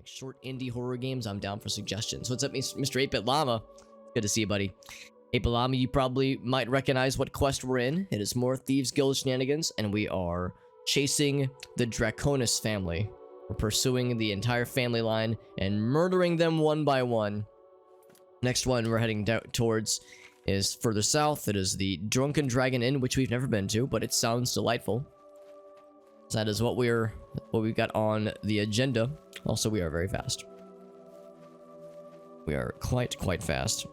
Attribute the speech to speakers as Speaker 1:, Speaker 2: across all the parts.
Speaker 1: like short indie horror games, I'm down for suggestions. What's up, Mr. 8-Bit Llama? Good to see you, buddy. 8-Bit Llama, you probably might recognize what quest we're in. It is more Thieves Guild shenanigans, and we are chasing the Draconis family. We're pursuing the entire family line and murdering them one by one. Next one we're heading towards is further south. It is the Drunken Dragon Inn, which we've never been to, but it sounds delightful. So that is what we've got on the agenda. Also, we are very fast. We are quite fast.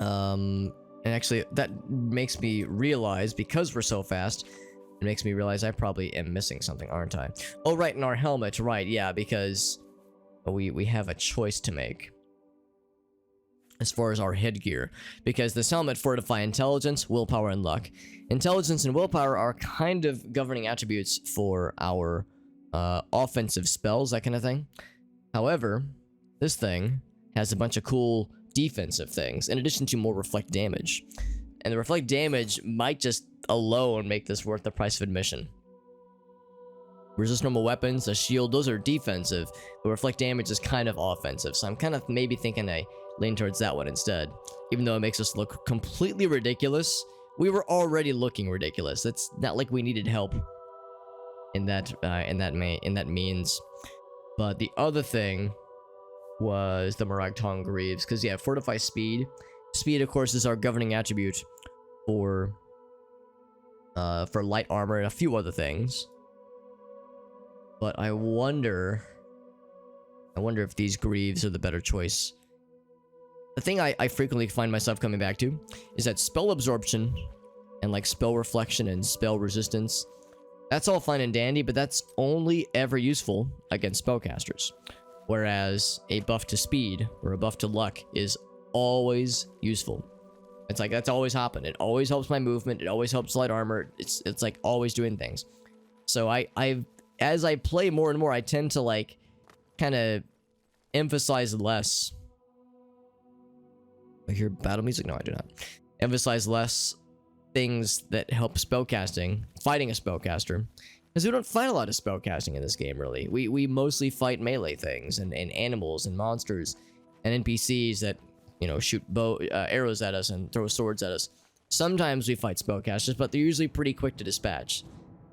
Speaker 1: And actually, that makes me realize, because we're so fast, it makes me realize I probably am missing something, aren't I? Oh, right, in our helmet, right, yeah, because we have a choice to make as far as our headgear, because this helmet fortify intelligence, willpower, and luck. Intelligence and willpower are kind of governing attributes for our offensive spells, that kind of thing. However, this thing has a bunch of cool defensive things, in addition to more reflect damage. And the reflect damage might just alone make this worth the price of admission. Resist normal weapons, a shield, those are defensive, but reflect damage is kind of offensive, so I'm kind of maybe thinking I lean towards that one instead. Even though it makes us look completely ridiculous, we were already looking ridiculous. It's not like we needed help in that means. But the other thing was the Maragtong Greaves, because yeah, fortify speed. Speed, of course, is our governing attribute for light armor and a few other things. But I wonder if these Greaves are the better choice. The thing I frequently find myself coming back to is that spell absorption and like spell reflection and spell resistance, that's all fine and dandy, but that's only ever useful against spellcasters. Whereas a buff to speed or a buff to luck is always useful. It's like that's always happened. It always helps my movement. It always helps light armor. It's like always doing things. So as I play more and more, I tend to like kind of emphasize less. I hear battle music? No, I do not. Emphasize less things that help spellcasting, fighting a spellcaster. Because we don't fight a lot of spellcasting in this game, really. We mostly fight melee things and animals and monsters and NPCs that, you know, shoot arrows at us and throw swords at us. Sometimes we fight spellcasters, but they're usually pretty quick to dispatch.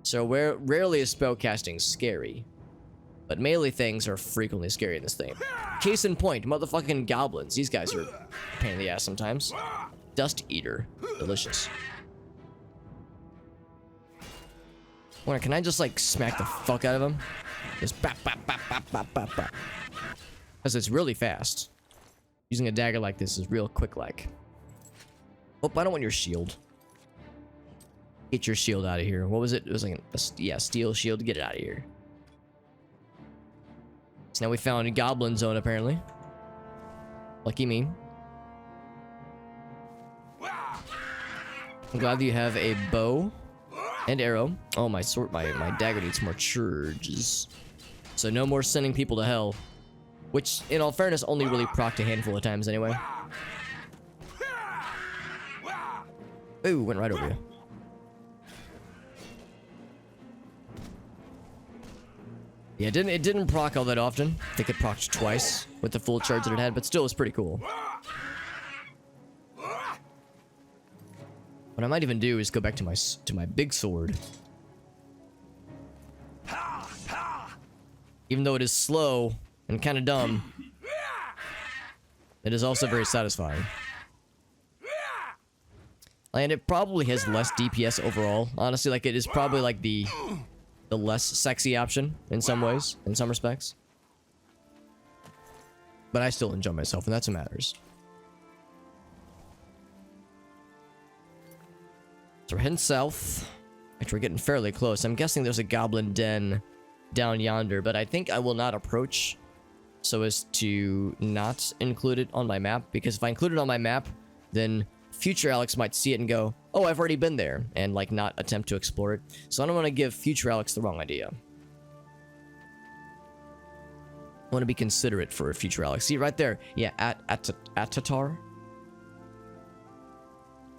Speaker 1: So rarely is spellcasting scary. But melee things are frequently scary in this thing. Case in point, motherfucking goblins. These guys are a pain in the ass sometimes. Dust Eater. Delicious. Wait, can I just like smack the fuck out of him? Just bap bap bap bap bap bap bap. Because it's really fast. Using a dagger like this is real quick like. Oh, I don't want your shield. Get your shield out of here. What was it? It was like a steel shield. Get it out of here. So now we found a goblin zone apparently. Lucky me. I'm glad that you have a bow and arrow. Oh, my sword, my dagger needs more charges. So no more sending people to hell. Which, in all fairness, only really procced a handful of times anyway. Ooh, went right over you. Yeah, it didn't proc all that often. I think it procced twice with the full charge that it had, but still, it's pretty cool. What I might even do is go back to my big sword. Even though it is slow and kind of dumb, it is also very satisfying. And it probably has less DPS overall. Honestly, like it is probably like the less sexy option in some ways, in some respects. But I still enjoy myself, and that's what matters. So we're heading south. Actually, we're getting fairly close. I'm guessing there's a goblin den down yonder, but I think I will not approach so as to not include it on my map, because if I include it on my map, then future Alex might see it and go, oh, I've already been there, and like not attempt to explore it. So I don't want to give future Alex the wrong idea. I want to be considerate for future Alex. See right there. Yeah, Atatar.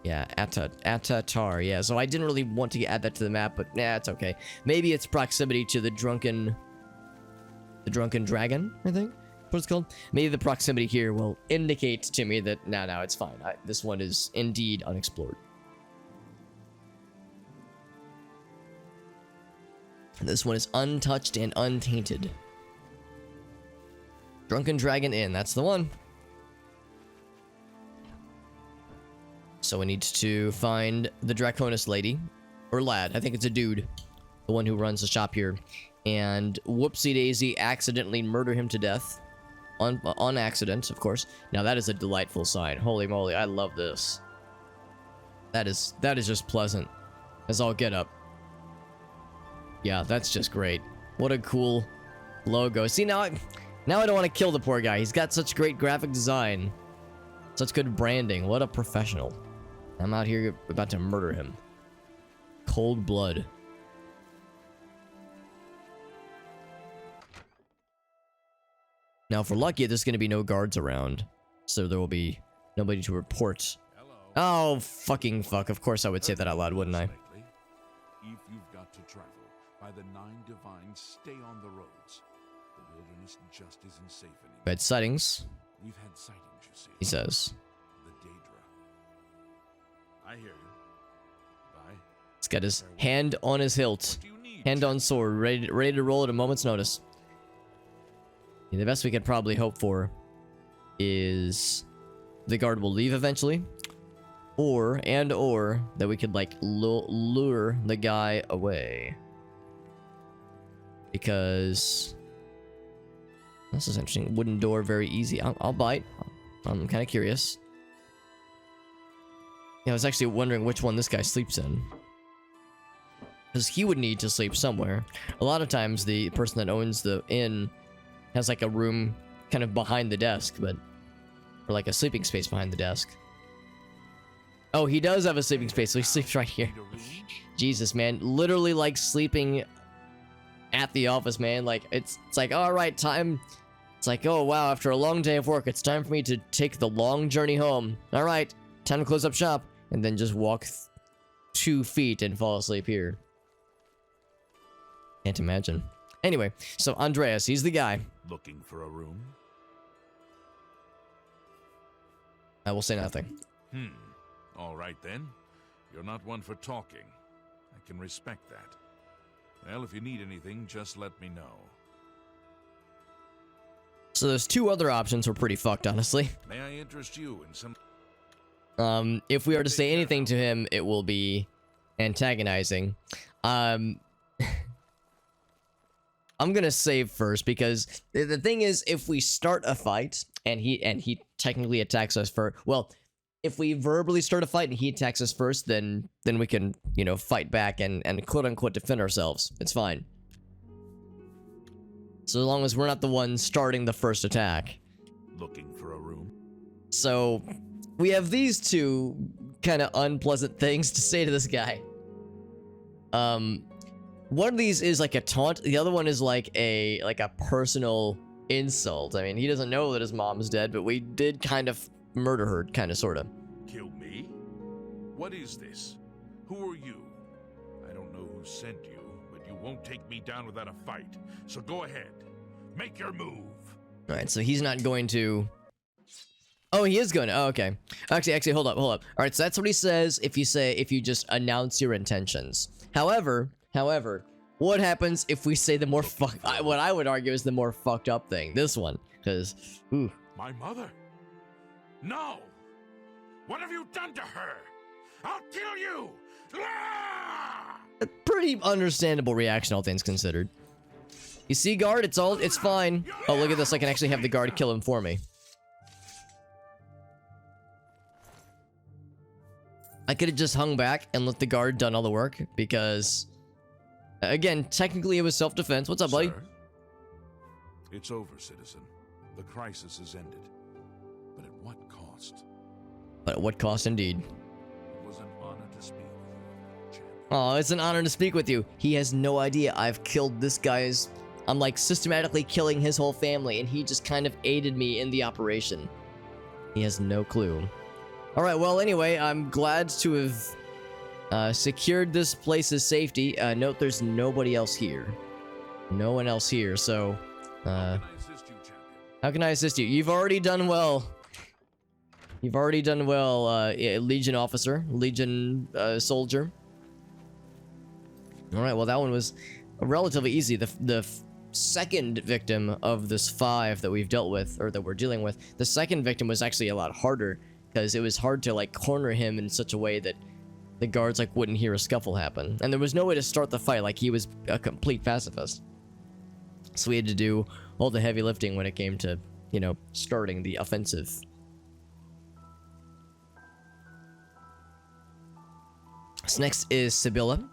Speaker 1: Yeah, Atatar. Yeah, so I didn't really want to add that to the map, but nah, it's okay. Maybe it's proximity to the drunken The Drunken Dragon, I think. What it's called. Maybe the proximity here will indicate to me that no, it's fine. This one is indeed unexplored. This one is untouched and untainted. Drunken Dragon Inn, that's the one. So we need to find the Draconis lady. Or lad, I think it's a dude. The one who runs the shop here. And whoopsie daisy accidentally murder him to death. On accident, of course. Now that is a delightful sign. Holy moly, I love this. That is just pleasant. As all get up. Yeah, that's just great. What a cool logo. See, now I don't want to kill the poor guy. He's got such great graphic design. Such good branding. What a professional. I'm out here about to murder him. Cold blood. Now, if we're lucky, there's going to be no guards around. So there will be nobody to report. Hello. Oh, fucking fuck. Of course I would say that out loud, wouldn't I?
Speaker 2: If you've got to travel, by the 9 divines, stay on the roads. The wilderness just isn't safe anymore.
Speaker 1: Bad sightings.
Speaker 2: We've had sightings, you see.
Speaker 1: He says.
Speaker 2: The Daedra. I hear you. Bye.
Speaker 1: He's got his hand on his hilt. Hand on sword, ready to roll at a moment's notice. Yeah, the best we could probably hope for is the guard will leave eventually, or that we could like lure the guy away, because this is interesting. Wooden door, very easy. I'll bite. I'm kind of curious. Yeah, I was actually wondering which one this guy sleeps in, because he would need to sleep somewhere. A lot of times the person that owns the inn has like a room kind of behind the desk, or like a sleeping space behind the desk. Oh, he does have a sleeping space, so he sleeps right here. Jesus, man. Literally like sleeping at the office, man. Like, it's like, all right, time. It's like, oh, wow, after a long day of work, it's time for me to take the long journey home. All right, time to close up shop. And then just walk 2 feet and fall asleep here. Can't imagine. Anyway, so Andreas, he's the guy.
Speaker 2: Looking for a room?
Speaker 1: I will say nothing.
Speaker 2: All right then. You're not one for talking. I can respect that. Well, if you need anything, just let me know.
Speaker 1: So there's 2 other options. We're pretty fucked, honestly.
Speaker 2: May I interest you in some...
Speaker 1: If we are to say anything to him, it will be antagonizing. I'm gonna save first, because the thing is, if we start a fight and he technically attacks us first, well, if we verbally start a fight and he attacks us first, then we can, you know, fight back and quote unquote defend ourselves. It's fine. So long as we're not the ones starting the first attack.
Speaker 2: Looking for a room?
Speaker 1: So we have these 2 kind of unpleasant things to say to this guy. One of these is like a taunt. The other one is like a personal insult. I mean, he doesn't know that his mom's dead, but we did kind of murder her, kind of, sort of.
Speaker 2: Kill me? What is this? Who are you? I don't know who sent you, but you won't take me down without a fight. So go ahead. Make your move.
Speaker 1: All right, so he's not going to... Oh, he is going to... Oh, okay. Actually, hold up. All right, so that's what he says if you just announce your intentions. However, what happens if we say the more what I would argue is the more fucked up thing? This one, because, ooh.
Speaker 2: My mother? No! What have you done to her? I'll kill you! Ah!
Speaker 1: A pretty understandable reaction, all things considered. You see, guard, it's fine. Oh, look at this, I can actually have the guard kill him for me. I could have just hung back and let the guard done all the work, because... Again, technically it was self-defense. What's up, buddy?
Speaker 2: Sir, it's over, citizen. The crisis is ended. But at what cost?
Speaker 1: But at what cost, indeed.
Speaker 2: It was an honor to speak with you, champion.
Speaker 1: Oh, it's an honor to speak with you. He has no idea I've killed this guy's... I'm like systematically killing his whole family, and he just kind of aided me in the operation. He has no clue. Alright, well, anyway, I'm glad to have... secured this place's safety. Note there's nobody else here. No one else here, so
Speaker 2: How can I assist you, champion?
Speaker 1: How can I assist you? You've already done well. You've already done well, Legion officer, Legion soldier. All right, well that one was relatively easy. The second victim of this 5 that we've dealt with, or that we're dealing with, the second victim was actually a lot harder because it was hard to like corner him in such a way that the guards like wouldn't hear a scuffle happen, and there was no way to start the fight. Like he was a complete pacifist, so we had to do all the heavy lifting when it came to, you know, starting the offensive. So next is Sibylla,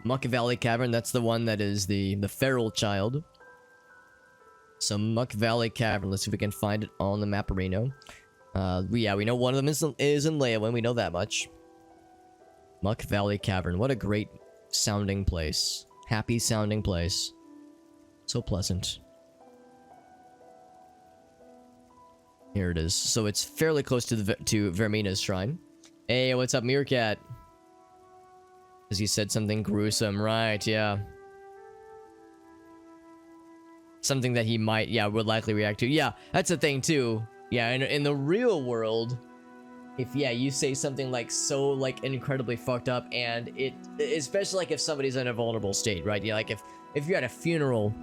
Speaker 1: Muck Valley Cavern. That's the one that is the feral child. So Muck Valley Cavern. Let's see if we can find it on the Mapperino. We know one of them is in Leyawiin. We know that much. Muck Valley Cavern. What a great sounding place. Happy sounding place. So pleasant. Here it is. So it's fairly close to Vermina's shrine. Hey, what's up, Meerkat? Because he said something gruesome, right? Yeah. Something that he might, would likely react to. Yeah, that's the thing too. Yeah, in the real world, if you say something like so like incredibly fucked up, and it, especially like if somebody's in a vulnerable state, right? Yeah, like if you're at a funeral,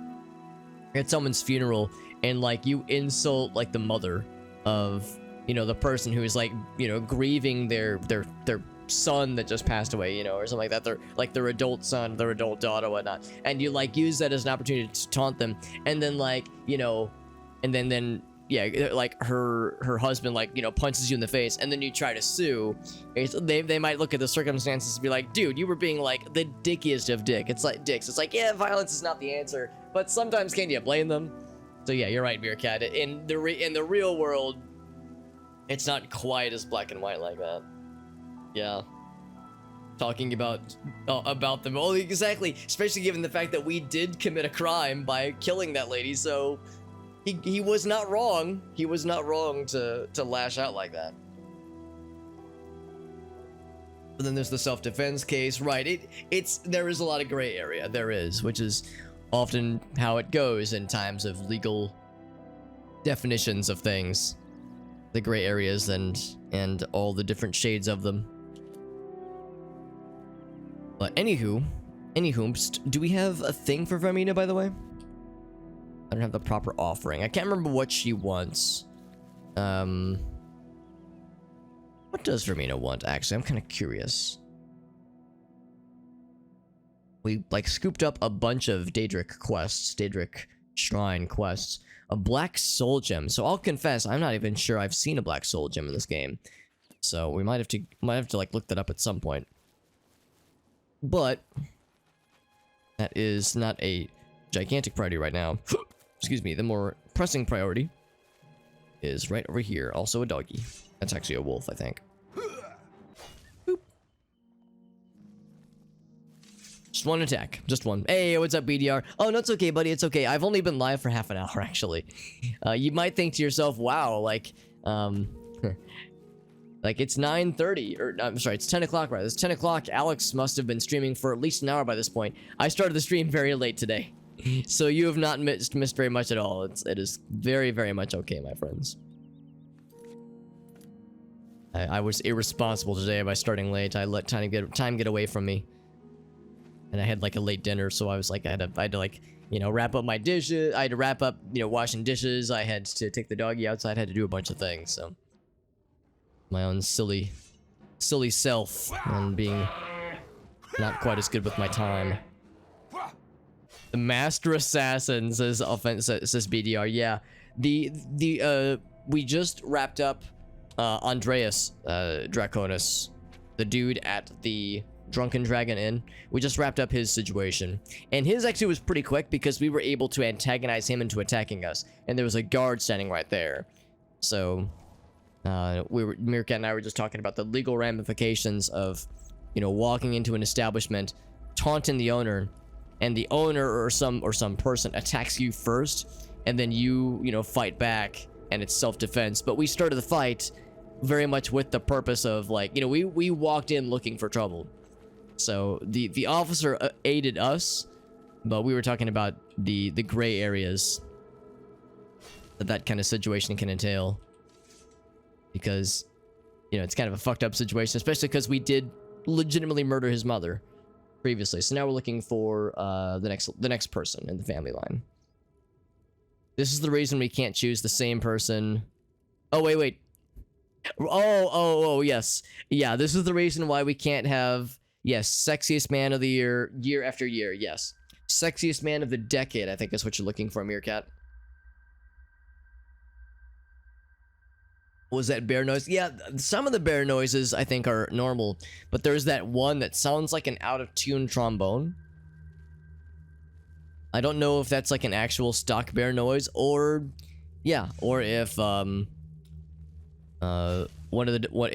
Speaker 1: at someone's funeral, and like you insult like the mother of, you know, the person who is like, you know, grieving their son that just passed away, you know, or something like that, their adult son, their adult daughter, whatnot, and you like use that as an opportunity to taunt them, and then like, you know, and then like her husband like, you know, punches you in the face, and then you try to sue, they might look at the circumstances and be like, dude, you were being like the dickiest of dicks. It's like, yeah, violence is not the answer, but sometimes can you blame them? So yeah, you're right, Meerkat. In the real world, it's not quite as black and white like that. Yeah. Talking about them. Well, exactly. Especially given the fact that we did commit a crime by killing that lady, so he was not wrong. He was not wrong to lash out like that. But then there's the self-defense case, right? There is a lot of gray area. There is, which is often how it goes in times of legal definitions of things. The gray areas and all the different shades of them. But anywho, do we have a thing for Vermina, by the way? I don't have the proper offering. I can't remember what she wants. What does Vermina want, actually? I'm kind of curious. We, like, scooped up a bunch of Daedric quests, Daedric Shrine quests. A Black Soul Gem. So I'll confess, I'm not even sure I've seen a Black Soul Gem in this game. So we might have to like look that up at some point. But that is not a gigantic priority right now. Excuse me. The more pressing priority is right over here. Also a doggy. That's actually a wolf, I think. Boop. Just one attack. Just one. Hey, what's up, BDR? Oh, no, it's okay, buddy. It's okay. I've only been live for half an hour, actually. You might think to yourself, wow, like, like it's 9:30, or I'm sorry, it's 10 o'clock, right? It's 10 o'clock. Alex must have been streaming for at least an hour by this point. I started the stream very late today, so you have not missed very much at all. It is very, very much okay, my friends. I was irresponsible today by starting late. I let time get away from me, and I had like a late dinner, so I was like, I had to like, you know, wrap up my dishes. I had to wrap up, you know, washing dishes. I had to take the doggy outside. I had to do a bunch of things, so. My own silly self, and being not quite as good with my time. The Master Assassin says BDR. Yeah, we just wrapped up Andreas Draconis, the dude at the Drunken Dragon Inn. We just wrapped up his situation, and his actually was pretty quick because we were able to antagonize him into attacking us, and there was a guard standing right there, so. Meerkat and I were just talking about the legal ramifications of, you know, walking into an establishment, taunting the owner, and the owner or some person attacks you first, and then you know, fight back, and it's self-defense. But we started the fight very much with the purpose of, like, you know, we walked in looking for trouble. So the officer aided us, but we were talking about the gray areas that kind of situation can entail. Because, you know, it's kind of a fucked up situation, especially because we did legitimately murder his mother previously. So now we're looking for the next person in the family line. This is the reason we can't choose the same person. Oh, wait. Oh, yes. Yeah, this is the reason why we can't have, yes, sexiest man of the year, year after year, yes. Sexiest man of the decade, I think is what you're looking for, Meerkat. Was that bear noise? Yeah, some of the bear noises I think are normal, but there's that one that sounds like an out-of-tune trombone. I don't know if that's like an actual stock bear noise, or yeah, or if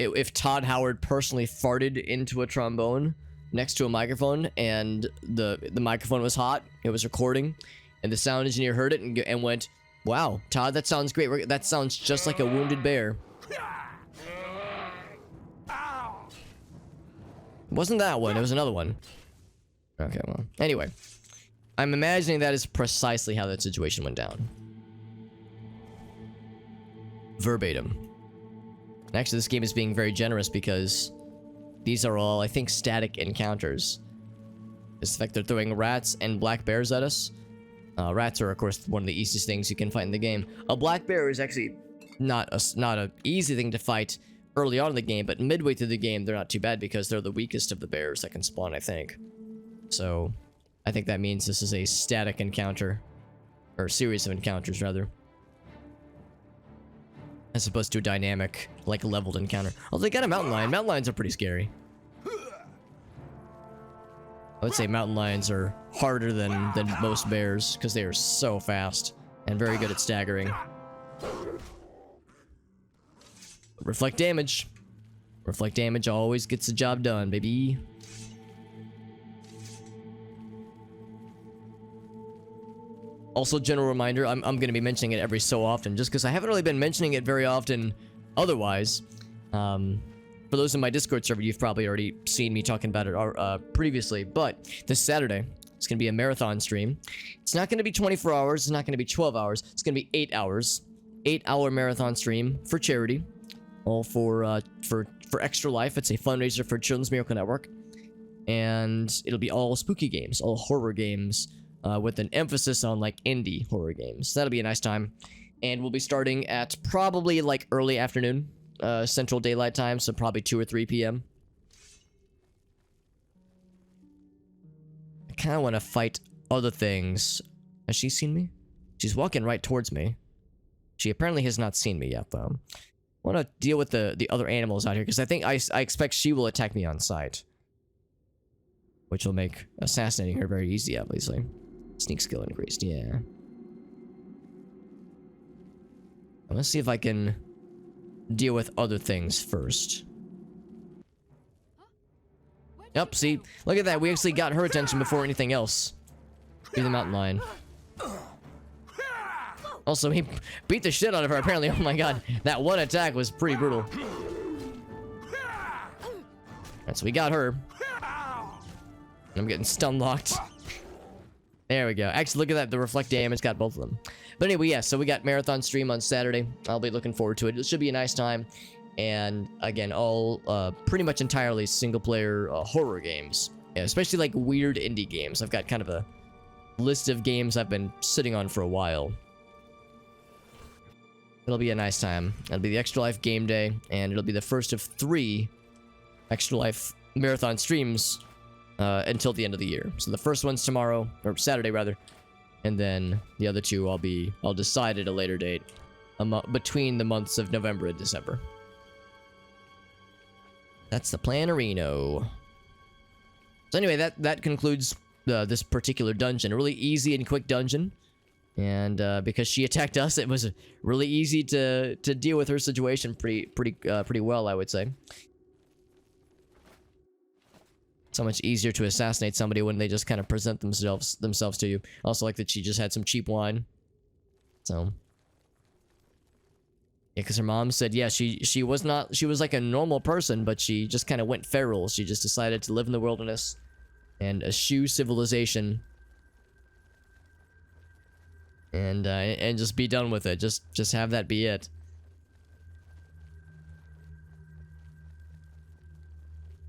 Speaker 1: if Todd Howard personally farted into a trombone next to a microphone, and the microphone was hot, it was recording, and the sound engineer heard it and went, "Wow, Todd, that sounds great. That sounds just like a wounded bear." It wasn't that one, it was another one. Okay, well, anyway. I'm imagining that is precisely how that situation went down. Verbatim. Actually, this game is being very generous because these are all, I think, static encounters. It's the fact they're throwing rats and black bears at us. Rats are, of course, one of the easiest things you can fight in the game. A black bear is actually not a easy thing to fight early on in the game, but midway through the game, they're not too bad because they're the weakest of the bears that can spawn, I think. So, I think that means this is a static encounter. Or a series of encounters, rather. As opposed to a dynamic, like, leveled encounter. Oh, they got a mountain lion. Mountain lions are pretty scary. I would say mountain lions are harder than most bears, because they are so fast and very good at staggering. Reflect damage. Reflect damage always gets the job done, baby. Also, general reminder, I'm going to be mentioning it every so often, just because I haven't really been mentioning it very often otherwise. For those in my Discord server, you've probably already seen me talking about it previously, but this Saturday, it's going to be a marathon stream. It's not going to be 24 hours, it's not going to be 12 hours, it's going to be 8 hours. 8-hour marathon stream for charity. All for Extra Life. It's a fundraiser for Children's Miracle Network. And it'll be all spooky games, all horror games, with an emphasis on, like, indie horror games. So that'll be a nice time. And we'll be starting at probably, like, early afternoon, Central Daylight Time, so probably 2 or 3 p.m. I kind of want to fight other things. Has she seen me? She's walking right towards me. She apparently has not seen me yet, though. I want to deal with the other animals out here, because I think I expect she will attack me on sight. Which will make assassinating her very easy, obviously. Sneak skill increased, yeah. Let's see if I can deal with other things first. Yep, see? Look at that, we actually got her attention before anything else. Be the mountain lion. Also, he beat the shit out of her, apparently. Oh my god, that one attack was pretty brutal. Alright, so we got her. I'm getting stun locked. There we go. Actually, look at that. The reflect damage got both of them. But anyway, yeah, so we got marathon stream on Saturday. I'll be looking forward to it. It should be a nice time. And again, all pretty much entirely single-player horror games. Yeah, especially like weird indie games. I've got kind of a list of games I've been sitting on for a while. It'll be a nice time. It'll be the Extra Life game day, and it'll be the first of 3 Extra Life marathon streams until the end of the year. So the first one's tomorrow, or Saturday rather, and then the other 2 I'll decide at a later date, between the months of November and December. That's the plan-a-reno. So anyway, that concludes this particular dungeon. A really easy and quick dungeon. And because she attacked us, it was really easy to deal with her situation pretty well, I would say. So much easier to assassinate somebody when they just kind of present themselves to you. Also, like that she just had some cheap wine. So yeah, because her mom said, yeah, she was like a normal person, but she just kind of went feral. She just decided to live in the wilderness and eschew civilization. and just be done with it. Just have that be it.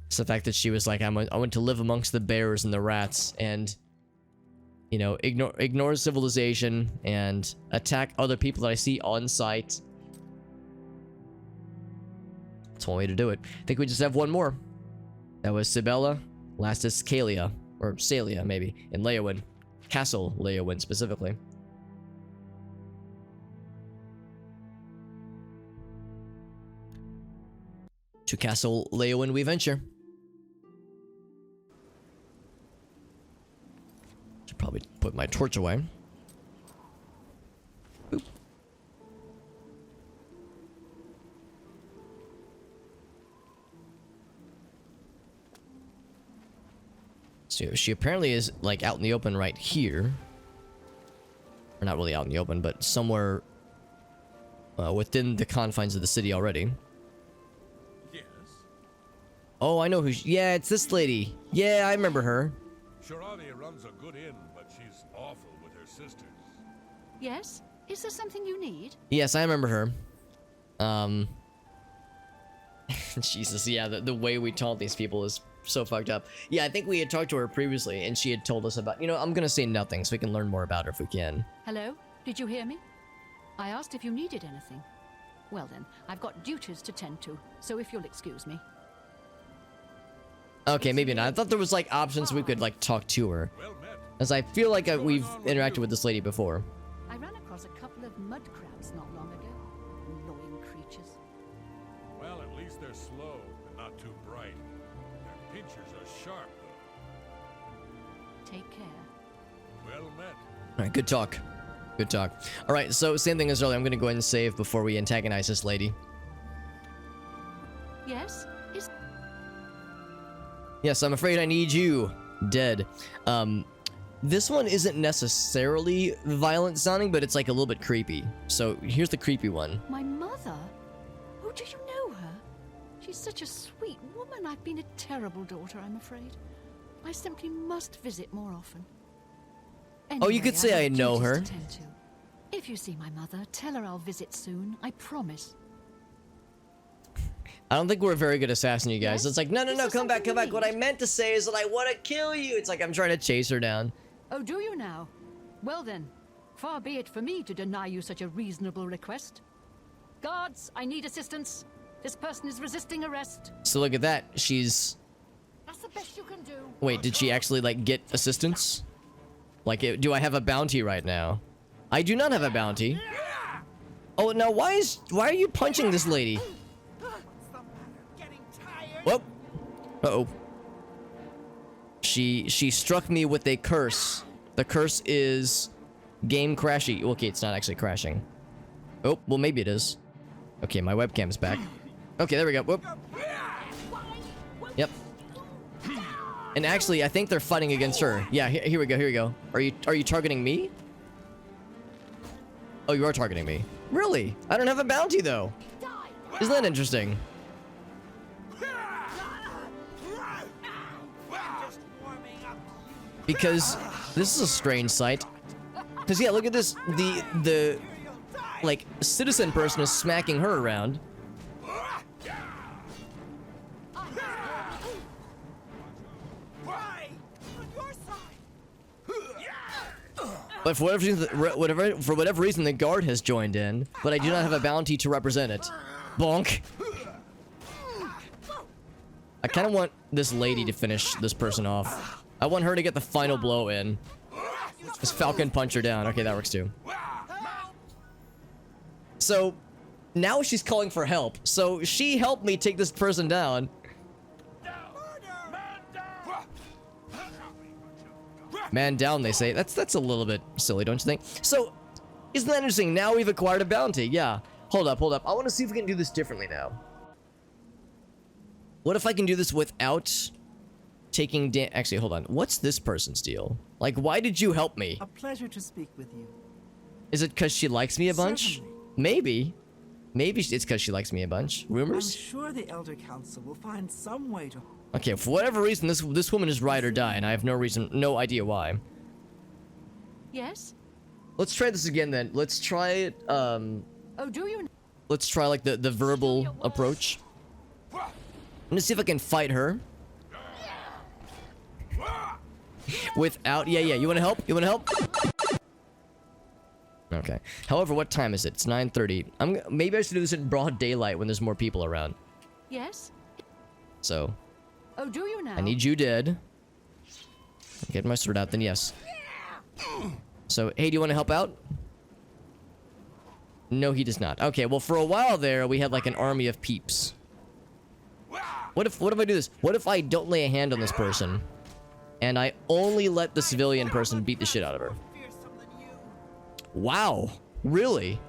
Speaker 1: It's the fact that she was like, I want to live amongst the bears and the rats, and you know, ignore civilization and attack other people that I see on sight. That's one way to do it. I think we just have one more. That was Sibella, last is Kalia, or Salia maybe, in Leowyn. Castle Leowyn specifically. To Castle Leowyn we venture. Should probably put my torch away. Boop. So she apparently is like out in the open right here. Or not really out in the open, but somewhere within the confines of the city already.
Speaker 2: Yes.
Speaker 1: Oh, I know who yeah, it's this lady. Yeah, I remember her.
Speaker 2: Shiralia runs a good inn, but she's awful with her sisters.
Speaker 3: Yes? Is there something you need?
Speaker 1: Yes, I remember her. Jesus, yeah, the way we taunt these people is so fucked up. Yeah, I think we had talked to her previously, and she had told us about, you know, I'm gonna say nothing so we can learn more about her if we can.
Speaker 3: Hello? Did you hear me? I asked if you needed anything. Well then, I've got duties to tend to, so if you'll excuse me.
Speaker 1: Okay, maybe not. I thought there was like options we could like talk to her.
Speaker 2: Well met.
Speaker 1: As I feel like we've interacted with this lady before.
Speaker 3: I ran across a couple of mud crabs not long ago. Annoying creatures.
Speaker 2: Well, at least they're slow and not too bright. Their pinchers are sharp, though.
Speaker 3: Take care.
Speaker 2: Well met.
Speaker 1: Alright, good talk. Good talk. Alright, so same thing as earlier. I'm gonna go ahead and save before we antagonize this lady.
Speaker 3: Yes? Is
Speaker 1: Yes, I'm afraid I need you. Dead. This one isn't necessarily violent sounding, but it's like a little bit creepy. So here's the creepy one.
Speaker 3: my mother? Oh, do you know her? She's such a sweet woman. I've been a terrible daughter, I'm afraid. I simply must visit more often.
Speaker 1: Oh, you could say
Speaker 3: have
Speaker 1: I know
Speaker 3: duties
Speaker 1: her.
Speaker 3: to tend to. If you see my mother, tell her I'll visit soon. I promise.
Speaker 1: I don't think we're a very good assassin, you guys.
Speaker 3: Yes?
Speaker 1: It's like, no,
Speaker 3: Is there
Speaker 1: come back,
Speaker 3: something
Speaker 1: come back.
Speaker 3: you
Speaker 1: What I
Speaker 3: need?
Speaker 1: meant to say is that I want to kill you. It's like I'm trying to chase her down.
Speaker 3: Oh, do you now? Well then, far be it for me to deny you such a reasonable request. Guards, I need assistance. This person is resisting arrest.
Speaker 1: So look at that. She's...
Speaker 3: That's the best you can do.
Speaker 1: Wait, did she actually, like, get assistance? Like, do I have a bounty right now? I do not have a bounty. Oh, now why are you punching this lady? Whoop. Uh-oh. She struck me with a curse. The curse is game crashy. Okay, it's not actually crashing. Oh, well maybe it is. Okay, my webcam's back. Okay, there we go. Whoop. Yep. And actually, I think they're fighting against her. Yeah, here we go, here we go. Are you targeting me? Oh, you are targeting me. Really? I don't have a bounty though. Isn't that interesting? Because this is a strange sight. Because yeah, look at this. The like citizen person is smacking her around. But for whatever reason, the guard has joined in, but I do not have a bounty to represent it. Bonk. I kind of want this lady to finish this person off. I want her to get the final blow in. Just Falcon punch her down. Okay, that works too. So, now she's calling for help. So, she helped me take this person down. Man down, they say. That's a little bit silly, don't you think? So, isn't that interesting? Now we've acquired a bounty. Yeah. Hold up. I want to see if we can do this differently now. What if I can do this without taking actually, hold on. What's this person's deal? Like, why did you help me?
Speaker 4: A pleasure to speak with you.
Speaker 1: Is it because she likes me a bunch?
Speaker 4: Certainly.
Speaker 1: Maybe. Maybe it's because she likes me a bunch.
Speaker 4: I'm
Speaker 1: Rumors?
Speaker 4: sure the Elder Council will find some way to...
Speaker 1: Okay, for whatever reason, this woman is ride or die, and I have no idea why.
Speaker 3: Yes?
Speaker 1: Let's try this again then. Let's try it,
Speaker 3: Oh, do you?
Speaker 1: let's try like the verbal approach. I'm gonna see if I can fight her. Without, yeah, you wanna help? You wanna help? Okay. However, what time is it? It's 9:30. Maybe I should do this in broad daylight when there's more people around.
Speaker 3: Yes.
Speaker 1: So,
Speaker 3: Oh, do you now?
Speaker 1: I need you dead. Get my sword out, then yes. So, hey, do you want to help out? No, he does not. Okay, well, for a while there, we had like an army of peeps. What if I do this? What if I don't lay a hand on this person, and I only let the civilian person beat the shit out of her? Wow, really?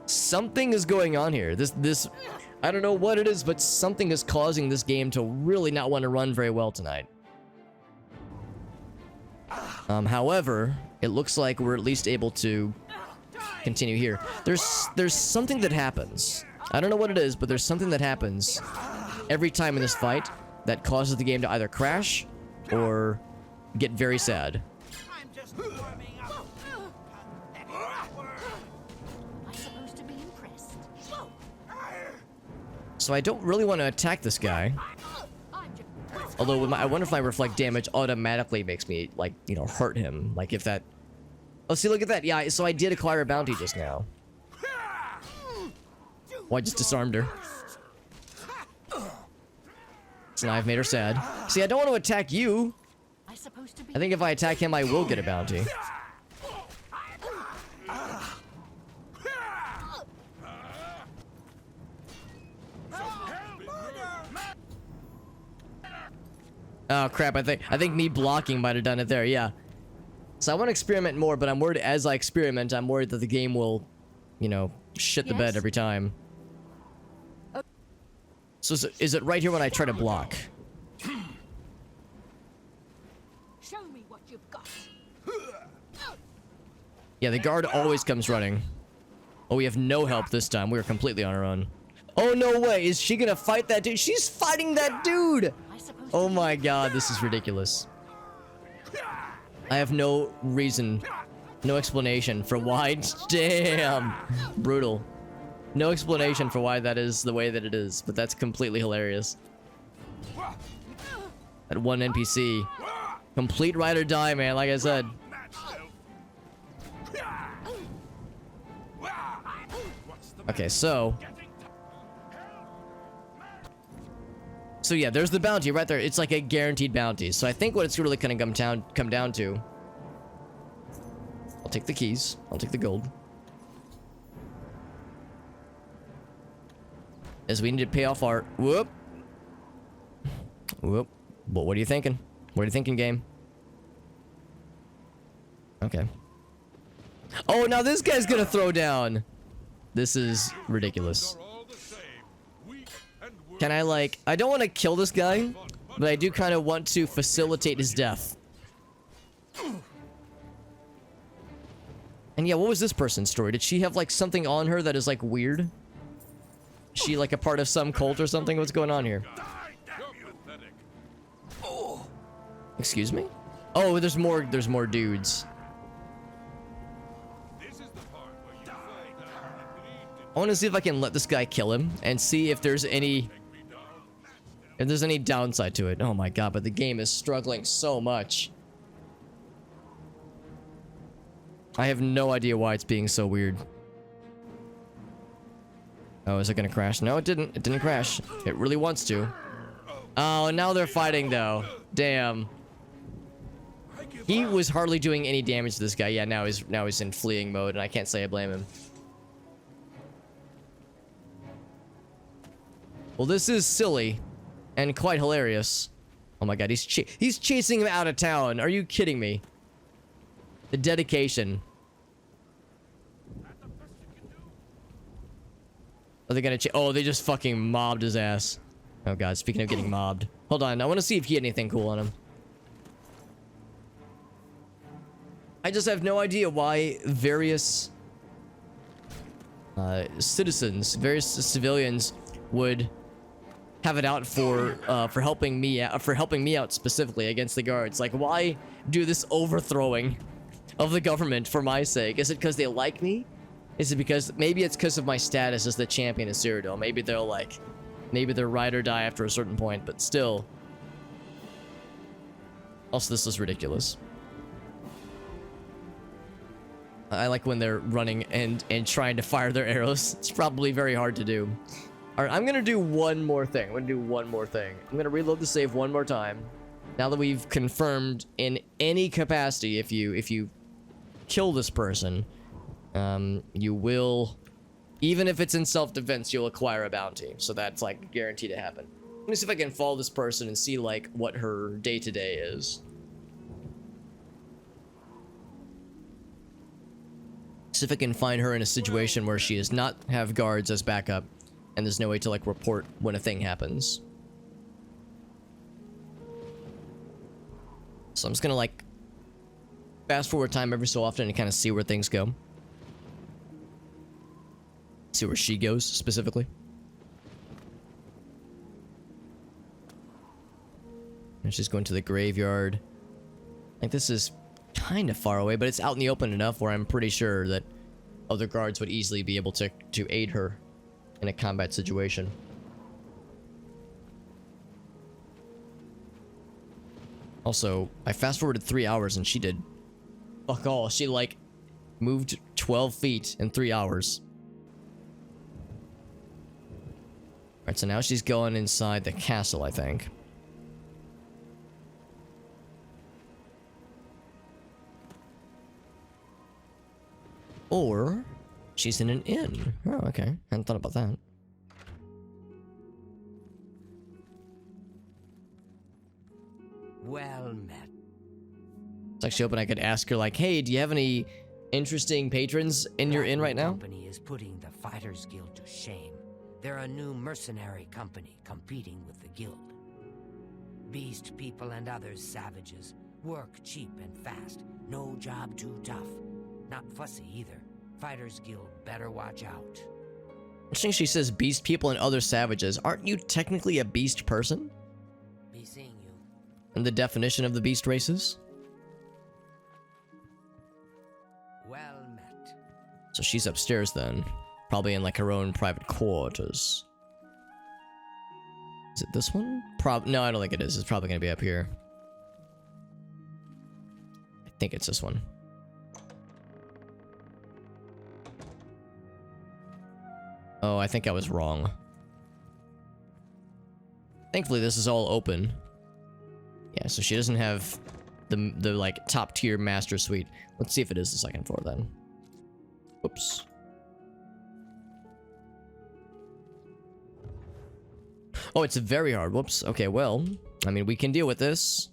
Speaker 1: Something is going on here. This, I don't know what it is, but something is causing this game to really not want to run very well tonight. However, it looks like we're at least able to continue here. There's something that happens. I don't know what it is, but there's something that happens every time in this fight that causes the game to either crash or get very sad.
Speaker 5: I'm just warming up.
Speaker 3: I'm supposed to be impressed.
Speaker 1: So I don't really want to attack this guy.
Speaker 3: I'm just...
Speaker 1: Although I wonder if my reflect damage automatically makes me, like, you know, hurt him. Like if that... Oh, see, look at that. Yeah, so I did acquire a bounty just now. Oh, I just disarmed her. So now I've made her sad. See, I don't want to attack you.
Speaker 3: I'm supposed to be...
Speaker 1: I think if I attack him, I will get a bounty. Oh crap, I think me blocking might have done it there, yeah. So I want to experiment more, but I'm worried as I experiment, I'm worried that the game will, you know, shit the bed
Speaker 3: Yes?
Speaker 1: every time. So is it right here when I try to block?
Speaker 3: Show me what you've got.
Speaker 1: Yeah, the guard always comes running. Oh, we have no help this time. We're completely on our own. Oh, no way. Is she gonna fight that dude? She's fighting that dude!
Speaker 3: I'm supposed
Speaker 1: Oh
Speaker 3: to
Speaker 1: my god, this is ridiculous. I have no reason, no explanation for why. Damn. Brutal. No explanation for why that is the way that it is, but that's completely hilarious. That one NPC. Complete ride or die, man, like I said. Okay, so yeah, there's the bounty right there. It's like a guaranteed bounty. So I think what it's really gonna come down to. I'll take the keys. I'll take the gold. Is we need to pay off our whoop. But what are you thinking? What are you thinking, game? Okay. Oh, now this guy's gonna throw down. This is ridiculous. Can I, like... I don't want to kill this guy, but I do kind of want to facilitate his death. And yeah, what was this person's story? Did she have, like, something on her that is, like, weird? Is she, like, a part of some cult or something? What's going on here? Excuse me? Oh, there's more dudes. I want to see if I can let this guy kill him and see if there's any downside to it. Oh my god, but the game is struggling so much. I have no idea why it's being so weird. Oh, is it gonna crash? No, it didn't. It didn't crash. It really wants to. Oh, now they're fighting though. Damn. He was hardly doing any damage to this guy. Yeah, now he's in fleeing mode, and I can't say I blame him. Well, this is silly and quite hilarious. Oh my god, he's chasing him out of town. Are you kidding me? The dedication. Are they gonna oh, they just fucking mobbed his ass. Oh god, speaking of getting mobbed. Hold on, I want to see if he had anything cool on him. I just have no idea why various citizens, various civilians would have it out for helping me out specifically against the guards. Like, why do this overthrowing of the government for my sake? Is it because they like me? Is it because maybe it's because of my status as the champion of Cyrodiil? Maybe they're like, maybe they're ride or die after a certain point, but still. Also, this is ridiculous. I like when they're running and trying to fire their arrows. It's probably very hard to do. All right, I'm gonna do one more thing. I'm gonna reload the save one more time. Now that we've confirmed in any capacity, if you kill this person, you will, even if it's in self-defense, you'll acquire a bounty. So that's like guaranteed to happen. Let me see if I can follow this person and see like what her day-to-day is. See if I can find her in a situation where she does not have guards as backup, and there's no way to like report when a thing happens. So I'm just gonna like fast forward time every so often and kind of see where things go. See where she goes specifically. And she's going to the graveyard. Like this is kind of far away, but it's out in the open enough where I'm pretty sure that other guards would easily be able to aid her in a combat situation. Also, I fast forwarded 3 hours and she did fuck all. She like moved 12 feet in 3 hours. Alright, so now she's going inside the castle, I think. Or she's in an inn. Oh, okay. Hadn't thought about that.
Speaker 5: Well met.
Speaker 1: It's actually hoping I could ask her, like, hey, do you have any interesting patrons in your inn right now?
Speaker 5: The company is putting the Fighters Guild to shame. They're a new mercenary company competing with the guild. Beast people and other savages. Work cheap and fast. No job too tough. Not fussy either. Fighters Guild better watch out.
Speaker 1: Interesting she says beast people and other savages. Aren't you technically a beast person?
Speaker 5: Be seeing you.
Speaker 1: And the definition of the beast races?
Speaker 5: Well met.
Speaker 1: So she's upstairs then. Probably in like her own private quarters. Is it this one? No, I don't think it is. It's probably gonna be up here. I think it's this one. Oh, I think I was wrong. Thankfully, this is all open. Yeah, so she doesn't have the like top tier master suite. Let's see if it is the second floor then. Whoops. Oh, it's very hard. Whoops. Okay, well, I mean, we can deal with this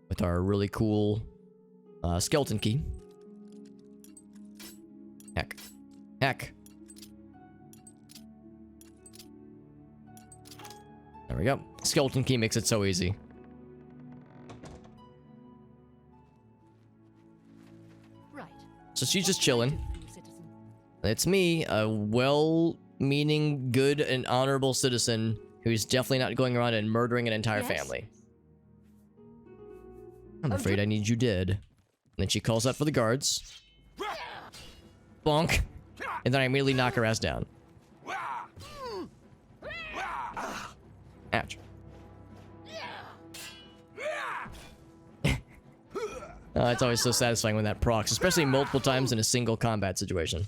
Speaker 1: with our really cool skeleton key. Heck. Heck. There we go. Skeleton key makes it so easy.
Speaker 3: Right.
Speaker 1: So she's just chilling.
Speaker 3: Citizen.
Speaker 1: It's me, a well-meaning, good, and honorable citizen who's definitely not going around and murdering an entire
Speaker 3: Yes?
Speaker 1: family. I'm afraid I need you dead. And then she calls out for the guards. Bonk. And then I immediately knock her ass down. Ouch. It's always so satisfying when that procs, especially multiple times in a single combat situation.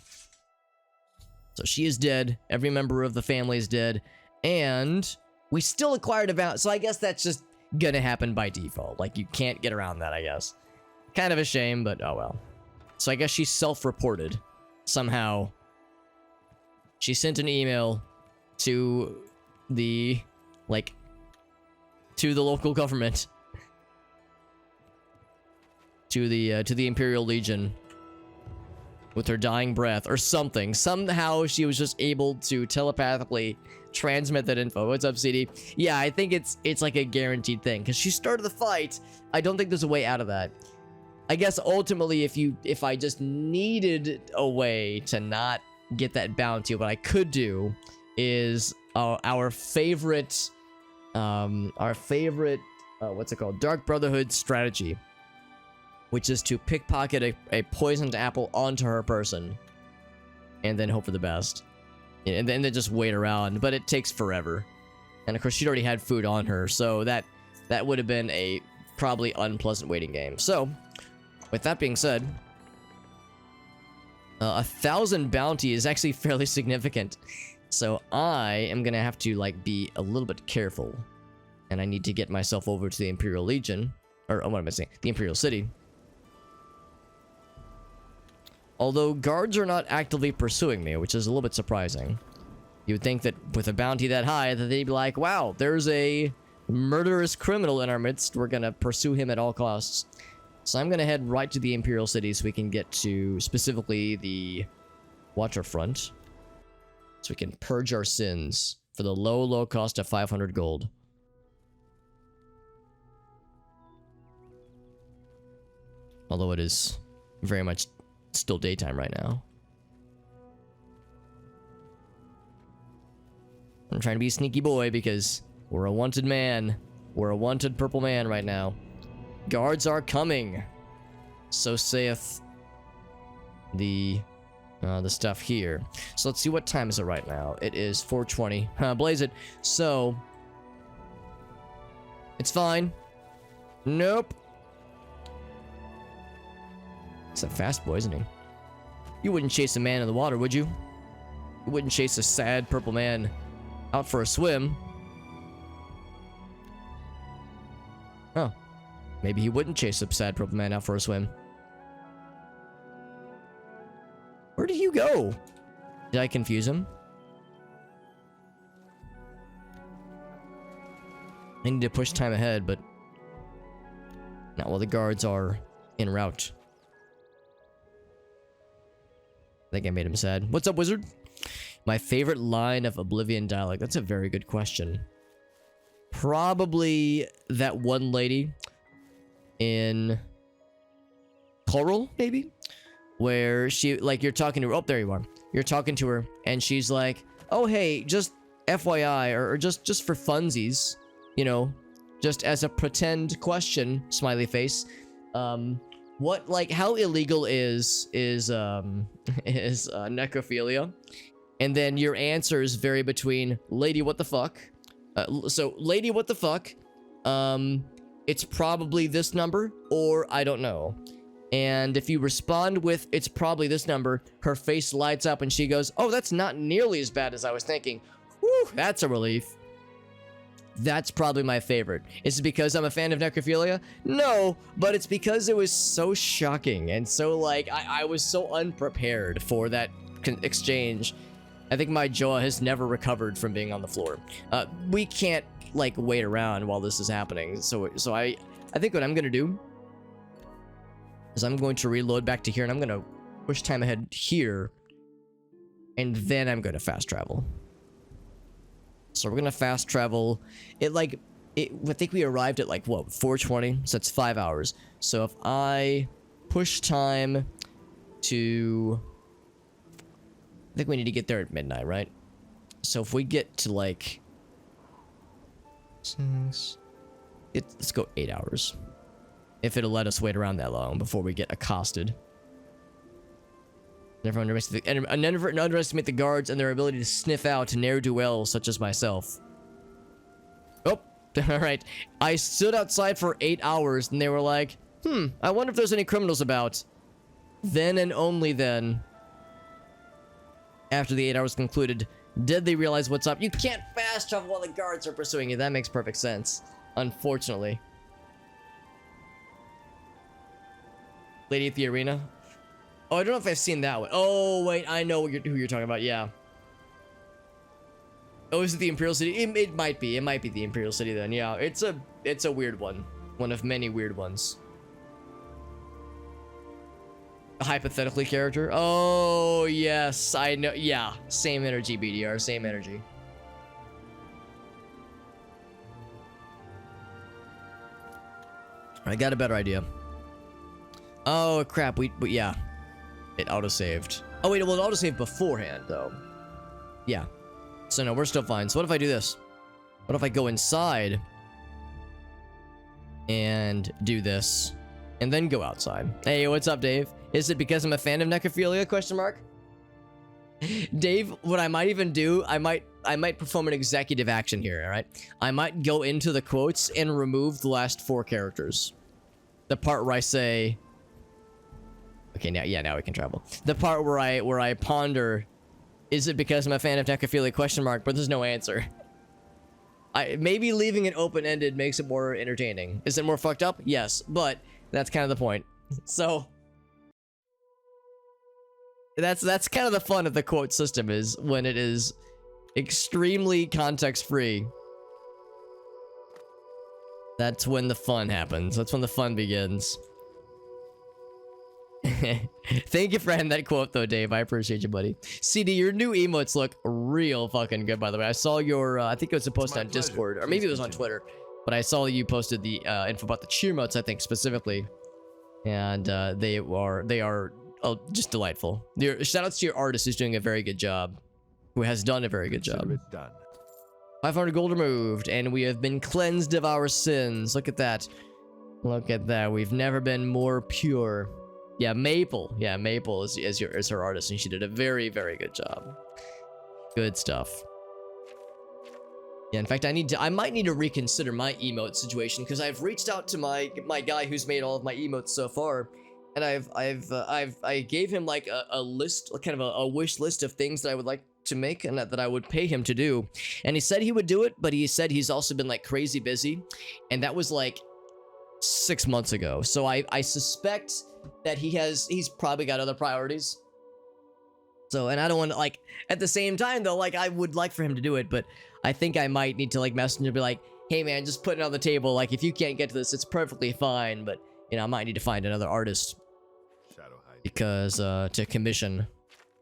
Speaker 1: So she is dead. Every member of the family is dead. And we still acquired a bounty. So I guess that's just gonna happen by default. Like, you can't get around that, I guess. Kind of a shame, but oh well. So I guess she's self-reported. Somehow. She sent an email to the, like, to the local government. To the Imperial Legion. With her dying breath or something. Somehow she was just able to telepathically transmit that info. What's up, CD? Yeah, I think it's like a guaranteed thing. Because she started the fight. I don't think there's a way out of that. I guess ultimately if I just needed a way to not get that bounty, what I could do is our favorite what's it called? Dark Brotherhood strategy. which is to pickpocket a poisoned apple onto her person, and then hope for the best. And then just wait around, but it takes forever. And of course, she'd already had food on her, so that would have been a probably unpleasant waiting game. So, with that being said, 1,000 bounty is actually fairly significant. So I am gonna have to like be a little bit careful, and I need to get myself over to the Imperial Legion, or what am I saying? The Imperial City. Although guards are not actively pursuing me, which is a little bit surprising. You would think that with a bounty that high, that they'd be like, wow, there's a murderous criminal in our midst. We're gonna pursue him at all costs. So I'm gonna head right to the Imperial City so we can get to specifically the waterfront. So we can purge our sins for the low cost of 500 gold. Although it is very much still daytime right now. I'm trying to be a sneaky boy because we're a wanted man. We're a wanted purple man right now. Guards are coming. So saith the stuff here. So let's see, what time is it right now? It is 4:20. Blaze it. So it's fine. Nope. He's a fast boy, isn't he? You wouldn't chase a man in the water, would you? You wouldn't chase a sad purple man out for a swim. Oh. Maybe he wouldn't chase a sad purple man out for a swim. Where did you go? Did I confuse him? I need to push time ahead, but not while the guards are en route. I think I made him sad. What's up, wizard? My favorite line of Oblivion dialogue. That's a very good question. Probably that one lady in Coral, maybe? Where she, like, you're talking to her. Oh, there you are. You're talking to her, and she's like, oh, hey, just FYI, or just for funsies, you know, just as a pretend question, smiley face. What, like, how illegal is necrophilia? And then your answers vary between, lady, what the fuck? So, lady, what the fuck? It's probably this number, or I don't know. And if you respond with, it's probably this number, her face lights up and she goes, oh, that's not nearly as bad as I was thinking. Whew, that's a relief. That's probably my favorite. Is it because I'm a fan of necrophilia? No, but it's because it was so shocking and so, like, I was so unprepared for that exchange. I think my jaw has never recovered from being on the floor. We can't, like, wait around while this is happening. So I think what I'm gonna do is I'm going to reload back to here, and I'm gonna push time ahead here, and then I'm gonna fast travel. So we're gonna fast travel. I think we arrived at, like, what, 4:20? So that's 5 hours. So if I push time to, I think we need to get there at midnight, right? So if we get to, like, let's go 8 hours. If it'll let us wait around that long before we get accosted. Never underestimate the guards and their ability to sniff out ne'er-do-wells such as myself. Oh, alright. I stood outside for 8 hours and they were like, I wonder if there's any criminals about. Then and only then, after the 8 hours concluded, did they realize what's up. You can't fast travel while the guards are pursuing you. That makes perfect sense. Unfortunately. Lady at the arena. Oh, I don't know if I've seen that one. Oh, wait, I know who you're talking about. Yeah. Oh, is it the Imperial City? It might be. It might be the Imperial City then. Yeah, it's a weird one. One of many weird ones. A hypothetically character. Oh, yes, I know. Yeah, same energy, BDR. Same energy. I got a better idea. Oh, crap. Yeah. It auto-saved. Oh, wait. Well, it auto-saved beforehand, though. Yeah. So, no, we're still fine. So, what if I do this? What if I go inside and do this? and then go outside. Hey, what's up, Dave? Is it because I'm a fan of necrophilia? Question mark. Dave, what I might even do, I might perform an executive action here, all right? I might go into the quotes and remove the last 4 characters. The part where I say, okay, now we can travel. The part where I ponder, is it because I'm a fan of necrophilia? Question mark, but there's no answer. Maybe leaving it open-ended makes it more entertaining. Is it more fucked up? Yes, but that's kind of the point. So that's kind of the fun of the quote system, is when it is extremely context-free. That's when the fun happens. That's when the fun begins. Thank you for adding that quote though, Dave. I appreciate you, buddy. CD, your new emotes look real fucking good, by the way. I saw your, I think it was a post on Discord, or maybe it was on Twitter, but I saw you posted the info about the cheer emotes, I think, specifically. And they are just delightful. Shoutouts to your artist who's doing a very good job. Who has done a very good job.
Speaker 2: It done.
Speaker 1: 500 gold removed, and we have been cleansed of our sins. Look at that. Look at that. We've never been more pure. Yeah, Maple. Yeah, Maple is her artist, and she did a very, very good job. Good stuff. Yeah, in fact, I might need to reconsider my emote situation, because I've reached out to my guy who's made all of my emotes so far, and I gave him like a list, kind of a wish list of things that I would like to make and that I would pay him to do, and he said he would do it, but he said he's also been like crazy busy, and that was like 6 months ago. So I suspect that he's probably got other priorities. So, and I don't want to, like, at the same time though, like, I would like for him to do it, but I think I might need to like message him and be like, hey man, just put it on the table. Like, if you can't get to this, it's perfectly fine, but you know, I might need to find another artist because to commission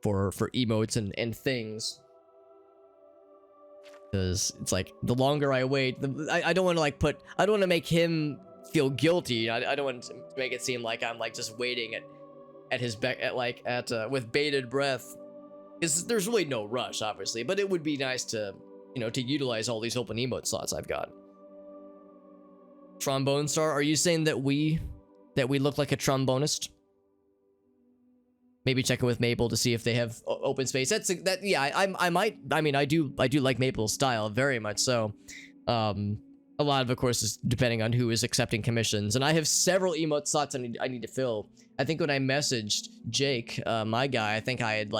Speaker 1: for emotes and things, because it's like the longer I wait, I don't want to like I don't want to make him feel guilty. I don't want to make it seem like I'm like just waiting at his back with bated breath, because there's really no rush, obviously, but it would be nice to, you know, to utilize all these open emote slots I've got. Trombone Star, are you saying that we look like a trombonist? Maybe check in with Maple to see if they have open space. Yeah, I might. I mean, I do like Maple's style very much so. A lot of course, is depending on who is accepting commissions, and I have several emote slots I need to fill. I think when I messaged Jake, my guy, I think I had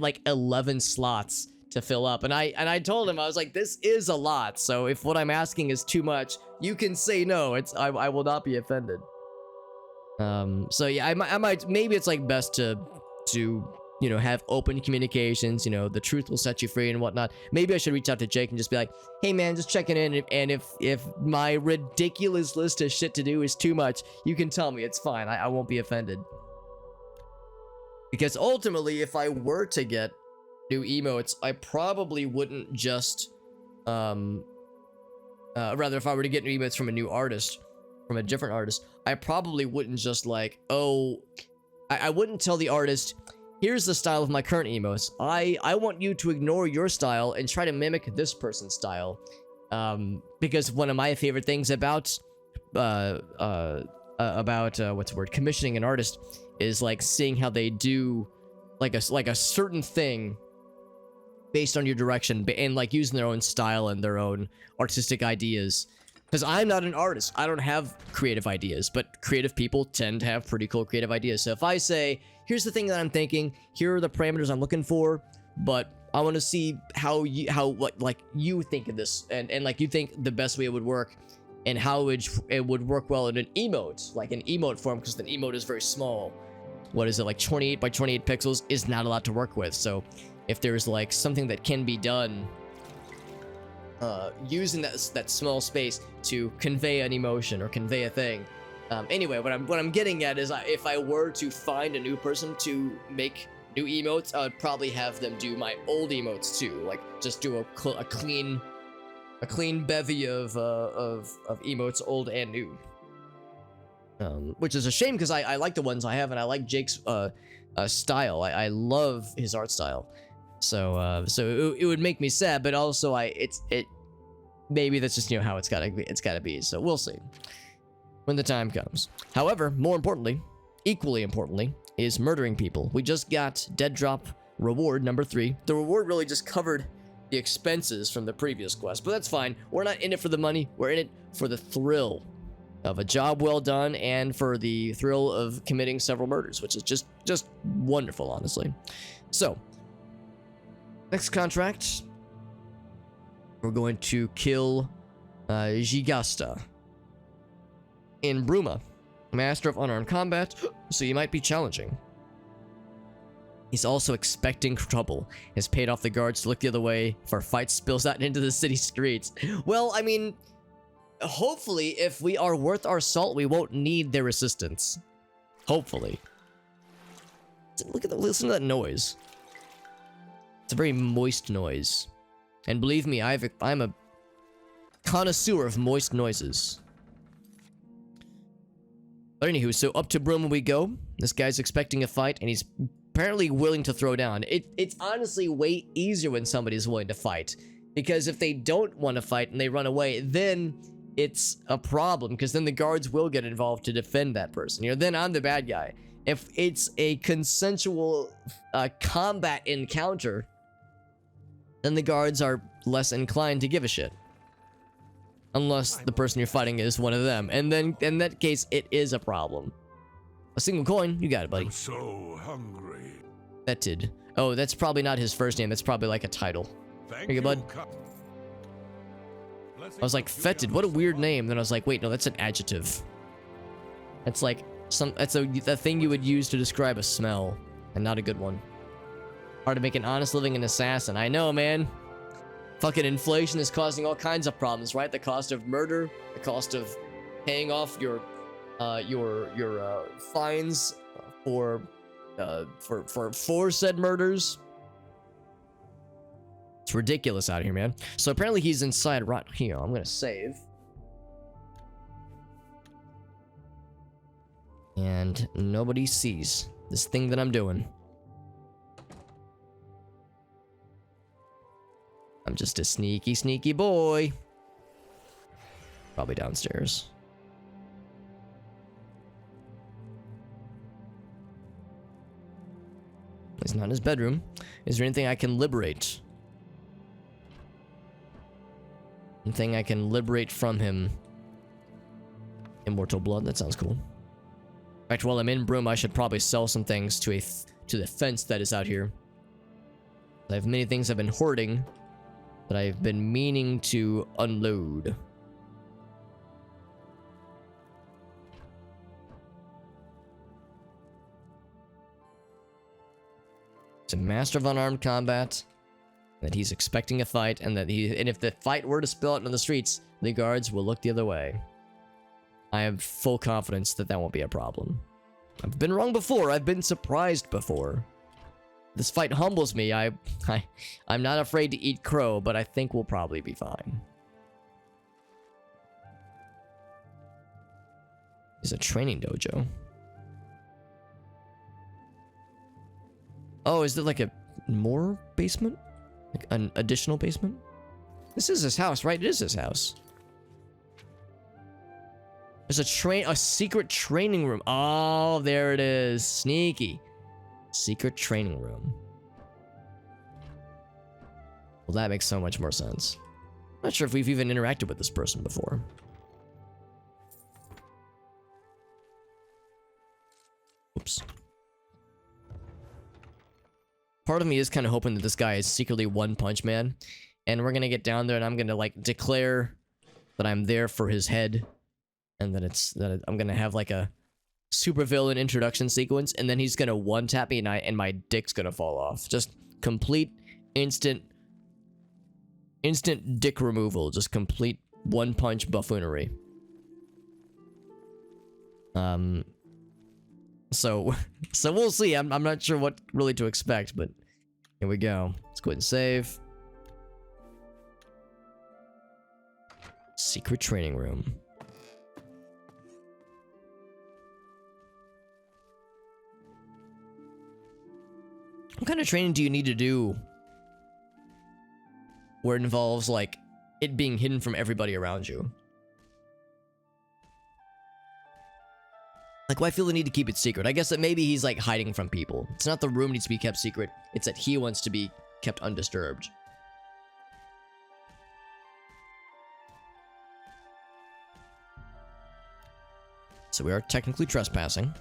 Speaker 1: like 11 slots to fill up, and I told him, I was like, this is a lot. So if what I'm asking is too much, you can say no. I will not be offended. So yeah, I might maybe it's like best to you know, have open communications, you know, the truth will set you free and whatnot. Maybe I should reach out to Jake and just be like, hey man, just checking in, and if my ridiculous list of shit to do is too much, you can tell me, it's fine, I won't be offended. Because ultimately, if I were to get new emotes, I probably wouldn't just, rather if I were to get new emotes from a new artist, from a different artist, I probably wouldn't just like, I wouldn't tell the artist, here's the style of my current emotes. I want you to ignore your style and try to mimic this person's style. Because one of my favorite things about commissioning an artist is like seeing how they do like a certain thing based on your direction, and like using their own style and their own artistic ideas. Because I'm not an artist, I don't have creative ideas, but creative people tend to have pretty cool creative ideas. So if I say, here's the thing that I'm thinking, here are the parameters I'm looking for, but I want to see how you think of this, and like you think the best way it would work, and how it would work well in an emote, like an emote form, because the emote is very small. What is it, like 28 by 28 pixels is not a lot to work with. So if there's like something that can be done using that small space to convey an emotion or convey a thing. Anyway, what I'm getting at is, if I were to find a new person to make new emotes, I would probably have them do my old emotes too, like just do a clean bevy of emotes, old and new. Which is a shame, because I like the ones I have, and I like Jake's style. I love his art style. So it would make me sad, but also maybe that's just, you know, how it's gotta be. So we'll see. when the time comes. However, more importantly, equally importantly, is murdering people. We just got dead drop reward number 3. The reward really just covered the expenses from the previous quest, but that's fine. We're not in it for the money. We're in it for the thrill of a job well done and for the thrill of committing several murders, which is just wonderful, honestly. So, next contract, we're going to kill Gigasta in Bruma, master of unarmed combat, so you might be challenging. He's also expecting trouble. Has paid off the guards to look the other way if our fight spills out into the city streets. Well, I mean, hopefully, if we are worth our salt, we won't need their assistance. Hopefully. Listen to that noise. It's a very moist noise. And believe me, I'm a connoisseur of moist noises. But anywho, so up to Bruma we go. This guy's expecting a fight, and he's apparently willing to throw down. It's honestly way easier when somebody's willing to fight. Because if they don't want to fight and they run away, then it's a problem. Because then the guards will get involved to defend that person. You know, then I'm the bad guy. If it's a consensual combat encounter, then the guards are less inclined to give a shit. Unless the person you're fighting is one of them. And then, in that case, it is a problem. A single coin, you got it, buddy.
Speaker 2: I'm so hungry.
Speaker 1: Fetid. Oh, that's probably not his first name. That's probably like a title.
Speaker 2: Thank
Speaker 1: Here you go, bud.
Speaker 2: Blessings
Speaker 1: I was like,
Speaker 2: be
Speaker 1: fetid,
Speaker 2: on
Speaker 1: what a
Speaker 2: us
Speaker 1: weird
Speaker 2: all.
Speaker 1: name. Then I was like, wait, no, that's an adjective. That's like, that's a thing you would use to describe a smell. And not a good one. Hard to make an honest living an assassin. I know, man. Fucking inflation is causing all kinds of problems, right? The cost of murder, the cost of paying off your fines for said murders. It's ridiculous out here, man. So apparently he's inside right here. I'm gonna save. And nobody sees this thing that I'm doing. I'm just a sneaky, sneaky boy. Probably downstairs. He's not in his bedroom. Is there anything I can liberate? Anything I can liberate from him? Immortal blood, that sounds cool. In fact, while I'm in Broom, I should probably sell some things to the fence that is out here. I have many things I've been hoarding that I've been meaning to unload. He's a master of unarmed combat, that he's expecting a fight, and if the fight were to spill out into the streets, the guards will look the other way. I have full confidence that that won't be a problem. I've been wrong before. I've been surprised before. This fight humbles me. I'm not afraid to eat crow, but I think we'll probably be fine. It's a training dojo. Oh, is there like a more basement? Like an additional basement? This is his house, right? It is his house. There's a secret training room. Oh, there it is. Sneaky. Secret training room. Well, that makes so much more sense. Not sure if we've even interacted with this person before. Oops. Part of me is kind of hoping that this guy is secretly One Punch Man, and we're gonna get down there and I'm gonna like declare that I'm there for his head, and that I'm gonna have like a supervillain introduction sequence, and then he's gonna one-tap me and my dick's gonna fall off. Just complete instant dick removal. Just complete one-punch buffoonery. So we'll see. I'm not sure what really to expect, but here we go. Let's go ahead and save. Secret training room. What kind of training do you need to do where it involves, like, it being hidden from everybody around you? Like, why feel the need to keep it secret? I guess that maybe he's, like, hiding from people. It's not the room needs to be kept secret. It's that he wants to be kept undisturbed. So we are technically trespassing.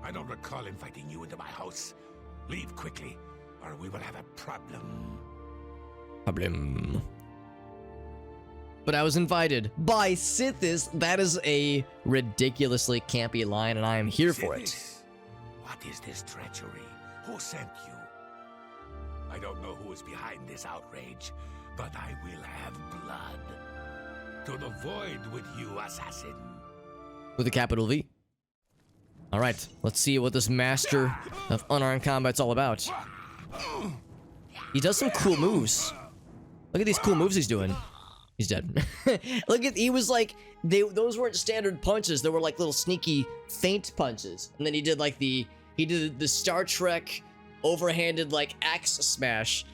Speaker 2: I don't recall inviting you into my house. Leave quickly, or we will have a problem.
Speaker 1: But I was invited by Sithis. That is a ridiculously campy line, and I am here for it.
Speaker 2: Sithis, what is this treachery? Who sent you? I don't know who is behind this outrage, but I will have blood. To the void with you, assassin.
Speaker 1: With a capital V. Alright, let's see what this master of unarmed combat's all about. He does some cool moves. Look at these cool moves he's doing. He's dead. Look at, he was like, those weren't standard punches. They were like little sneaky feint punches. And then he did like he did the Star Trek overhanded like axe smash.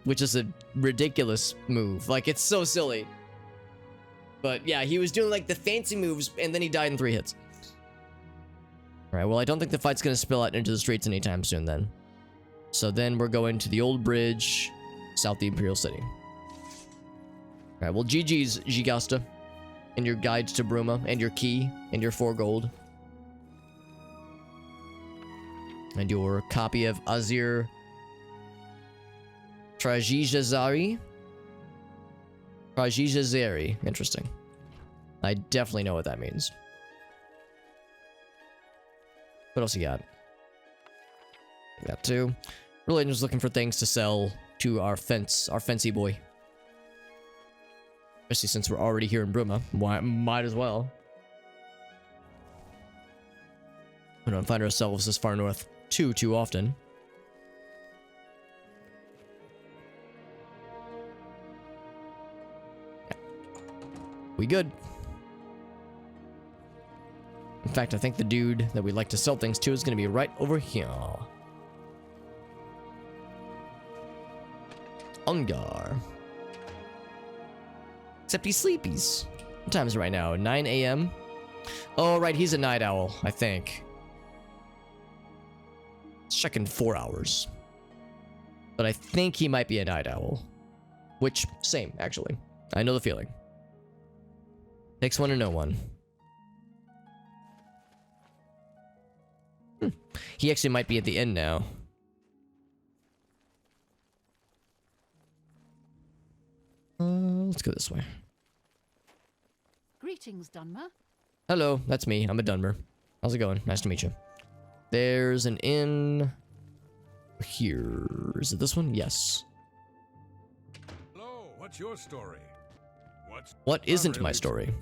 Speaker 1: Which is a ridiculous move. Like, it's so silly. But yeah, he was doing like the fancy moves and then he died in 3 hits. Alright, well, I don't think the fight's gonna spill out into the streets anytime soon then. So then we're going to the old bridge, south of the Imperial City. Alright, well, GG's, Gigasta. And your guides to Bruma, and your key, and your 4 gold. And your copy of Azir Trajijazari. Trajijazari. Interesting. I definitely know what that means. What else you got? Got 2. Really just looking for things to sell to our fancy boy. Especially since we're already here in Bruma. Might as well. We don't find ourselves this far north too often. We good. In fact, I think the dude that we'd like to sell things to is going to be right over here. Ungar. Except he's sleepies. What time is it right now? 9 a.m.? Oh, right, he's a night owl, I think. Let's check in 4 hours. But I think he might be a night owl. Which, same, actually. I know the feeling. Takes one to know one. He actually might be at the end now. Let's go this way.
Speaker 3: Greetings, Dunmer.
Speaker 1: Hello, that's me. I'm a Dunmer. How's it going? Nice to meet you. There's an inn here. Is it this one? Yes.
Speaker 2: Hello, what's your story?
Speaker 1: What isn't my story?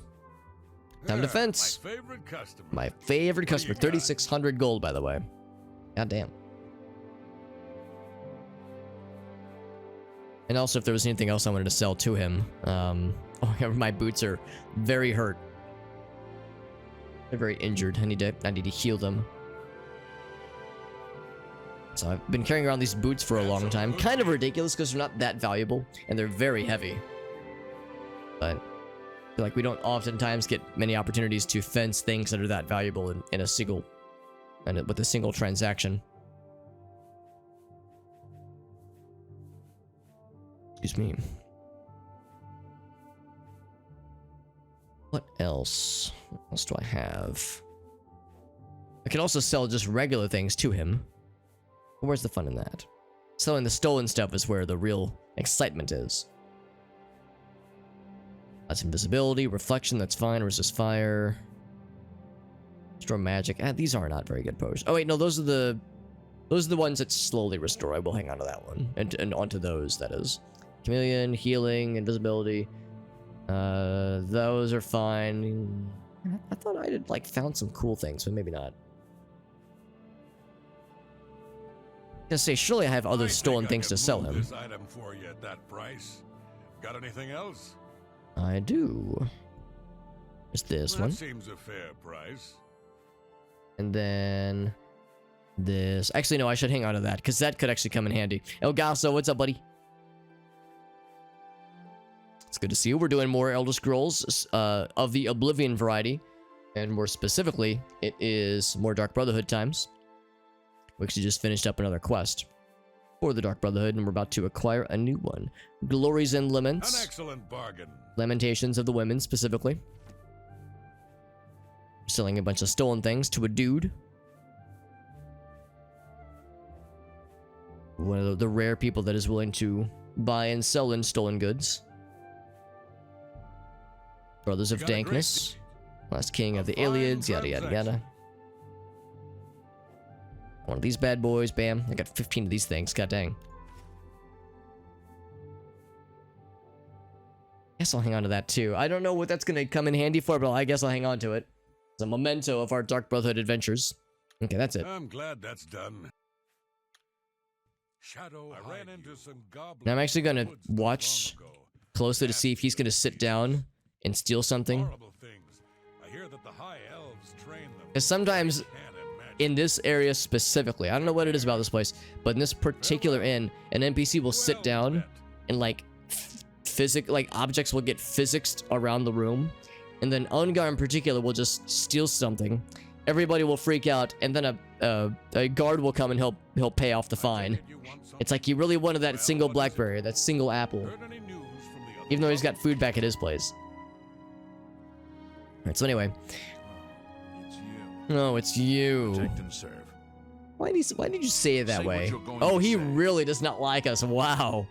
Speaker 1: Time to fence.
Speaker 2: My favorite customer.
Speaker 1: My favorite customer.
Speaker 2: What do you got?
Speaker 1: 3,600 gold, by the way. God damn. And also, if there was anything else I wanted to sell to him. Oh, my boots are very hurt. They're very injured. I need to heal them. So I've been carrying around these boots for a long time. Kind of ridiculous because they're not that valuable. And they're very heavy. But I feel like we don't oftentimes get many opportunities to fence things that are that valuable in a single... and with a single transaction. Excuse me. What else? What else do I have? I can also sell just regular things to him. But where's the fun in that? Selling the stolen stuff is where the real excitement is. That's invisibility, reflection, that's fine. Resist fire. Restore magic. These are not very good potions. Oh wait, no, those are the ones that slowly restore. I will hang on to that one. And onto those, that is. Chameleon, healing, invisibility. Those are fine. I thought I had like found some cool things, but maybe not. I was gonna say, surely I have other stolen things to sell him.
Speaker 2: This item for you at that price. Got anything else?
Speaker 1: I do. There's this one.
Speaker 2: That seems a fair price.
Speaker 1: And then this. Actually, no, I should hang on to that because that could actually come in handy. El Gaso, what's up, buddy? It's good to see you. We're doing more Elder Scrolls of the Oblivion variety. And more specifically, it is more Dark Brotherhood times. We actually just finished up another quest for the Dark Brotherhood, and we're about to acquire a new one. Glories and Laments.
Speaker 2: An excellent bargain.
Speaker 1: Lamentations of the Women, specifically. Selling a bunch of stolen things to a dude. One of the rare people that is willing to buy and sell in stolen goods. Brothers of Dankness. Last king of the Iliads, yada yada yada. One of these bad boys, bam. I got 15 of these things, god dang. Guess I'll hang on to that too. I don't know what that's gonna come in handy for, but I guess I'll hang on to it. It's a memento of our Dark Brotherhood adventures. Okay, that's it.
Speaker 2: I'm glad that's done. Shadow, I ran into some goblins.
Speaker 1: Now I'm actually gonna watch closely to see if he's gonna sit down and steal something. Because sometimes in this area specifically, I don't know what it is about this place, but in this particular inn, an NPC will sit down and like objects will get physicsed around the room, and then Ungar in particular will just steal something. Everybody will freak out, and then a guard will come and he'll pay off the fine. It's like you really wanted that single blackberry, that single apple, even though he's got food back at his place. Alright, so anyway. Oh, it's you.
Speaker 2: Protect and serve.
Speaker 1: Why did you say it that way? Oh, he really does not like us. Wow.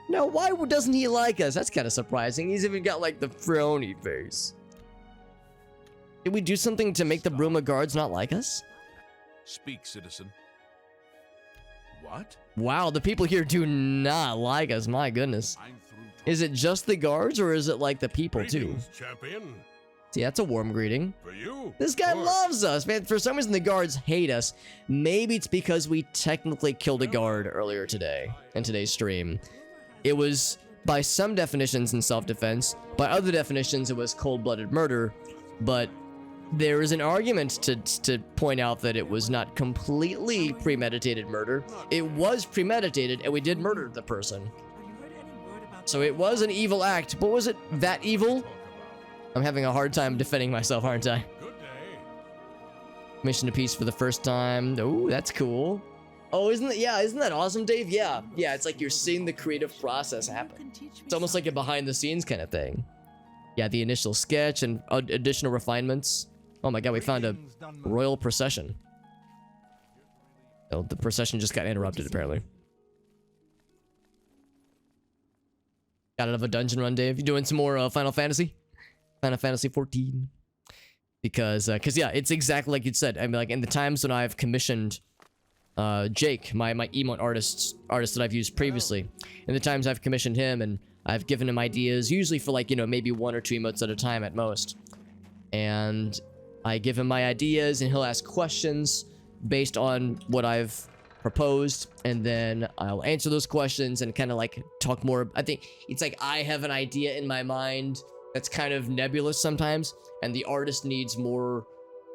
Speaker 1: No, why doesn't he like us? That's kind of surprising. He's even got like the frowny face. Did we do something to make the Bruma guards not like us?
Speaker 2: Speak, citizen. What?
Speaker 1: Wow, the people here do not like us. My goodness. Is it just the guards, or is it like the people too?
Speaker 2: Champion.
Speaker 1: See, that's a warm greeting.
Speaker 2: For you.
Speaker 1: This guy loves us, man. For some reason, the guards hate us. Maybe it's because we technically killed a guard earlier today, in today's stream. It was, by some definitions, in self-defense. By other definitions, it was cold-blooded murder. But there is an argument to point out that it was not completely premeditated murder. It was premeditated, and we did murder the person. So it was an evil act, but was it that evil? I'm having a hard time defending myself, aren't I?
Speaker 2: Good day.
Speaker 1: Mission to peace for the first time. Oh, that's cool. Oh, isn't that awesome, Dave? Yeah, it's like you're seeing the creative process happen. It's almost like a behind the scenes kind of thing. Yeah, the initial sketch and additional refinements. Oh my god, we found a royal procession. Oh, the procession just got interrupted, apparently. Got out of a dungeon run, Dave. You doing some more Final Fantasy? Final Fantasy 14. Because yeah, it's exactly like you said. I mean, like, in the times when I've commissioned Jake, my emote artist that I've used previously, in the times I've commissioned him and I've given him ideas, usually for like, you know, maybe 1 or 2 emotes at a time at most. And I give him my ideas and he'll ask questions based on what I've proposed, and then I'll answer those questions and kind of like talk more. I think it's like I have an idea in my mind that's kind of nebulous sometimes, and the artist needs more,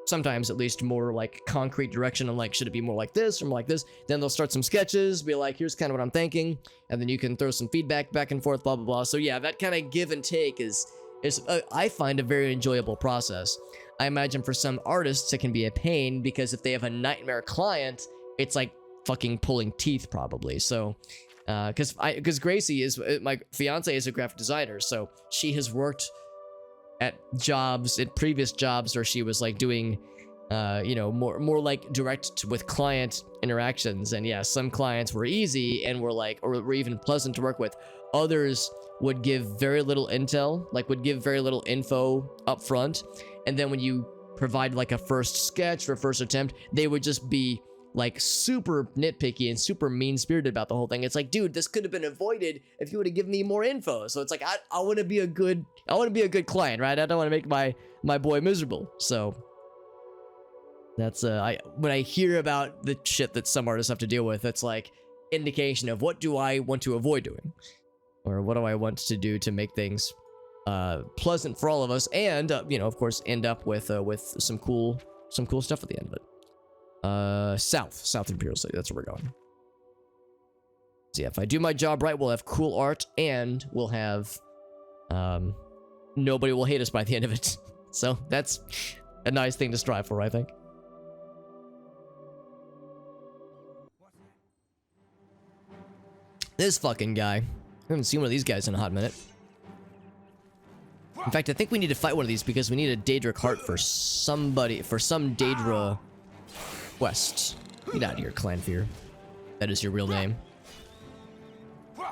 Speaker 1: sometimes at least, more like concrete direction on like, should it be more like this or more like this? Then they'll start some sketches, be like, here's kind of what I'm thinking, and then you can throw some feedback back and forth, blah blah blah. So yeah, that kind of give and take is I find a very enjoyable process. I imagine for some artists it can be a pain, because if they have a nightmare client, it's like fucking pulling teeth probably. So because Gracie is my fiance, is a graphic designer, so she has worked at previous jobs where she was like doing you know, more like direct with client interactions, and yeah, some clients were easy and were like, or were even pleasant to work with. Others would give very little intel, like would give very little info up front, and then when you provide like a first sketch or first attempt, they would just be like super nitpicky and super mean-spirited about the whole thing. It's like, dude, this could have been avoided if you would have given me more info. So it's like, I want to be a good client, right? I don't want to make my boy miserable. So that's when I hear about the shit that some artists have to deal with, it's like indication of what do I want to avoid doing, or what do I want to do to make things pleasant for all of us, and you know, of course, end up with some cool stuff at the end of it. South Imperial City, that's where we're going. So yeah, if I do my job right, we'll have cool art, and we'll have nobody will hate us by the end of it. So that's a nice thing to strive for, I think. This fucking guy. I haven't seen one of these guys in a hot minute. In fact, I think we need to fight one of these because we need a Daedric heart for somebody, for some Daedra quest. Get out of here, Clanfear. That is your real name. We're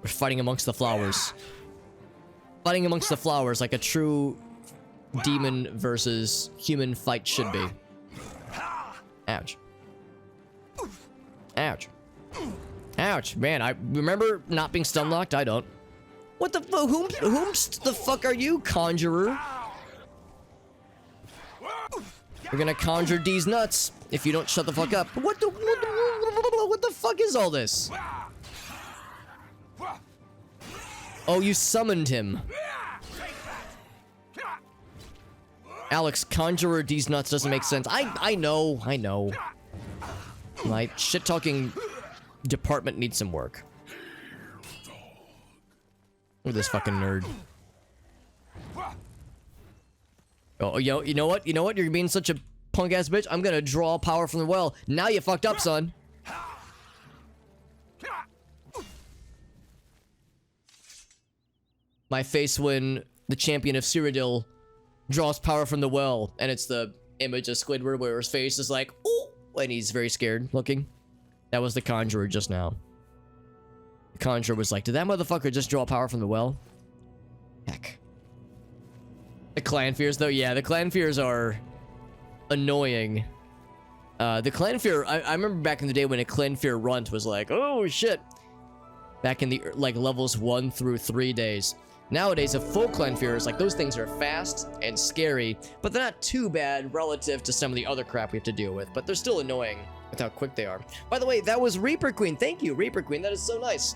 Speaker 1: fighting amongst the flowers. Fighting amongst the flowers like a true demon versus human fight should be. Ouch. Ouch. Ouch. Man, I remember not being stun locked. I don't. What the fuck? Whomst the fuck are you, conjurer? We're gonna conjure these nuts if you don't shut the fuck up. What the fuck is all this? Oh, you summoned him. Alex, conjurer these nuts doesn't make sense. I know. My shit-talking department needs some work. Look at this fucking nerd. Oh, you know what? You're being such a punk-ass bitch. I'm gonna draw power from the well. Now you fucked up, son. My face when the champion of Cyrodiil draws power from the well, and it's the image of Squidward where his face is like, ooh, and he's very scared looking. That was the conjurer just now. The conjurer was like, did that motherfucker just draw power from the well? Heck. The Clanfears, though, yeah, the Clanfears are annoying. The Clanfear, I remember back in the day when a Clanfear runt was like, oh shit. Back in the, like, levels 1 through 3 days. Nowadays, a full Clanfear is like, those things are fast and scary, but they're not too bad relative to some of the other crap we have to deal with, but they're still annoying with how quick they are. By the way, that was Reaper Queen. Thank you, Reaper Queen. That is so nice.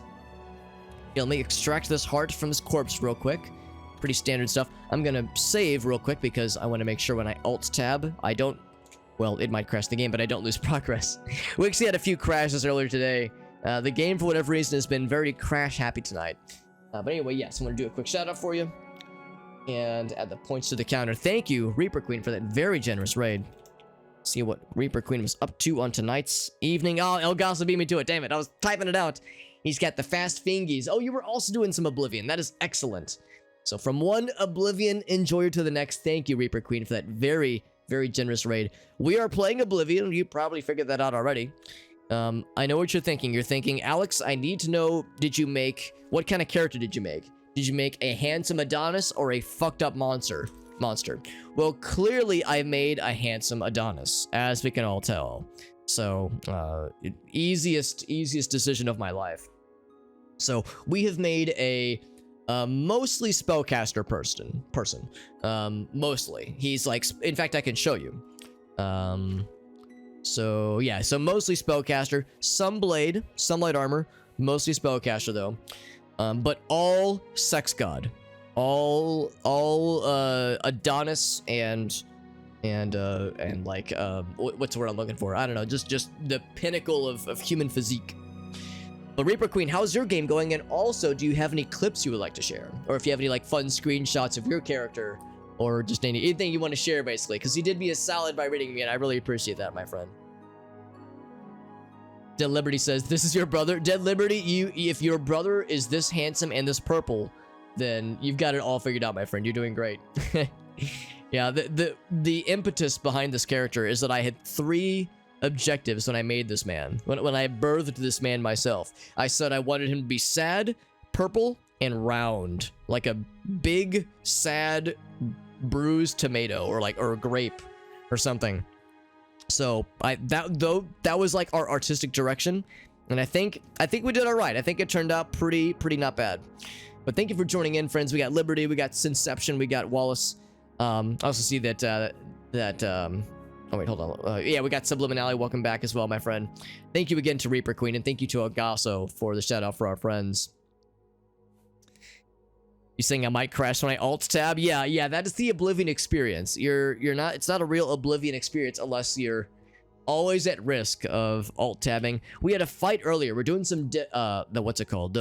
Speaker 1: Yeah, let me extract this heart from this corpse real quick. Pretty standard stuff. I'm gonna save real quick because I want to make sure when I alt-tab, I don't... Well, it might crash the game, but I don't lose progress. We actually had a few crashes earlier today. The game, for whatever reason, has been very crash-happy tonight. But anyway, yes, I'm going to do a quick shout-out for you. And add the points to the counter. Thank you, Reaper Queen, for that very generous raid. See what Reaper Queen was up to on tonight's evening. Oh, Elgaso beat me to it. Damn it, I was typing it out. He's got the fast fingies. Oh, you were also doing some Oblivion. That is excellent. So from one Oblivion enjoyer to the next, thank you, Reaper Queen, for that very, very generous raid. We are playing Oblivion. You probably figured that out already. I know what you're thinking. You're thinking, Alex, I need to know, what kind of character did you make? Did you make a handsome Adonis or a fucked up monster? Well, clearly I made a handsome Adonis, as we can all tell. So, easiest decision of my life. So, we have made a mostly spellcaster person. Mostly. He's like, in fact, I can show you. So yeah, so mostly spellcaster, some blade, some light armor, mostly spellcaster though. But all sex god, all Adonis and like what's the word I'm looking for? I don't know, just the pinnacle of human physique. But Reaper Queen, how's your game going? And also, do you have any clips you would like to share, or if you have any like fun screenshots of your character? Or just anything you want to share, basically. Because you did me a solid by reading me, and I really appreciate that, my friend. Dead Liberty says, this is your brother? Dead Liberty, if your brother is this handsome and this purple, then you've got it all figured out, my friend. You're doing great. Yeah, the impetus behind this character is that I had 3 objectives when I made this man. When I birthed this man myself. I said I wanted him to be sad, purple, and round. Like a big, sad, bruised tomato or grape or something. So that was like our artistic direction, and I think we did all right. I think it turned out pretty not bad. But thank you for joining in, friends. We got Liberty, we got Sinception, we got Wallace. I also see that oh wait, hold on. Yeah, we got Subliminality. Welcome back as well, my friend. Thank you again to Reaper Queen, and thank you to Elgaso for the shout out for our friends. You saying I might crash when I alt tab? Yeah, that is the Oblivion experience. It's not a real Oblivion experience unless you're always at risk of alt tabbing. We had a fight earlier. We're doing some what's it called?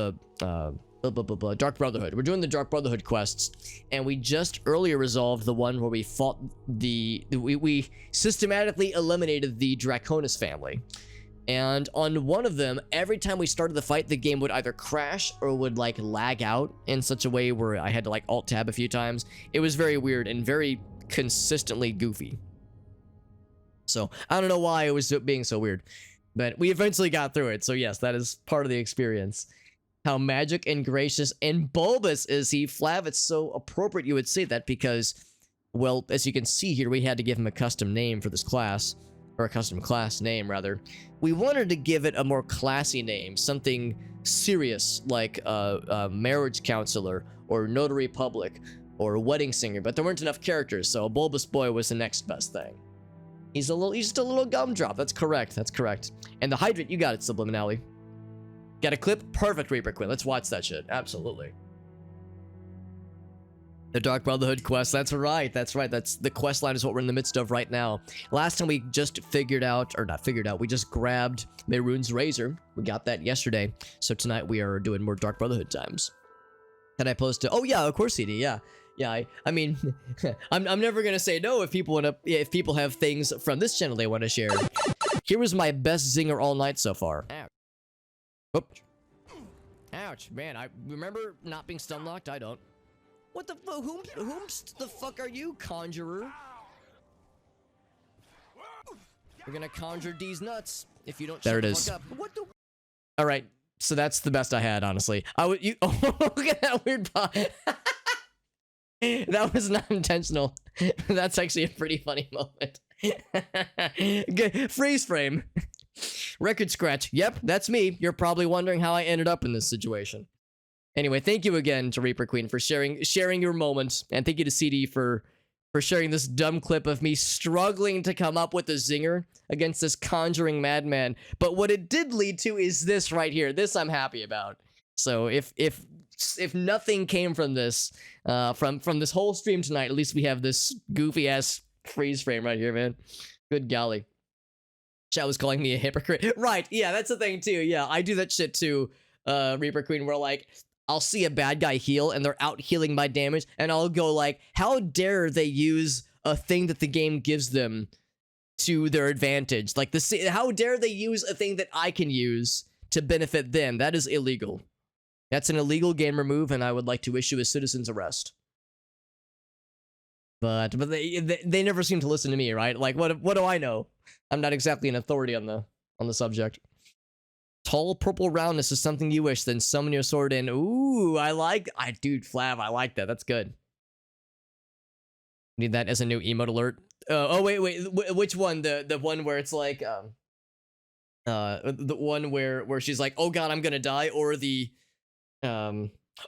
Speaker 1: Dark Brotherhood. We're doing the Dark Brotherhood quests, and we just earlier resolved the one where we fought we systematically eliminated the Draconis family. And on one of them, every time we started the fight, the game would either crash or would like lag out in such a way where I had to like alt tab a few times. It was very weird and very consistently goofy. So I don't know why it was being so weird, but we eventually got through it. So yes, that is part of the experience. How magic and gracious and bulbous is he, Flav? It's so appropriate you would say that because, well, as you can see here, we had to give him a custom name for this class, or a custom class name, rather. We wanted to give it a more classy name, something serious like marriage counselor, or notary public, or wedding singer, but there weren't enough characters, so a bulbous boy was the next best thing. He's just a little gumdrop. That's correct. That's correct. And the hydrant, you got it, Subliminally. Got a clip? Perfect, Reaper Queen. Let's watch that shit. Absolutely. The Dark Brotherhood quest. That's right. That's right. That's the quest line is what we're in the midst of right now. Last time we just figured out, or not figured out, we just grabbed Maroon's Razor. We got that yesterday. So tonight we are doing more Dark Brotherhood times. Can I post it? Oh yeah, of course, CD. Yeah. Yeah, I mean, I'm never gonna say no if people if people have things from this channel they want to share. Here was my best zinger all night so far. Ouch. Oops. Ouch, man, I remember not being stun locked. I don't. What the fuck? Whomst the fuck are you, conjurer? We're gonna conjure these nuts if you don't. There it is. Up. What the? All right, so that's the best I had, honestly. I would you. Oh, look at that weird pop. That was not intentional. That's actually a pretty funny moment. Good. Freeze frame. Record scratch. Yep, that's me. You're probably wondering how I ended up in this situation. Anyway, thank you again to Reaper Queen for sharing your moment, and thank you to CD for sharing this dumb clip of me struggling to come up with a zinger against this conjuring madman. But what it did lead to is this right here. This I'm happy about. So if nothing came from this, from this whole stream tonight, at least we have this goofy ass freeze frame right here, man. Good golly. Chat was calling me a hypocrite. Right, yeah, that's the thing too. Yeah, I do that shit too, Reaper Queen, where like, I'll see a bad guy heal and they're out healing my damage, and I'll go like, how dare they use a thing that the game gives them to their advantage? Like, how dare they use a thing that I can use to benefit them? That is illegal. That's an illegal gamer move, and I would like to issue a citizen's arrest. But they never seem to listen to me, right? Like, what do I know? I'm not exactly an authority on the subject. Tall purple roundness is something you wish, then summon your sword in. Ooh, dude, Flav, I like that. That's good. Need that as a new emote alert. Oh wait, which one? The one where it's like the one where she's like, oh god, I'm gonna die, or the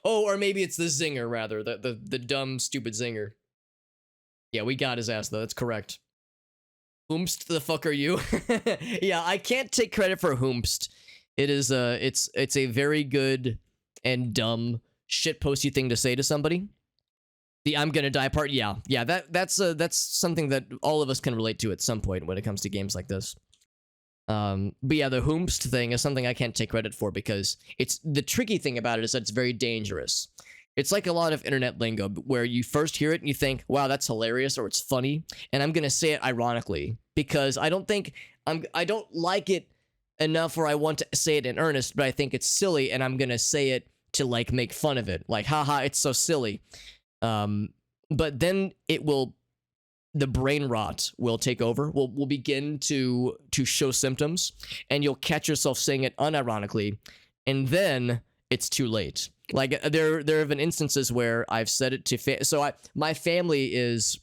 Speaker 1: or maybe it's the zinger rather, the dumb stupid zinger. Yeah, we got his ass though. That's correct. Whomst the fuck are you? Yeah, I can't take credit for whomst. It is it's a very good and dumb shitposty thing to say to somebody. The I'm gonna die part, yeah, that's something that all of us can relate to at some point when it comes to games like this. But yeah, the whomst thing is something I can't take credit for because it's the tricky thing about it is that it's very dangerous. It's like a lot of internet lingo where you first hear it and you think, wow, that's hilarious, or it's funny, and I'm gonna say it ironically because I don't like it enough where I want to say it in earnest, but I think it's silly and I'm gonna say it to like make fun of it, like haha, it's so silly. But then the brain rot will take over. Will begin to show symptoms, and you'll catch yourself saying it unironically, and then it's too late. Like there have been instances where I've said it to my family is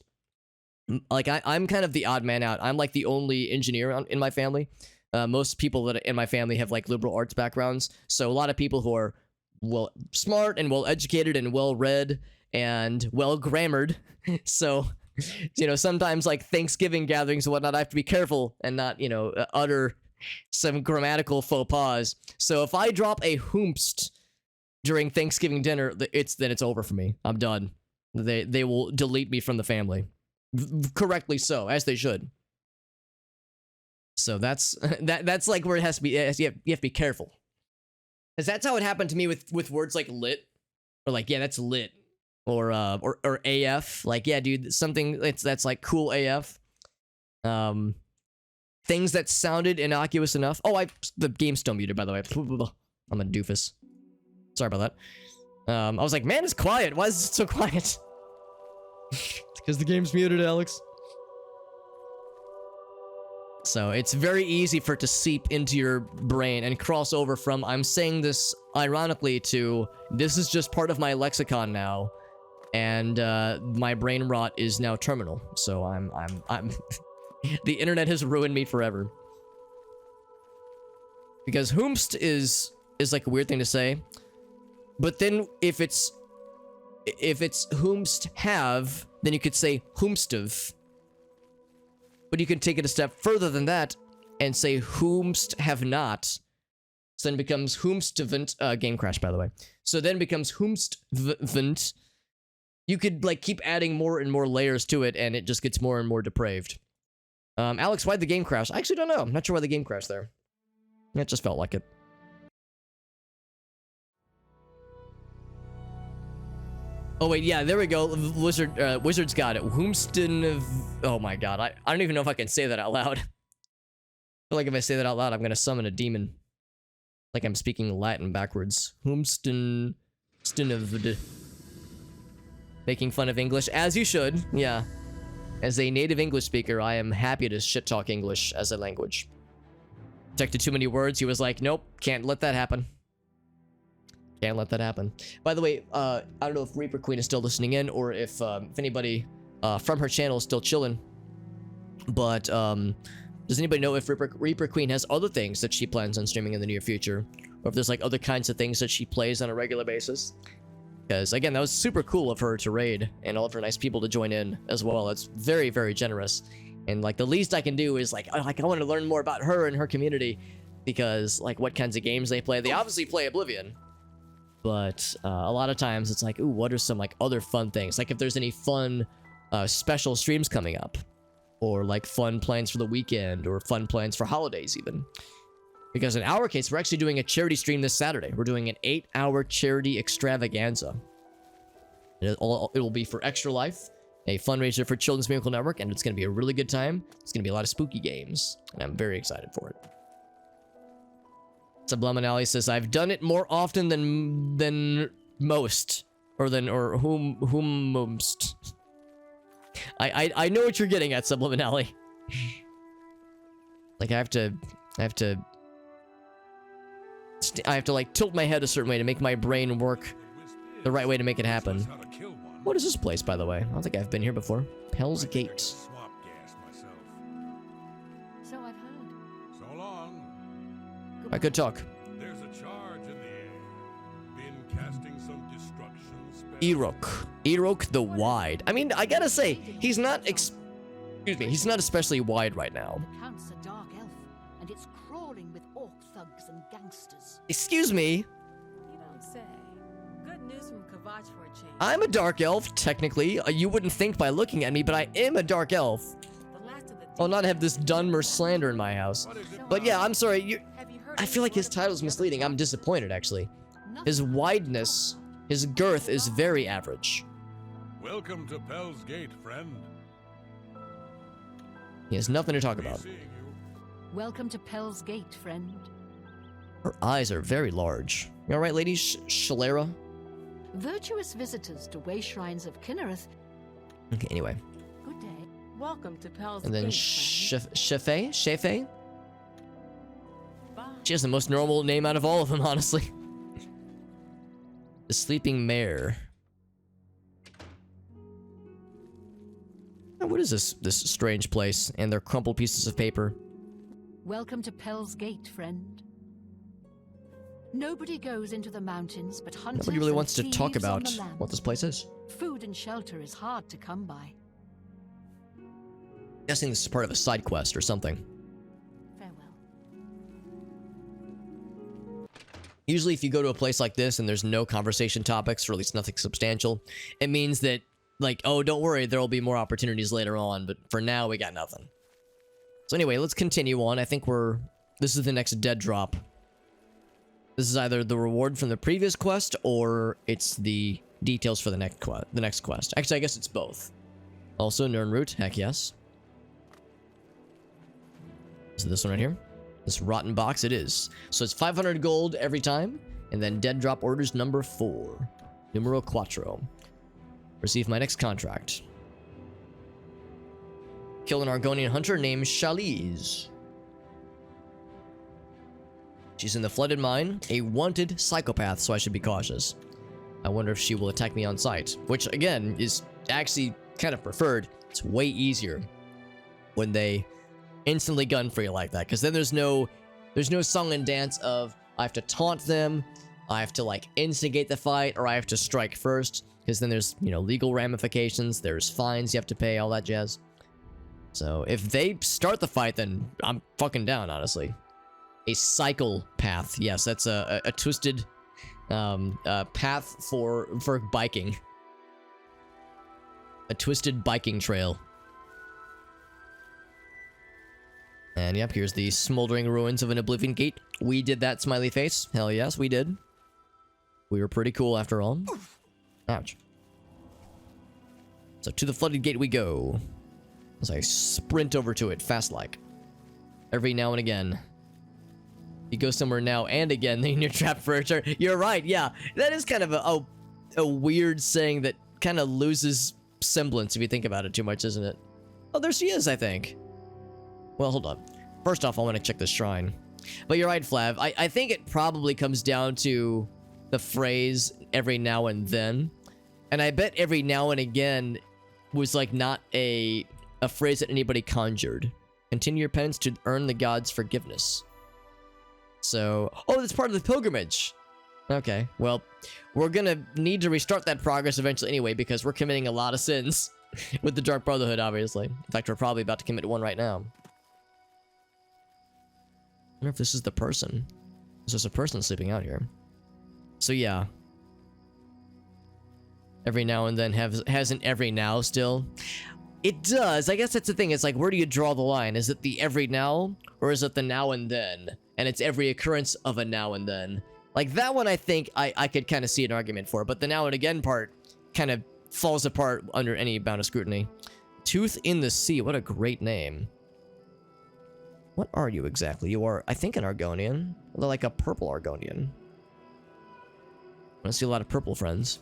Speaker 1: like I'm kind of the odd man out. I'm like the only engineer in my family. Most people that in my family have like liberal arts backgrounds, so a lot of people who are smart and well educated and well read and well grammared. So sometimes like Thanksgiving gatherings and whatnot, I have to be careful and not utter some grammatical faux pas. So if I drop a whomst during Thanksgiving dinner, then it's over for me. I'm done. They will delete me from the family. Correctly so, as they should. So that's like where it has to be. You have to be careful. Because that's how it happened to me with words like lit. Or like, yeah, that's lit. Or AF. Like, yeah, dude, something that's like cool AF. Things that sounded innocuous enough. Oh, the game's still muted, by the way. I'm a doofus. Sorry about that. I was like, man, it's quiet. Why is it so quiet? It's because the game's muted, Alex. So it's very easy for it to seep into your brain and cross over from I'm saying this ironically to this is just part of my lexicon now, and my brain rot is now terminal. So I'm the internet has ruined me forever. Because whomst is like a weird thing to say, but then if it's whomst have, then you could say whomstov. But you can take it a step further than that and say whomst have not. So then becomes whomstvent. Game crash, by the way. So then becomes whomstvent. You could like keep adding more and more layers to it, and it just gets more and more depraved. Alex, why'd the game crash? I actually don't know. I'm not sure why the game crashed there. It just felt like it. Oh wait, yeah, there we go. Wizard's got it. Whomston. Oh my god, I don't even know if I can say that out loud. I feel like if I say that out loud, I'm gonna summon a demon. Like I'm speaking Latin backwards. Whomston. Making fun of English, as you should. Yeah. As a native English speaker, I am happy to shit talk English as a language. Detected too many words. He was like, nope, can't let that happen. Can't let that happen. By the way, I don't know if Reaper Queen is still listening in, or if anybody from her channel is still chilling. But does anybody know if Reaper Queen has other things that she plans on streaming in the near future? Or if there's like other kinds of things that she plays on a regular basis? Because again, that was super cool of her to raid, and all of her nice people to join in as well. That's very, very generous. And like the least I can do is like I want to learn more about her and her community, because like what kinds of games they play. They obviously play Oblivion. But a lot of times it's like, ooh, what are some like other fun things? Like if there's any fun special streams coming up, or like fun plans for the weekend, or fun plans for holidays even. Because in our case, we're actually doing a charity stream this Saturday. We're doing an 8-hour charity extravaganza. It will be for Extra Life, a fundraiser for Children's Miracle Network, and it's going to be a really good time. It's going to be a lot of spooky games, and I'm very excited for it. Subliminality says, I've done it more often than most. Or whom most. I know what you're getting at, Subliminality. Like I have to like tilt my head a certain way to make my brain work the right way to make it happen. What is this place, by the way? I don't think I've been here before. Hell's Gate.
Speaker 3: So I've heard.
Speaker 2: So long.
Speaker 1: I could talk.
Speaker 2: There's a charge in the air. Been casting some destruction spells.
Speaker 1: Erok the Wide. I mean, I gotta say, he's not he's not especially wide right now.
Speaker 3: The Count's a dark elf, and it's crawling with orc thugs and gangsters.
Speaker 1: Excuse me.
Speaker 6: You don't say. Good news from Kavach for a change.
Speaker 1: I'm a dark elf, technically. You wouldn't think by looking at me, but I am a dark elf.
Speaker 6: The last of the
Speaker 1: I'll not have this Dunmer slander in my house. But yeah, I'm sorry.
Speaker 6: Have you heard
Speaker 1: I feel like his title's misleading. I'm disappointed, actually. His wideness, his girth is very average.
Speaker 2: Welcome to Pell's Gate, friend.
Speaker 1: He has nothing to talk
Speaker 2: Be
Speaker 1: about.
Speaker 2: seeing you.
Speaker 3: Welcome to Pell's Gate, friend.
Speaker 1: Her eyes are very large. You alright, lady? Shalera?
Speaker 3: Virtuous visitors to way shrines of Kinnereth.
Speaker 1: Okay, anyway.
Speaker 3: Good day.
Speaker 6: Welcome to Pell's
Speaker 1: And then
Speaker 6: Gate,
Speaker 1: Shefe?
Speaker 6: Bye.
Speaker 1: She has the most normal name out of all of them, honestly. The Sleeping Mare. Now, what is this strange place? And their crumpled pieces of paper.
Speaker 3: Welcome to Pell's Gate, friend. Nobody goes into the mountains but hunters.
Speaker 1: Nobody really
Speaker 3: and
Speaker 1: wants to talk
Speaker 3: thieves on
Speaker 1: about
Speaker 3: the land.
Speaker 1: what this place is.
Speaker 3: Food and shelter is hard to come by.
Speaker 1: Guessing this is part of a side quest or something.
Speaker 3: Farewell.
Speaker 1: Usually if you go to a place like this and there's no conversation topics, or at least nothing substantial, it means that, like, oh, don't worry, there will be more opportunities later on, but for now, we got nothing. So anyway, let's continue on. I think this is the next dead drop. This is either the reward from the previous quest or it's the details for the next quest. Actually, I guess it's both. Also, Nirnroot, heck yes. So this one right here. This rotten box, it is. So it's 500 gold every time. And then dead drop orders number 4. Numero cuatro. Receive my next contract. Kill an Argonian hunter named Chalice. She's in the flooded mine, a wanted psychopath, so I should be cautious. I wonder if she will attack me on sight, which again is actually kind of preferred. It's way easier when they instantly gun for you like that, because then there's no song and dance of I have to taunt them, I have to like instigate the fight, or I have to strike first, because then there's, you know, legal ramifications, there's fines you have to pay, all that jazz. So if they start the fight, then I'm fucking down, honestly. A cycle path. Yes, that's a twisted path for biking. A twisted biking trail. And yep, here's the smoldering ruins of an Oblivion gate. We did that, smiley face. Hell yes, we did. We were pretty cool after all. Ouch. So to the flooded gate we go. As I sprint over to it, fast like. Every now and again. You go somewhere now and again, then you're trapped for a turn. You're right, yeah. That is kind of a weird saying that kind of loses semblance if you think about it too much, isn't it? Oh, there she is, I think. Well, hold on. First off, I want to check the shrine. But you're right, Flav. I think it probably comes down to the phrase every now and then. And I bet every now and again was like not a phrase that anybody conjured. Continue your penance to earn the god's forgiveness. So, oh, that's part of the pilgrimage. Okay, well, we're gonna need to restart that progress eventually anyway, because we're committing a lot of sins with the Dark Brotherhood, obviously. In fact, we're probably about to commit one right now. I wonder if this is the person. There's just a person sleeping out here. So yeah. Every now and then has an every now still. It does. I guess that's the thing. It's like, where do you draw the line? Is it the every now, or is it the now and then? And it's every occurrence of a now and then. Like, that one I think I could kind of see an argument for, but the now and again part kind of falls apart under any amount of scrutiny. Tooth in the Sea. What a great name. What are you exactly? You are, I think, an Argonian. Like a purple Argonian. I see a lot of purple friends.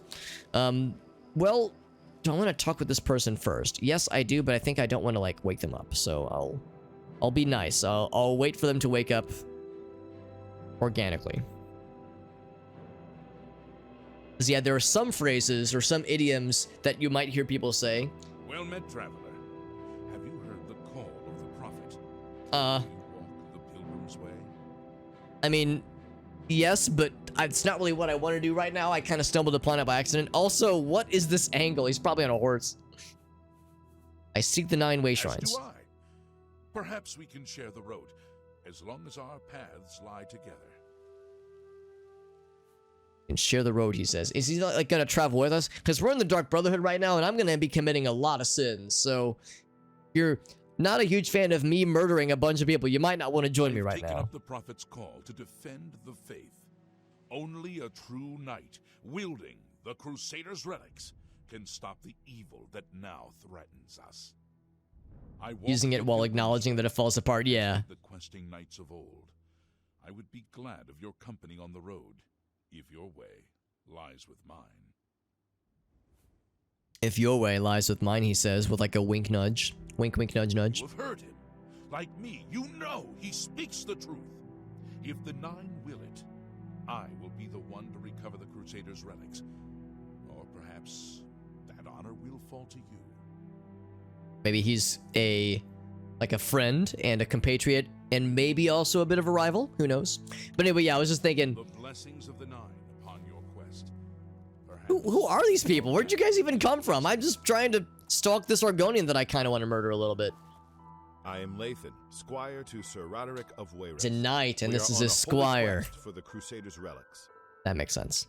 Speaker 1: Well, do I want to talk with this person first? Yes, I do, but I think I don't want to, like, wake them up. So I'll be nice. I'll wait for them to wake up organically. Because, yeah, there are some phrases or some idioms that you might hear people say.
Speaker 2: Well met, traveler. Have you heard the call of the prophet?
Speaker 1: You
Speaker 2: walk the pilgrim's way?
Speaker 1: I mean, yes, but it's not really what I want to do right now. I kind of stumbled upon it by accident. Also, what is this angle? He's probably on a horse. I seek the 9 way shrines.
Speaker 2: As do I. Perhaps we can share the road, as long as our paths lie together.
Speaker 1: And share the road, he says. Is he like gonna travel with us? Because we're in the Dark Brotherhood right now, and I'm gonna be committing a lot of sins. So, if you're not a huge fan of me murdering a bunch of people, you might not want to join me right
Speaker 2: taken
Speaker 1: now.
Speaker 2: Up the prophet's call to defend the faith. Only a true knight, wielding the Crusader's relics, can stop the evil that now threatens us.
Speaker 1: Using it while acknowledging that it falls apart, yeah.
Speaker 2: The questing knights of old. I would be glad of your company on the road, if your way lies with mine.
Speaker 1: If your way lies with mine, he says, with like a wink nudge. Wink, wink, nudge, nudge.
Speaker 2: You have heard him. Like me, you know he speaks the truth. If the 9 will it, I will be the one to recover the Crusader's relics. Or perhaps that honor will fall to you.
Speaker 1: Maybe he's like a friend and a compatriot, and maybe also a bit of a rival. Who knows? But anyway, yeah, I was just thinking.
Speaker 2: The blessings of the 9 upon your quest.
Speaker 1: Who are these people? Where'd you guys even come from? I'm just trying to stalk this Argonian that I kind of want to murder a little bit.
Speaker 7: I am Lathan, squire to Sir Roderick of Wayres.
Speaker 1: It's a knight, and
Speaker 7: We
Speaker 1: this
Speaker 7: are
Speaker 1: is
Speaker 7: on
Speaker 1: his
Speaker 7: a holy
Speaker 1: squire.
Speaker 7: quest for the Crusader's relics.
Speaker 1: That makes sense.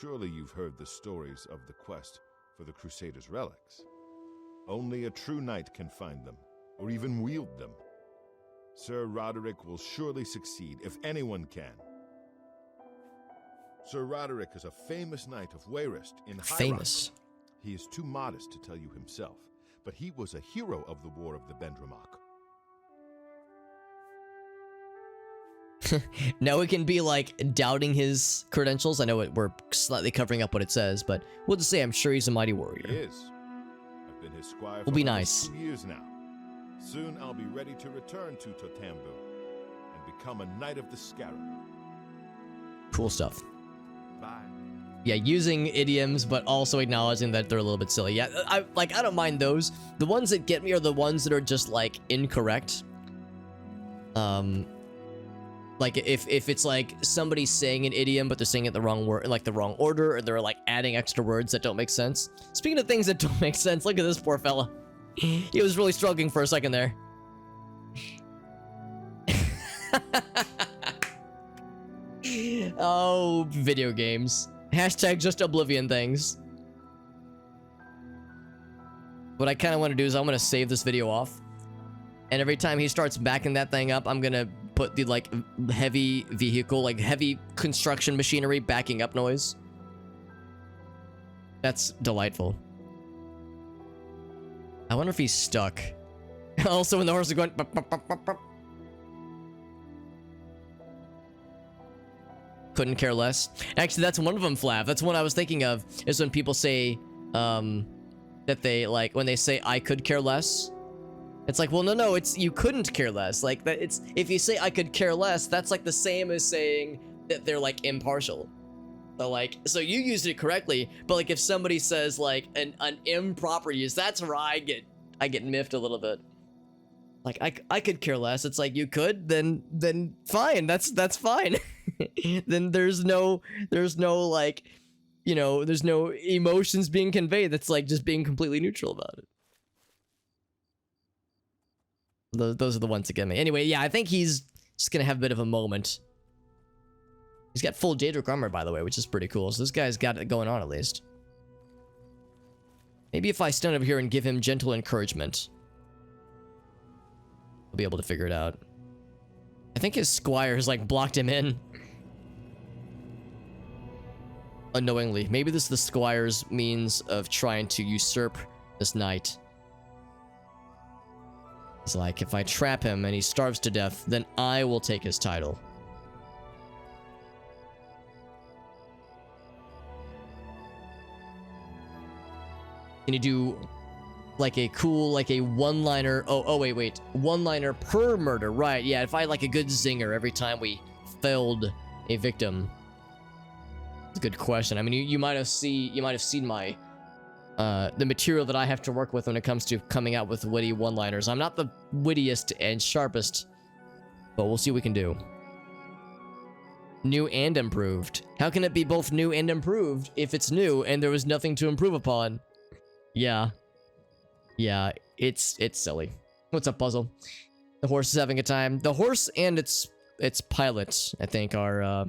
Speaker 7: Surely you've heard the stories of the quest for the Crusader's relics. Only a true knight can find them, or even wield them. Sir Roderick will surely succeed if anyone can. Sir Roderick is a famous knight of Wayrest in High
Speaker 1: Famous.
Speaker 7: Rock. He is too modest to tell you himself, but he was a hero of the War of the Bendramach.
Speaker 1: Now we can be like doubting his credentials. I know we're slightly covering up what it says, but we'll just say I'm sure he's a mighty warrior.
Speaker 7: He is. I've been his squire
Speaker 1: Will
Speaker 7: for
Speaker 1: be
Speaker 7: almost
Speaker 1: nice.
Speaker 7: 2 years now. Soon I'll be ready to return to Totambu and become a knight of the Scarab.
Speaker 1: Cool stuff.
Speaker 7: Bye.
Speaker 1: Yeah, using idioms, but also acknowledging that they're a little bit silly. Yeah, I don't mind those. The ones that get me are the ones that are just like incorrect. Like if it's like somebody saying an idiom, but they're saying it the wrong word, like the wrong order, or they're like adding extra words that don't make sense. Speaking of things that don't make sense, look at this poor fella. He was really struggling for a second there. Oh, video games. Hashtag just Oblivion things. What I kind of want to do is I'm going to save this video off. And every time he starts backing that thing up, I'm going to put the like heavy vehicle, like heavy construction machinery backing up noise. That's delightful. I wonder if he's stuck. Also, when the horse is going... Bup, bup, bup, bup, bup. Couldn't care less. Actually, that's one of them, Flav. That's one I was thinking of, is when people say, that they, like, when they say, I could care less. It's like, well, no, it's, you couldn't care less. Like, that it's, if you say, I could care less, that's like the same as saying that they're, like, impartial. So, like, so you used it correctly, but, like, if somebody says, like, an improper use, that's where I get miffed a little bit. Like, I could care less. It's like, you could, then fine, that's fine. Then there's no, like, you know, there's no emotions being conveyed. That's, like, just being completely neutral about it. Those are the ones that get me. Anyway, yeah, I think he's just gonna have a bit of a moment. He's got full Daedric armor, by the way, which is pretty cool. So this guy's got it going on, at least. Maybe if I stand over here and give him gentle encouragement, I'll be able to figure it out. I think his squire has, like, blocked him in. Unknowingly. Maybe this is the squire's means of trying to usurp this knight. He's like, if I trap him and he starves to death, then I will take his title. Can you do like a cool, like a one-liner? Oh, wait. One-liner per murder, right? Yeah, if I had like a good zinger every time we felled a victim. That's a good question. I mean, you might have seen my the material that I have to work with when it comes to coming out with witty one-liners. I'm not the wittiest and sharpest, but we'll see what we can do. New and improved. How can it be both new and improved if it's new and there was nothing to improve upon? Yeah, it's silly. What's up, Puzzle? The horse is having a time. The horse and its pilot, I think, are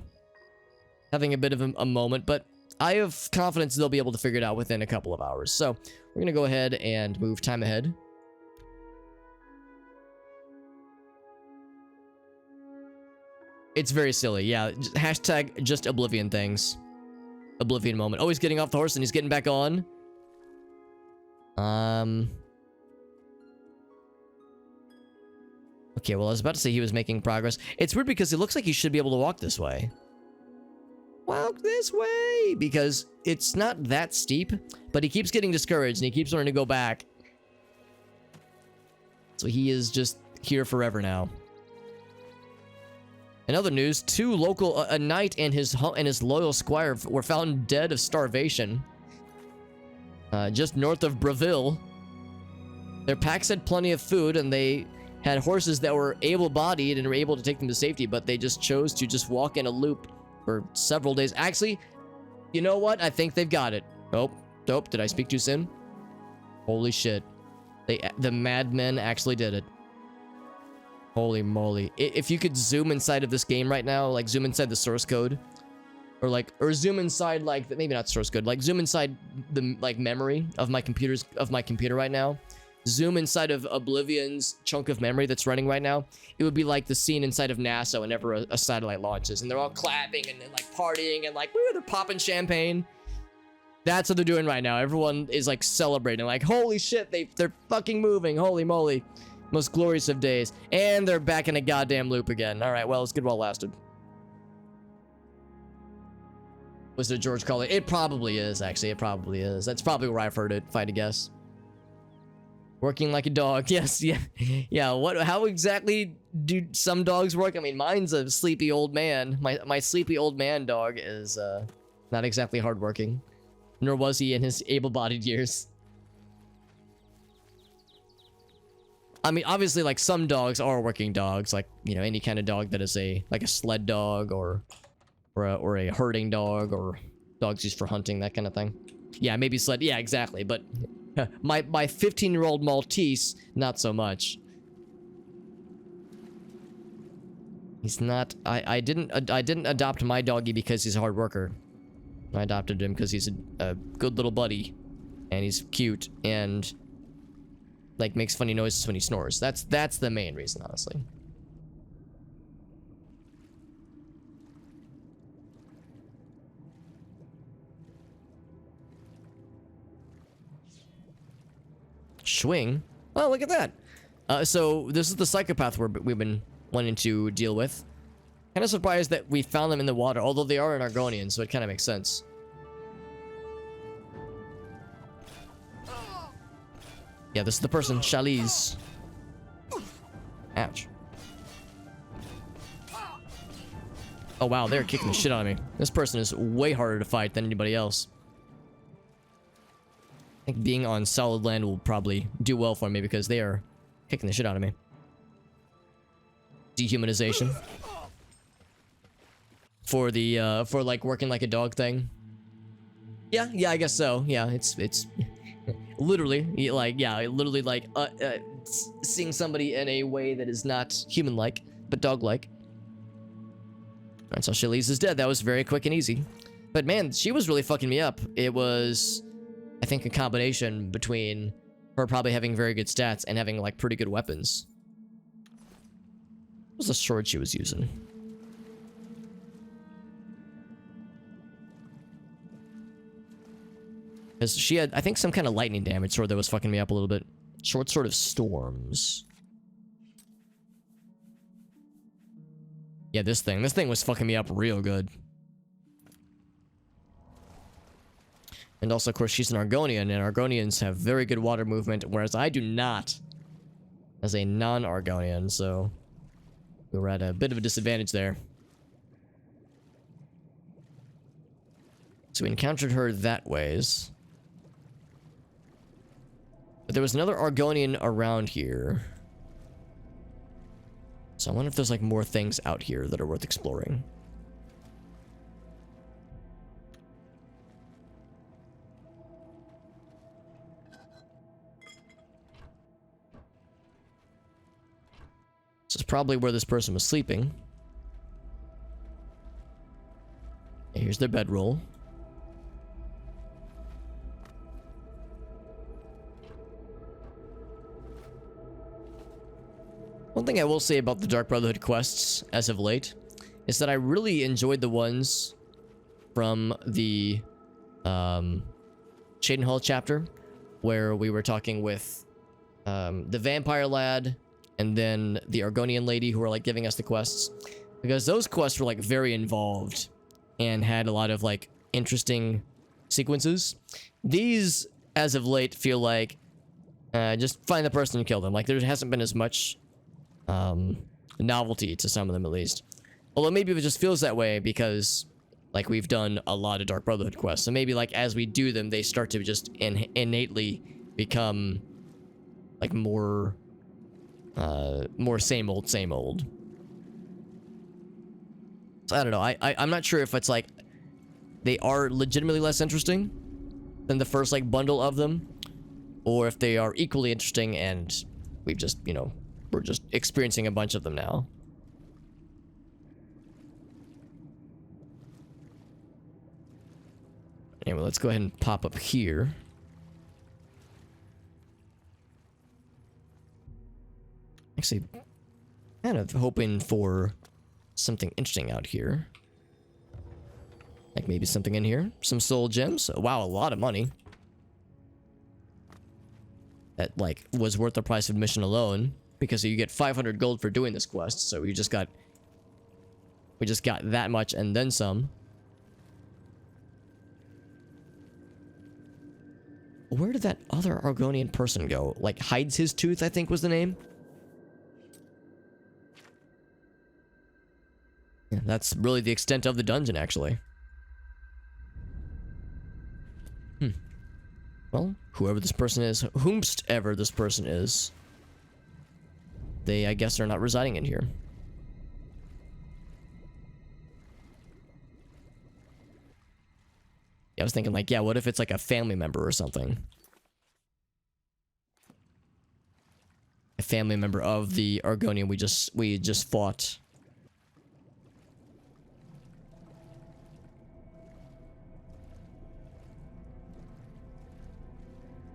Speaker 1: having a bit of a moment, but I have confidence they'll be able to figure it out within a couple of hours. So we're gonna go ahead and move time ahead. It's very silly, yeah. Hashtag just Oblivion things. Oblivion moment. Oh, he's getting off the horse and he's getting back on. Okay, well, I was about to say he was making progress. It's weird because it looks like he should be able to walk this way. Walk this way! Because it's not that steep, but he keeps getting discouraged and he keeps wanting to go back. So he is just here forever now. In other news, a knight and his loyal squire were found dead of starvation. Just north of Breville. Their packs had plenty of food, and they had horses that were able-bodied and were able to take them to safety, but they just chose to just walk in a loop for several days. Actually, you know what? I think they've got it. Oh, did I speak too soon? Holy shit. The madmen actually did it. Holy moly. If you could zoom inside of this game right now, like zoom inside the source code, or zoom inside, like, maybe not source code, like zoom inside the like memory of my computer right now, zoom inside of Oblivion's chunk of memory that's running right now, it would be like the scene inside of NASA whenever a satellite launches, and they're all clapping and then like partying and like, woo, they're popping champagne. That's what they're doing right now. Everyone is like celebrating, like, holy shit, they're fucking moving, holy moly. Most glorious of days. And they're back in a goddamn loop again. All right, well, it's good while it lasted. Was it George Carlin? It probably is, actually. It probably is. That's probably where I've heard it, if I had to guess. Working like a dog. Yes, yeah. Yeah, how exactly do some dogs work? I mean, mine's a sleepy old man. My sleepy old man dog is not exactly hardworking. Nor was he in his able-bodied years. I mean, obviously, like, some dogs are working dogs. Like, you know, any kind of dog that is like a sled dog or a herding dog or dogs used for hunting, that kind of thing. Yeah, maybe sled. Yeah, exactly. But my 15-year-old Maltese, not so much. He's not. I didn't adopt my doggy because he's a hard worker. I adopted him because he's a good little buddy, and he's cute and like makes funny noises when he snores. That's the main reason, honestly. Swing? Oh, look at that. So this is the psychopath we've been wanting to deal with. Kind of surprised that we found them in the water, although they are an Argonian, so it kind of makes sense. Yeah, this is the person, Chalice. Ouch. Oh wow, they're kicking the shit out of me. This person is way harder to fight than anybody else. I think being on solid land will probably do well for me because they are kicking the shit out of me. Dehumanization. For the, for like working like a dog thing. Yeah, I guess so. Yeah, it's literally, literally like, seeing somebody in a way that is not human-like, but dog-like. Alright, so Chalice is dead. That was very quick and easy. But man, she was really fucking me up. It was, I think, a combination between her probably having very good stats and having, like, pretty good weapons. What was the sword she was using? Because she had, I think, some kind of lightning damage sword that was fucking me up a little bit. Short Sword of Storms. Yeah, this thing was fucking me up real good. And also, of course, she's an Argonian, and Argonians have very good water movement, whereas I do not, as a non-Argonian, so we were at a bit of a disadvantage there. So we encountered her that ways. But there was another Argonian around here. So I wonder if there's like more things out here that are worth exploring. This is probably where this person was sleeping. And here's their bedroll. One thing I will say about the Dark Brotherhood quests as of late is that I really enjoyed the ones from the Shadenhall chapter, where we were talking with the vampire lad and then the Argonian lady who were like giving us the quests, because those quests were like very involved and had a lot of like interesting sequences. These, as of late, feel like just find the person and kill them. Like there hasn't been as much novelty to some of them, at least. Although maybe it just feels that way because like we've done a lot of Dark Brotherhood quests, so maybe like as we do them they start to just innately become like more same old. So I don't know, I'm not sure if it's like they are legitimately less interesting than the first like bundle of them, or if they are equally interesting and we've just, you know, we're just experiencing a bunch of them now. Anyway, let's go ahead and pop up here. Actually, kind of hoping for something interesting out here. Like maybe something in here. Some soul gems. Wow, a lot of money. That, like, was worth the price of admission alone. Because you get 500 gold for doing this quest. So we just got that much and then some. Where did that other Argonian person go? Like, Hides His Tooth, I think was the name. Yeah, that's really the extent of the dungeon, actually. Well, whoever this person is, whomst ever this person is, they, I guess, are not residing in here. I was thinking, like, yeah, what if it's like a family member or something? A family member of the Argonian we just fought.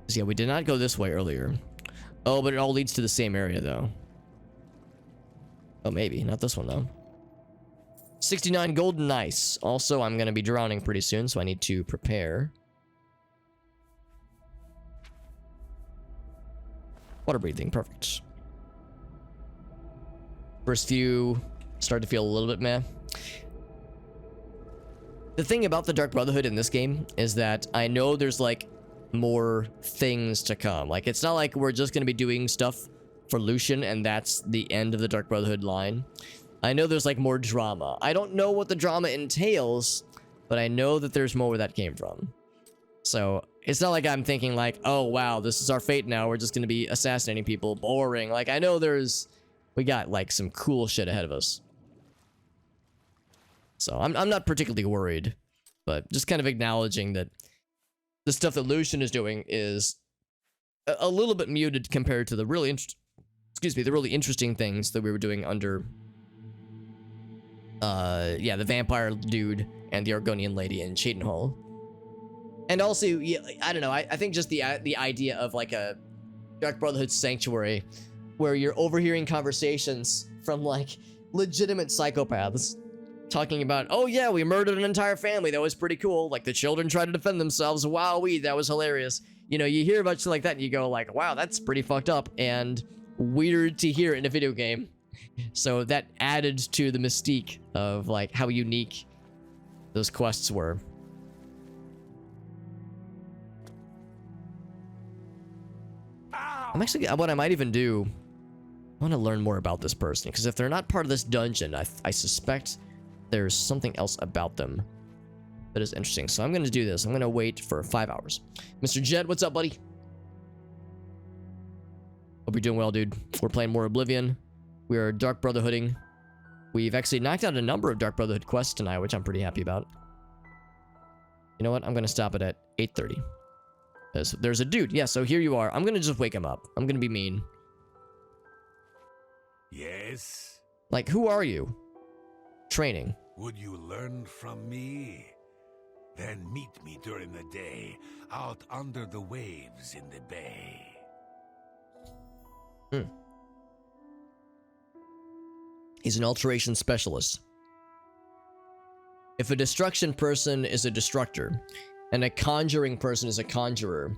Speaker 1: So yeah, we did not go this way earlier. Oh, but it all leads to the same area, though. Oh, maybe. Not this one, though. 69 gold, nice. Also, I'm going to be drowning pretty soon, so I need to prepare. Water breathing, perfect. First few start to feel a little bit meh. The thing about the Dark Brotherhood in this game is that I know there's, like, more things to come. Like, it's not like we're just going to be doing stuff for Lucian and that's the end of the Dark Brotherhood line. I know there's, like, more drama. I don't know what the drama entails, but I know that there's more where that came from. So, it's not like I'm thinking, like, oh, wow, this is our fate now. We're just going to be assassinating people. Boring. Like, I know we got, like, some cool shit ahead of us. So, I'm not particularly worried, but just kind of acknowledging that the stuff that Lucian is doing is a little bit muted compared to the really interesting things that we were doing under yeah, the vampire dude and the Argonian lady in Cheatenhall. And also, yeah, I don't know, I think just the idea of, like, a Dark Brotherhood sanctuary where you're overhearing conversations from, like, legitimate psychopaths talking about, oh yeah, we murdered an entire family, that was pretty cool, like, the children tried to defend themselves, wowee, that was hilarious. You know, you hear about shit like that and you go, like, wow, that's pretty fucked up and weird to hear in a video game. So that added to the mystique of, like, how unique those quests were. I'm actually, what I might even do, I want to learn more about this person, because if they're not part of this dungeon, I suspect there's something else about them that is interesting. So I'm going to do this. I'm going to wait for 5 hours. Mr. Jed, what's up, buddy? Hope you're doing well, dude. We're playing more Oblivion. We are Dark Brotherhooding. We've actually knocked out a number of Dark Brotherhood quests tonight, which I'm pretty happy about. You know what? I'm going to stop it at 8:30. There's a dude. Yeah, so here you are. I'm going to just wake him up. I'm going to be mean.
Speaker 2: Yes?
Speaker 1: Like, who are you? Training.
Speaker 2: Would you learn from me? Then meet me during the day, out under the waves in the bay.
Speaker 1: He's an alteration specialist. If a destruction person is a destructor, and a conjuring person is a conjurer,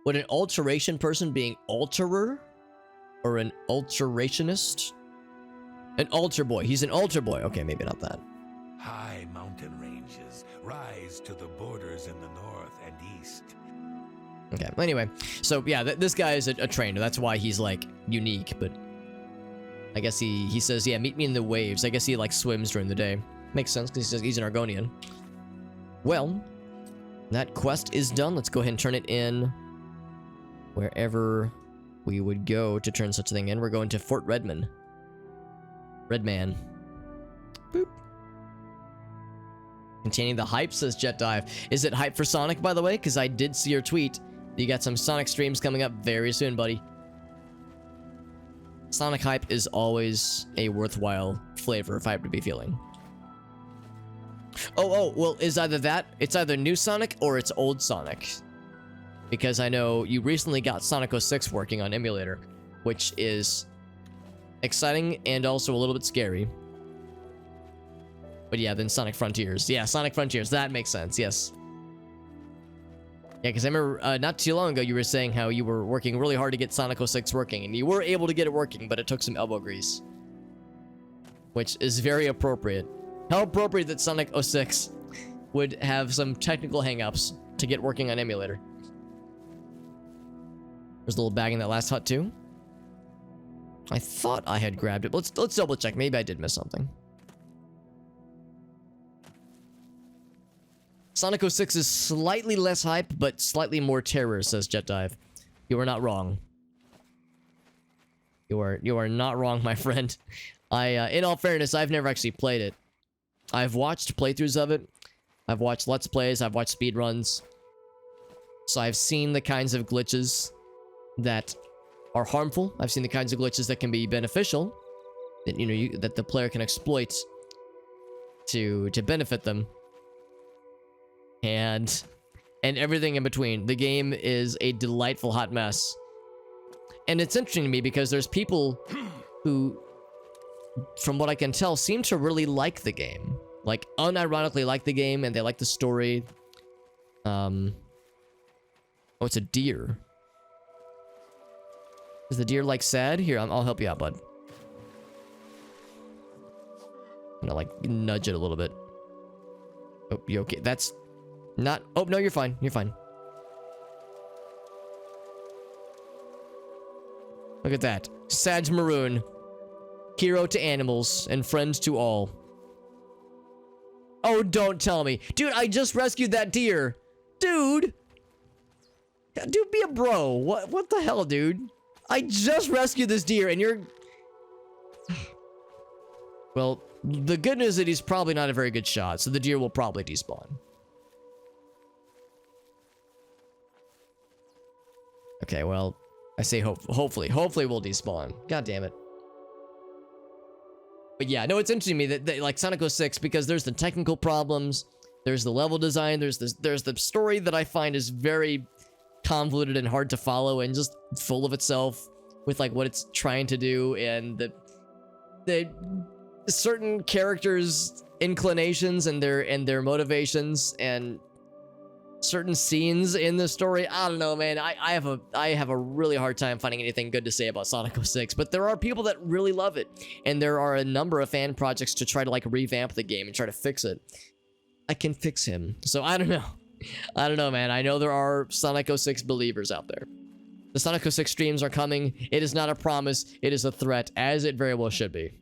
Speaker 1: would an alteration person be an alterer? Or an alterationist? An altar boy. He's an altar boy. Okay, maybe not that.
Speaker 2: High mountain ranges rise to the borders in the north and east.
Speaker 1: Okay, anyway. So, yeah, this guy is a trainer. That's why he's, like, unique, but I guess he says, yeah, meet me in the waves. I guess he, like, swims during the day. Makes sense, because he says he's an Argonian. Well, that quest is done. Let's go ahead and turn it in wherever we would go to turn such a thing in. We're going to Fort Redman. Redman. Boop. Containing the hype, says Jet Dive. Is it hype for Sonic, by the way? Because I did see your tweet. You got some Sonic streams coming up very soon, buddy. Sonic hype is always a worthwhile flavor if I have to be feeling. Oh, well, is either that, it's either new Sonic or it's old Sonic. Because I know you recently got Sonic 06 working on emulator, which is exciting and also a little bit scary. But yeah, then Sonic Frontiers. Yeah, Sonic Frontiers. That makes sense. Yes. Yeah, because I remember not too long ago you were saying how you were working really hard to get Sonic 06 working, and you were able to get it working, but it took some elbow grease. Which is very appropriate. How appropriate that Sonic 06 would have some technical hangups to get working on emulator. There's a little bag in that last hut too. I thought I had grabbed it. Let's double check. Maybe I did miss something. Sonic 06 is slightly less hype, but slightly more terror, says Jet Dive. You are not wrong. You are not wrong, my friend. In all fairness, I've never actually played it. I've watched playthroughs of it. I've watched Let's Plays. I've watched speedruns. So I've seen the kinds of glitches that are harmful. I've seen the kinds of glitches that can be beneficial. That, you know, that the player can exploit to benefit them. And everything in between. The game is a delightful hot mess. And it's interesting to me because there's people who, from what I can tell, seem to really like the game. Like, unironically like the game, and they like the story. Oh, it's a deer. Is the deer, like, sad? Here, I'll help you out, bud. I'm gonna, like, nudge it a little bit. Oh, you okay? That's not... Oh, no, you're fine. You're fine. Look at that. Sadge Maroon. Hero to animals and friend to all. Oh, don't tell me. Dude, I just rescued that deer. Dude. Dude, be a bro. What the hell, dude? I just rescued this deer and you're... Well, the good news is that he's probably not a very good shot, so the deer will probably despawn. Okay, well, I say hopefully we'll despawn. God damn it. But yeah, no, it's interesting to me that like Sonic 06, because there's the technical problems, there's the level design, there's the story that I find is very convoluted and hard to follow and just full of itself with like what it's trying to do, and the certain characters' inclinations and their motivations and certain scenes in the story. I don't know, man. I have a really hard time finding anything good to say about Sonic 06, but there are people that really love it, and there are a number of fan projects to try to like revamp the game and try to fix it. I can fix him, so I don't know. I don't know, man. I know there are Sonic 06 believers out there. The Sonic 06 streams are coming. It is not a promise. It is a threat, as it very well should be.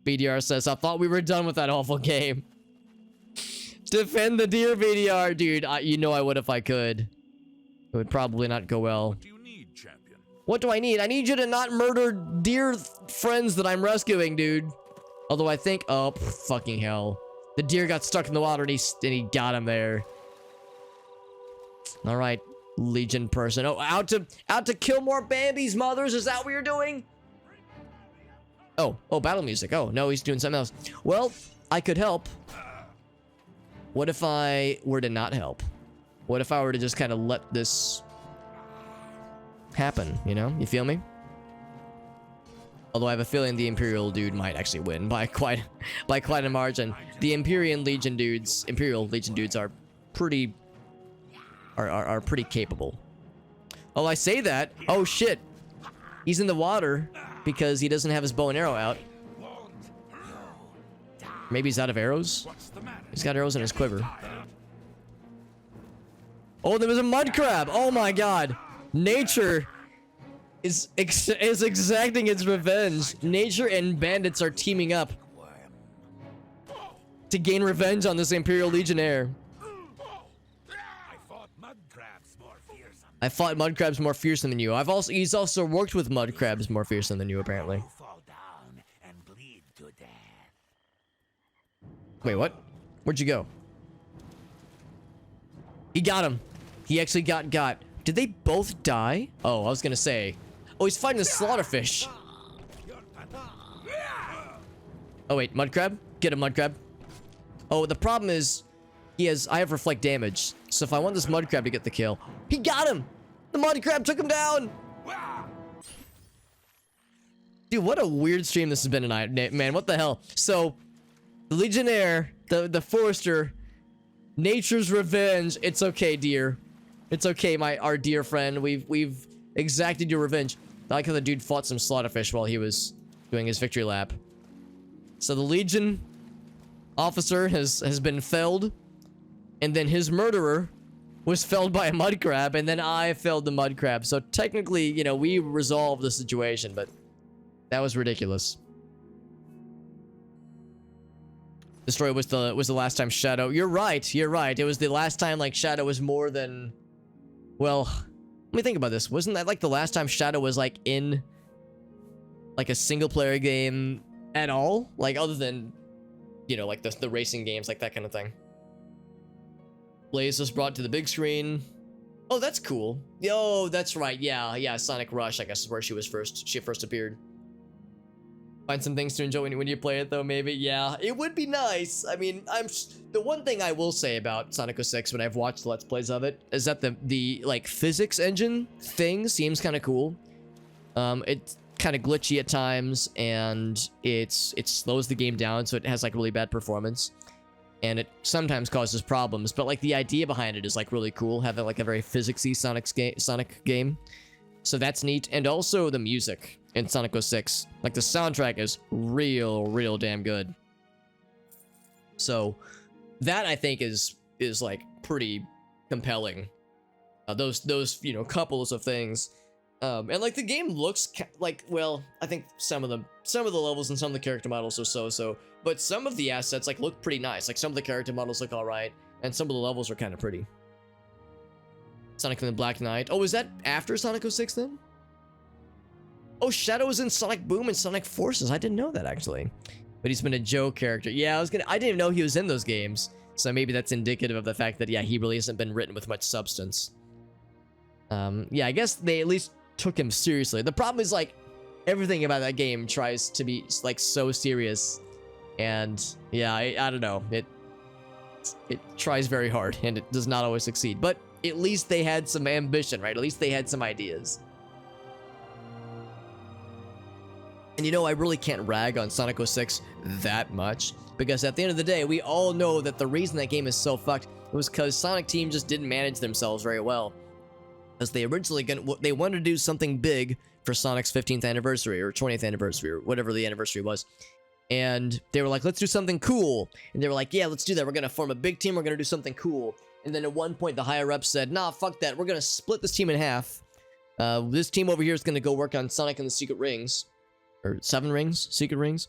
Speaker 1: BDR says, I thought we were done with that awful game. Defend the deer, BDR. Dude, you know I would if I could. It would probably not go well.
Speaker 2: What do you need, champion?
Speaker 1: What do I need? I need you to not murder deer friends that I'm rescuing, dude. Although I think... Oh, fucking hell. The deer got stuck in the water and he got him there. Alright, Legion person. Oh, out to kill more Bambi's mothers? Is that what you're doing? Oh, battle music. Oh, no, he's doing something else. Well, I could help. What if I were to not help? What if I were to just kind of let this happen, you know? You feel me? Although I have a feeling the Imperial dude might actually win by quite a margin. The Imperial Legion dudes are pretty capable. Oh, I say that. Oh shit. He's in the water because he doesn't have his bow and arrow out. Maybe he's out of arrows? He's got arrows in his quiver. Oh, there was a mud crab. Oh my god. Nature is exacting its revenge. Nature and bandits are teaming up to gain revenge on this Imperial Legionnaire. I fought mud crabs more fearsome than you. He's also worked with mud crabs more fearsome than you, apparently. Wait, what? Where'd you go? He got him. He actually got. Did they both die? Oh, I was gonna say. Oh, he's fighting the slaughterfish. Oh wait, mud crab? Get him, mud crab. Oh, the problem is, I have reflect damage. So if I want this mud crab to get the kill, he got him. The mud crab took him down. Dude, what a weird stream this has been tonight, man. What the hell? So, the Legionnaire, the Forester, Nature's Revenge. It's okay, dear. It's okay, our dear friend. We've exacted your revenge. I like how the dude fought some slaughterfish while he was doing his victory lap. So the Legion officer has been felled, and then his murderer was felled by a mud crab, and then I felled the mud crab. So technically, you know, we resolved the situation, but that was ridiculous. Destroy was the last time Shadow. You're right. You're right. It was the last time like Shadow was more than. Well, let me think about this. Wasn't that like the last time Shadow was like in like a single player game at all? Like other than, you know, like the racing games, like that kind of thing. Blaze was brought to the big screen. Oh, that's cool. Yo, that's right. Yeah. Sonic Rush, I guess, is where she first appeared. Find some things to enjoy when you play it, though, maybe. Yeah, it would be nice. I mean, the one thing I will say about Sonic 06 when I've watched Let's Plays of it is that the like physics engine thing seems kind of cool. It's kind of glitchy at times, and it slows the game down, so it has like really bad performance, and it sometimes causes problems. But like the idea behind it is like really cool, having like a very physicsy Sonic game. So that's neat, and also the music in Sonic 06. Like, the soundtrack is real damn good. So, that, I think, is like, pretty compelling. Those, you know, couples of things. And, like, the game looks, like, well, I think some of the levels and some of the character models are so-so. But some of the assets, like, look pretty nice. Like, some of the character models look alright, and some of the levels are kind of pretty. Sonic and the Black Knight. Oh, is that after Sonic 06 then? Oh, Shadow was in Sonic Boom and Sonic Forces. I didn't know that, actually. But he's been a Joe character. Yeah, I didn't even know he was in those games. So maybe that's indicative of the fact that, yeah, he really hasn't been written with much substance. Yeah, I guess they at least took him seriously. The problem is, like, everything about that game tries to be, like, so serious. And, yeah, I don't know. It tries very hard, and it does not always succeed. But at least they had some ambition, right? At least they had some ideas. And you know, I really can't rag on Sonic 06 that much, because at the end of the day, we all know that the reason that game is so fucked was because Sonic Team just didn't manage themselves very well. As they originally they wanted to do something big for Sonic's 15th anniversary or 20th anniversary or whatever the anniversary was. And they were like, let's do something cool. And they were like, yeah, let's do that. We're going to form a big team. We're going to do something cool. And then at one point, the higher ups said, nah, fuck that. We're going to split this team in half. This team over here is going to go work on Sonic and the Secret Rings. Or 7 rings? Secret Rings?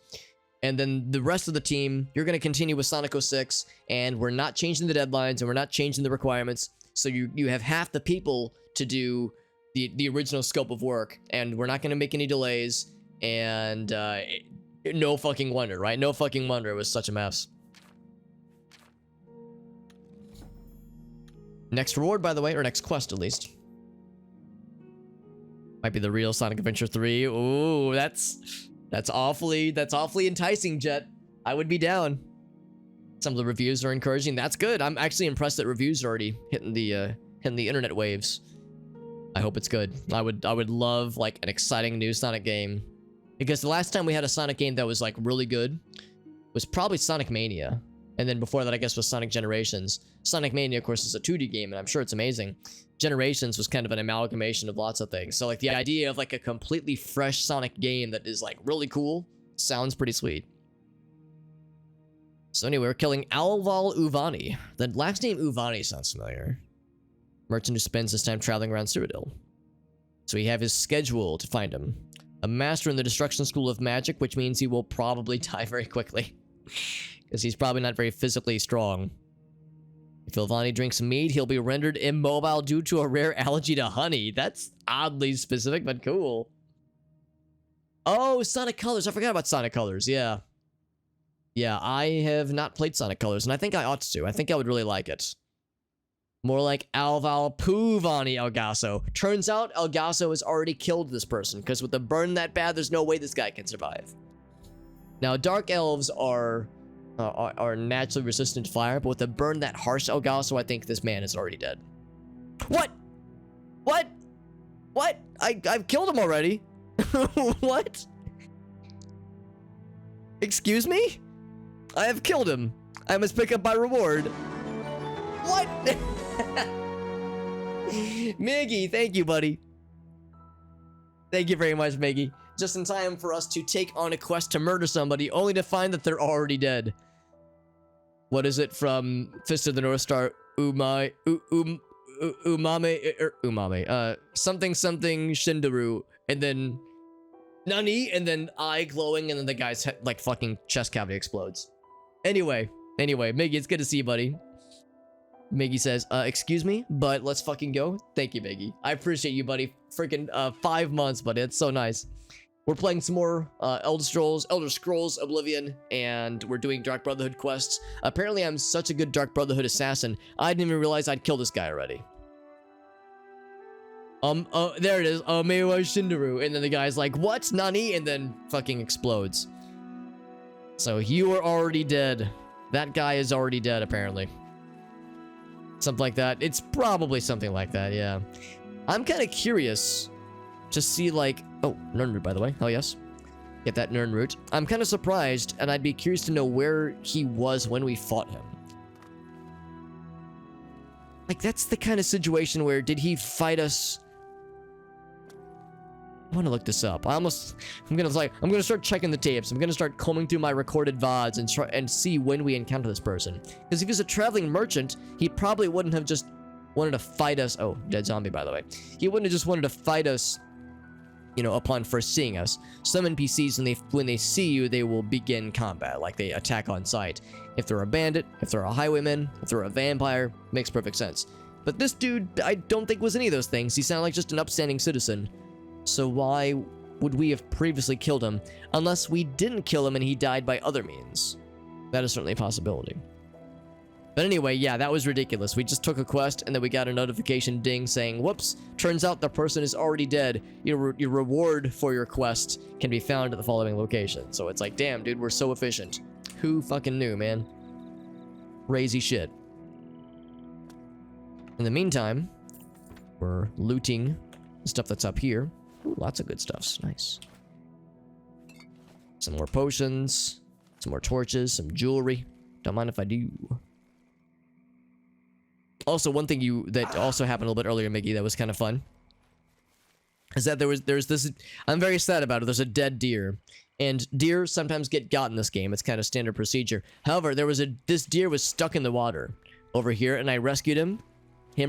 Speaker 1: And then the rest of the team, you're going to continue with Sonic 06. And we're not changing the deadlines. And we're not changing the requirements. So you have half the people to do the original scope of work. And we're not going to make any delays. And no fucking wonder, right? No fucking wonder it was such a mess. Next reward, by the way, or next quest at least. Might be the real Sonic Adventure 3. Ooh, that's awfully enticing, Jet. I would be down. Some of the reviews are encouraging. That's good. I'm actually impressed that reviews are already hitting the internet waves. I hope it's good. I would love like an exciting new Sonic game. Because the last time we had a Sonic game that was like really good was probably Sonic Mania. And then before that, I guess, was Sonic Generations. Sonic Mania, of course, is a 2D game, and I'm sure it's amazing. Generations was kind of an amalgamation of lots of things. So, like, the idea of, like, a completely fresh Sonic game that is, like, really cool sounds pretty sweet. So, anyway, we're killing Alval Uvani. The last name Uvani sounds familiar. Merchant who spends his time traveling around Cyrodiil. So, we have his schedule to find him. A master in the Destruction School of Magic, which means he will probably die very quickly. Because he's probably not very physically strong. If Uvani drinks mead, he'll be rendered immobile due to a rare allergy to honey. That's oddly specific, but cool. Oh, Sonic Colors. I forgot about Sonic Colors. Yeah. Yeah, I have not played Sonic Colors, and I think I ought to. I think I would really like it. More like Alval Puvani Elgaso. Turns out Elgaso has already killed this person, because with the burn that bad, there's no way this guy can survive. Now, Dark Elves are naturally resistant to fire, but with a burn that harsh Elgaso, I think this man is already dead. What? What? What? I've killed him already. What? Excuse me? I have killed him. I must pick up my reward. What? Miggy, thank you, buddy. Thank you very much, Miggy. Just in time for us to take on a quest to murder somebody, only to find that they're already dead. What is it from Fist of the North Star? Umame, something Shindaru, and then Nani, and then eye glowing, and then the guy's like fucking chest cavity explodes. Anyway, Miggy, it's good to see you, buddy. Miggy says, excuse me, but let's fucking go. Thank you, Miggy. I appreciate you, buddy. Freaking 5 months, buddy. It's so nice. We're playing some more Elder Scrolls Oblivion, and we're doing Dark Brotherhood quests. Apparently, I'm such a good Dark Brotherhood assassin, I didn't even realize I'd killed this guy already. There it is. Meiwa Shindaru. And then the guy's like, what? Nani? And then fucking explodes. So you are already dead. That guy is already dead, apparently. Something like that. It's probably something like that, yeah. I'm kind of curious to see, like... Oh, Nern root, by the way. Oh, yes. Get that Nern root. I'm kind of surprised, and I'd be curious to know where he was when we fought him. Like, that's the kind of situation where, did he fight us... I want to look this up. I'm gonna start checking the tapes. I'm gonna start combing through my recorded VODs and try and see when we encounter this person. Because if he's a traveling merchant, he probably wouldn't have just wanted to fight us. Oh, dead zombie, by the way. He wouldn't have just wanted to fight us, you know, upon first seeing us. Some NPCs, when they see you, they will begin combat, like they attack on sight. If they're a bandit, if they're a highwayman, if they're a vampire, makes perfect sense. But this dude, I don't think was any of those things. He sounded like just an upstanding citizen. So why would we have previously killed him, unless we didn't kill him and he died by other means? That is certainly a possibility. But anyway, yeah, that was ridiculous. We just took a quest, and then we got a notification ding saying, whoops, turns out the person is already dead. Your reward for your quest can be found at the following location. So it's like, damn, dude, we're so efficient. Who fucking knew, man? Crazy shit. In the meantime, we're looting the stuff that's up here. Ooh, lots of good stuffs. Nice. Some more potions, some more torches, some jewelry. Don't mind if I do. Also, one thing that also happened a little bit earlier, Miggy, that was kind of fun, is that there's this. I'm very sad about it. There's a dead deer, and deer sometimes get got in this game. It's kind of standard procedure. However, this deer was stuck in the water over here, and I rescued him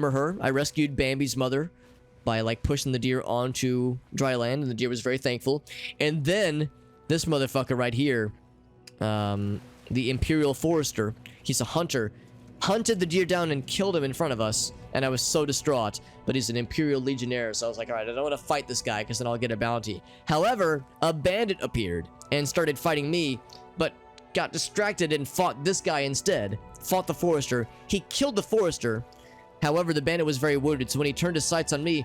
Speaker 1: or her. I rescued Bambi's mother by like pushing the deer onto dry land, and the deer was very thankful. And then this motherfucker right here, the Imperial Forester, he's a hunter, hunted the deer down and killed him in front of us, and I was so distraught. But he's an Imperial Legionnaire, so I was like, alright, I don't want to fight this guy because then I'll get a bounty. However, a bandit appeared and started fighting me, but got distracted and fought this guy instead. Fought the Forester. He killed the Forester. However, the bandit was very wounded, so when he turned his sights on me,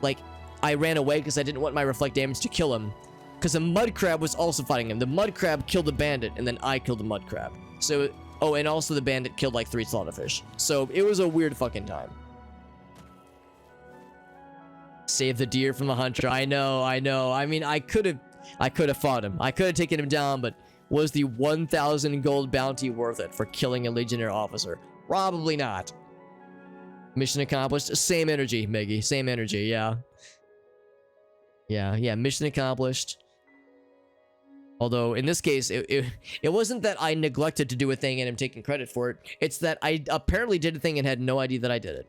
Speaker 1: like, I ran away because I didn't want my reflect damage to kill him. Because the mud crab was also fighting him. The mud crab killed the bandit, and then I killed the mud crab. So, oh, and also the bandit killed like 3 slaughterfish. So, it was a weird fucking time. Save the deer from the hunter. I know. I mean, I could have fought him. I could have taken him down, but was the 1,000 gold bounty worth it for killing a Legionnaire officer? Probably not. Mission accomplished. Same energy, Miggy. Same energy, yeah. Yeah, mission accomplished. Although, in this case, it wasn't that I neglected to do a thing and am taking credit for it. It's that I apparently did a thing and had no idea that I did it.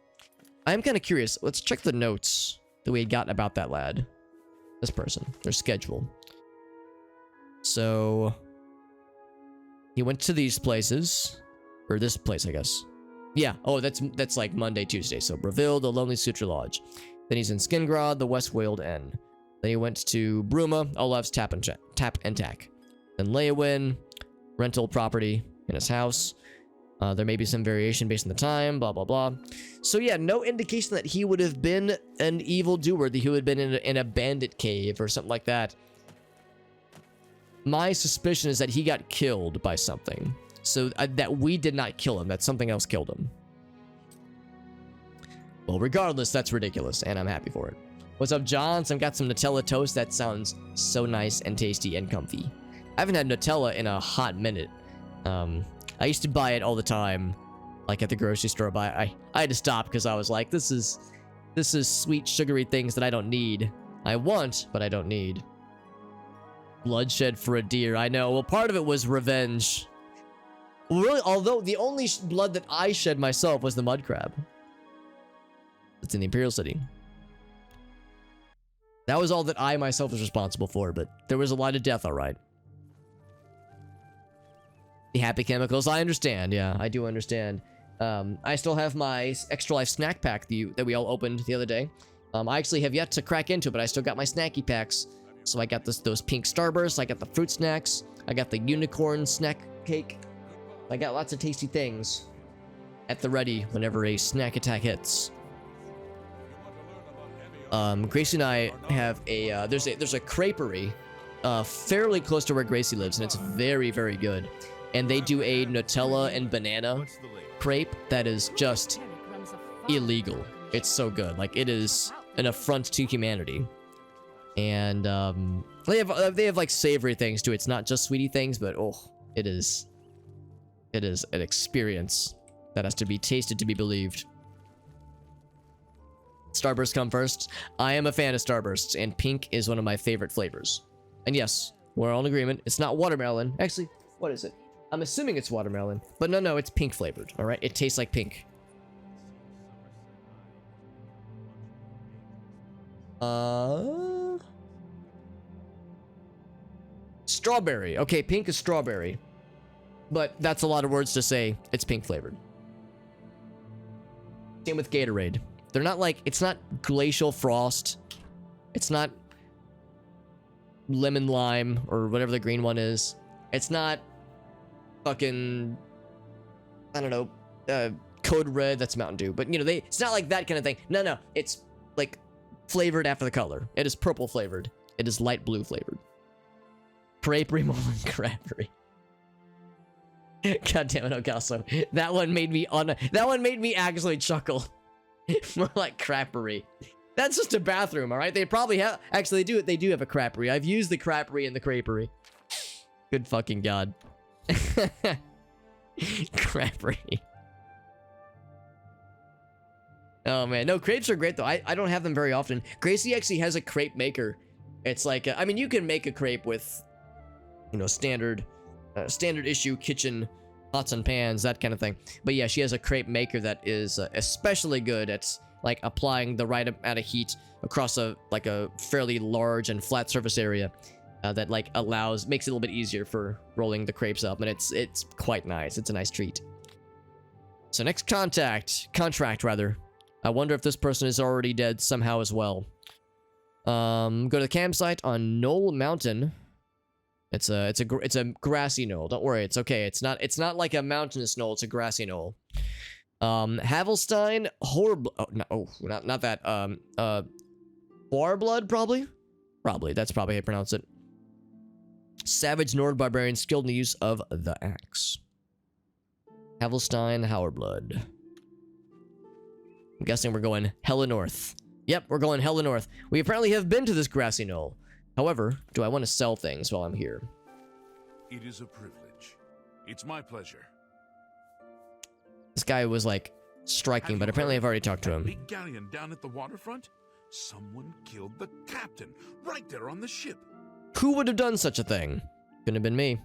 Speaker 1: I'm kind of curious. Let's check the notes that we had gotten about that lad. This person. Their schedule. So, he went to these places. Or this place, I guess. Yeah, oh, that's like Monday, Tuesday. So Breville, the Lonely Suture Lodge. Then he's in Skingrad, the West Weald Inn. Then he went to Bruma, Olaf's Tap and Tack. Then Leowin, rental property in his house. There may be some variation based on the time, blah, blah, blah. So yeah, no indication that he would have been an evildoer, that he would have been in a bandit cave or something like that. My suspicion is that he got killed by something. So that we did not kill him, that something else killed him. Well, regardless, that's ridiculous, and I'm happy for it. What's up, John? So I've got some Nutella toast that sounds so nice and tasty and comfy. I haven't had Nutella in a hot minute. I used to buy it all the time, like at the grocery store, but I had to stop because I was like, this is sweet, sugary things that I don't need. I want, but I don't need. Bloodshed for a deer, I know. Well, part of it was revenge. Really, although the only blood that I shed myself was the mud crab. It's in the Imperial City. That was all that I myself was responsible for, but there was a lot of death, alright. The happy chemicals, I understand, yeah, I do understand. I still have my Extra Life snack pack that we all opened the other day. I actually have yet to crack into it, but I still got my snacky packs. So I got those pink Starbursts, I got the fruit snacks, I got the unicorn snack cake. I got lots of tasty things at the ready whenever a snack attack hits. Gracie and I have a there's a creperie fairly close to where Gracie lives, and it's very, very good. And they do a Nutella and banana crepe that is just illegal. It's so good. Like, it is an affront to humanity. And they have like savory things too. It's not just sweetie things, but oh, it is an experience that has to be tasted to be believed. Starbursts come first. I am a fan of Starbursts, and pink is one of my favorite flavors. And yes, we're all in agreement. It's not watermelon. Actually, what is it? I'm assuming it's watermelon, but no, it's pink flavored. All right, it tastes like pink. Strawberry. Okay, pink is strawberry, but that's a lot of words to say it's pink flavored. Same with Gatorade. They're not like, it's not glacial frost. It's not lemon lime or whatever the green one is. It's not fucking, I don't know, Code Red, that's Mountain Dew. But, you know, it's not like that kind of thing. No, it's like flavored after the color. It is purple flavored. It is light blue flavored. Creperie, Mullen, Crabbery. God damn it, Ocaso. That one made me actually chuckle. More like crappery. That's just a bathroom, all right? They probably have, actually they do have a crappery. I've used the crappery and the crepery. Good fucking god. Crappery. Oh man, no, crepes are great though. I don't have them very often. Gracie actually has a crepe maker. It's like, I mean, you can make a crepe with, you know, standard issue kitchen pots and pans, that kind of thing. But yeah, she has a crepe maker that is especially good at like applying the right amount of heat across a fairly large and flat surface area that like makes it a little bit easier for rolling the crepes up, and it's quite nice. It's a nice treat. So next contract rather. I wonder if this person is already dead somehow as well. Go to the campsite on Knoll Mountain. It's a grassy knoll. Don't worry, it's okay. It's not like a mountainous knoll. It's a grassy knoll. Havelstein, not that. Warblood, probably. That's probably how you pronounce it. Savage Nord barbarian skilled in the use of the axe. Havelstein, Hauerblood. I'm guessing we're going hella north. Yep, we're going hella north. We apparently have been to this grassy knoll. However, do I want to sell things while I'm here?
Speaker 2: It is a privilege. It's my pleasure.
Speaker 1: This guy was like striking, but apparently I've already talked to him.
Speaker 2: Big galleon down at the waterfront? Someone killed the captain right there on the ship.
Speaker 1: Who would have done such a thing? Couldn't have been me.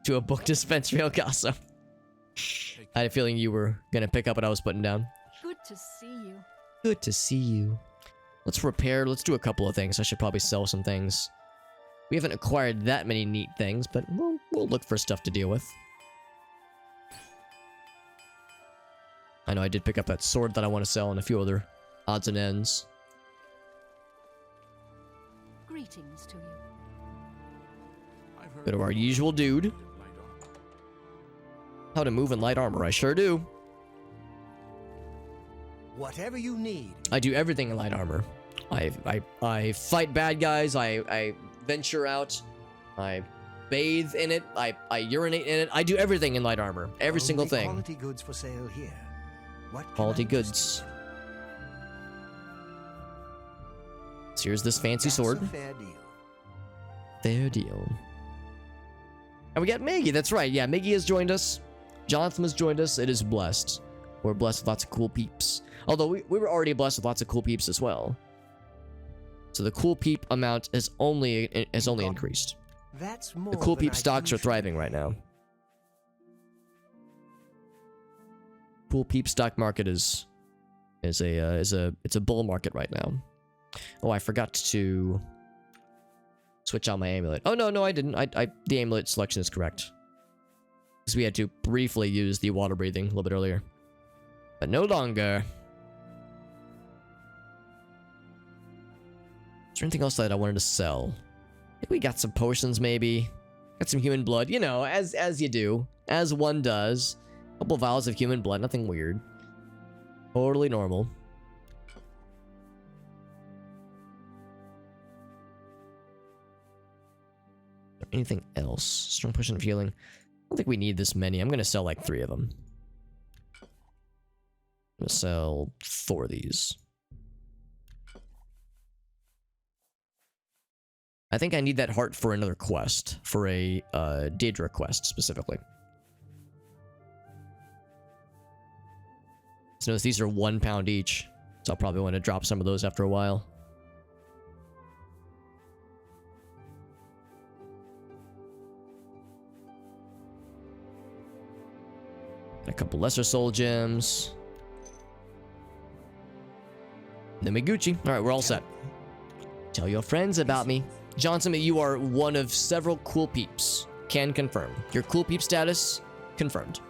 Speaker 1: To a book dispensary, Ocaso. I had a feeling you were gonna pick up what I was putting down.
Speaker 3: Good to see you.
Speaker 1: Good to see you. Let's repair. Let's do a couple of things. I should probably sell some things. We haven't acquired that many neat things, but we'll look for stuff to deal with. I know I did pick up that sword that I want to sell and a few other odds and ends.
Speaker 3: Greetings to you.
Speaker 1: Bit of our usual dude. How to move in light armor. I sure do.
Speaker 8: Whatever you need.
Speaker 1: I do everything in light armor. I fight bad guys. I venture out. I bathe in it. I urinate in it. I do everything in light armor. Every single thing.
Speaker 8: Quality goods for sale here. What
Speaker 1: quality goods. So here's this fancy sword.
Speaker 8: A fair deal.
Speaker 1: Fair deal. And we got Maggie, that's right. Yeah, Maggie has joined us. Jonathan has joined us. It is blessed. We're blessed with lots of cool peeps. Although we were already blessed with lots of cool peeps as well. So the cool peep amount has only increased.
Speaker 8: That's more
Speaker 1: The cool
Speaker 8: than
Speaker 1: peep
Speaker 8: I
Speaker 1: stocks are
Speaker 8: usually-
Speaker 1: thriving right now. Cool peep stock market is a bull market right now. Oh, I forgot to switch on my amulet. Oh no, I didn't. The amulet selection is correct. Because we had to briefly use the water breathing a little bit earlier. But no longer. Is there anything else that I wanted to sell? I think we got some potions maybe. Got some human blood, you know, as you do. As one does. A couple vials of human blood, nothing weird. Totally normal. Anything else? Strong push and healing. I don't think we need this many. I'm gonna sell like 3 of them. I'm gonna sell 4 of these. I think I need that heart for another quest. For a Daedra quest, specifically. So notice these are £1 each. So I'll probably want to drop some of those after a while. A couple lesser soul gems. Then we Gucci. Alright, we're all set. Tell your friends about me. Johnson, you are one of several cool peeps. Can confirm. Your cool peep status confirmed.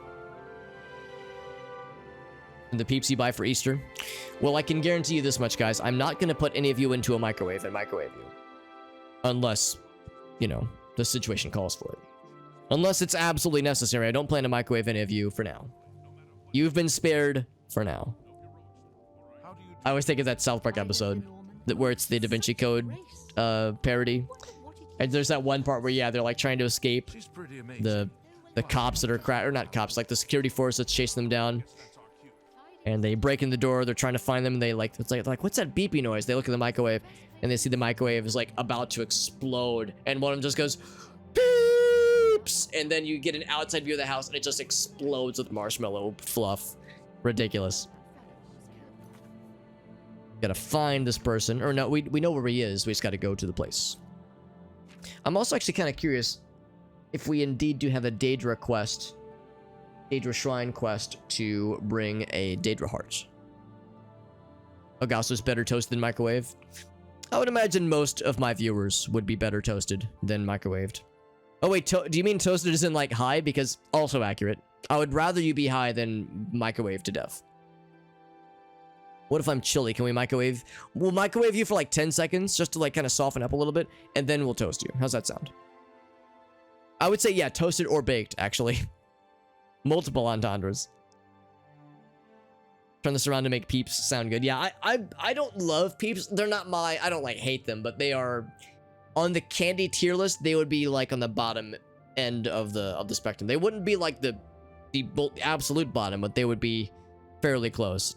Speaker 1: And the peeps you buy for Easter? Well, I can guarantee you this much, guys. I'm not going to put any of you into a microwave and microwave you. Unless, you know, the situation calls for it. Unless it's absolutely necessary. I don't plan to microwave any of you for now. You've been spared for now. I always think of that South Park episode where it's the Da Vinci Code parody. And there's that one part where, yeah, they're like trying to escape the cops that are or not cops, like the security force that's chasing them down. And they break in the door, they're trying to find them, and they like, it's like what's that beepy noise? They look at the microwave, and they see the microwave is like about to explode, and one of them just goes, beeps! And then you get an outside view of the house, and it just explodes with marshmallow fluff. Ridiculous. Gotta find this person, or no, we know where he is, we just gotta go to the place. I'm also actually kind of curious if we indeed do have a Daedra quest, Daedra Shrine quest to bring a Daedra Heart. Augustus better toasted than microwave. I would imagine most of my viewers would be better toasted than microwaved. Oh wait, do you mean toasted as in like high? Because also accurate. I would rather you be high than microwave to death. What if I'm chilly? Can we microwave? We'll microwave you for like 10 seconds just to like kind of soften up a little bit, and then we'll toast you. How's that sound? I would say, yeah, toasted or baked, actually. Multiple entendres. Turn this around to make peeps sound good. Yeah, I don't love peeps. They're not my, I don't like hate them, but they are on the candy tier list. They would be like on the bottom end of the spectrum. They wouldn't be like the absolute bottom, but they would be fairly close.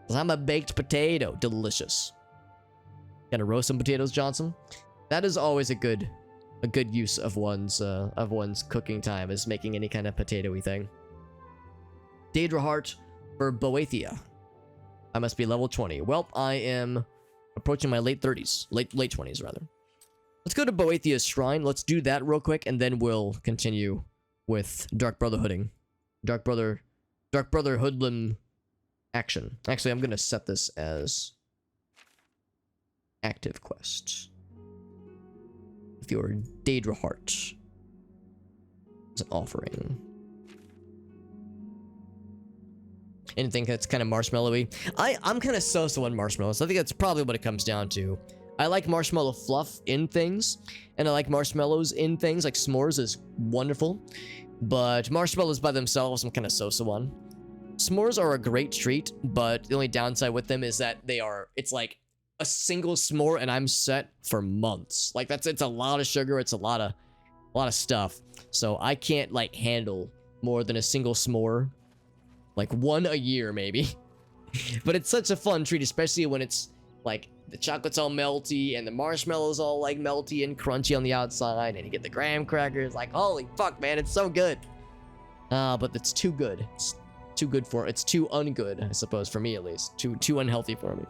Speaker 1: 'Cause I'm a baked potato. Delicious. Gonna roast some potatoes, Johnson. That is always a good use of one's cooking time, is making any kind of potato-y thing. Daedra Heart for Boethia. I must be level 20. Well, I am approaching my late 30s. Late 20s, rather. Let's go to Boethia's shrine. Let's do that real quick, and then we'll continue with Dark Brotherhooding. Dark Brother Hoodlum action. Actually, I'm gonna set this as active quest. With your Daedra Heart as an offering. Anything that's kind of marshmallowy. I'm kind of so-so on marshmallows. I think that's probably what it comes down to. I like marshmallow fluff in things, and I like marshmallows in things. Like s'mores is wonderful, but marshmallows by themselves, I'm kind of so-so on. S'mores are a great treat, but the only downside with them is that it's like a single s'more and I'm set for months. Like it's a lot of sugar, it's a lot of stuff. So I can't like handle more than a single s'more. Like one a year maybe. But it's such a fun treat, especially when it's like the chocolate's all melty, and the marshmallow's all like melty and crunchy on the outside, and you get the graham crackers. Like, holy fuck, man, it's so good. But it's too good. It's too good for it's too ungood, I suppose, for me at least. Too unhealthy for me.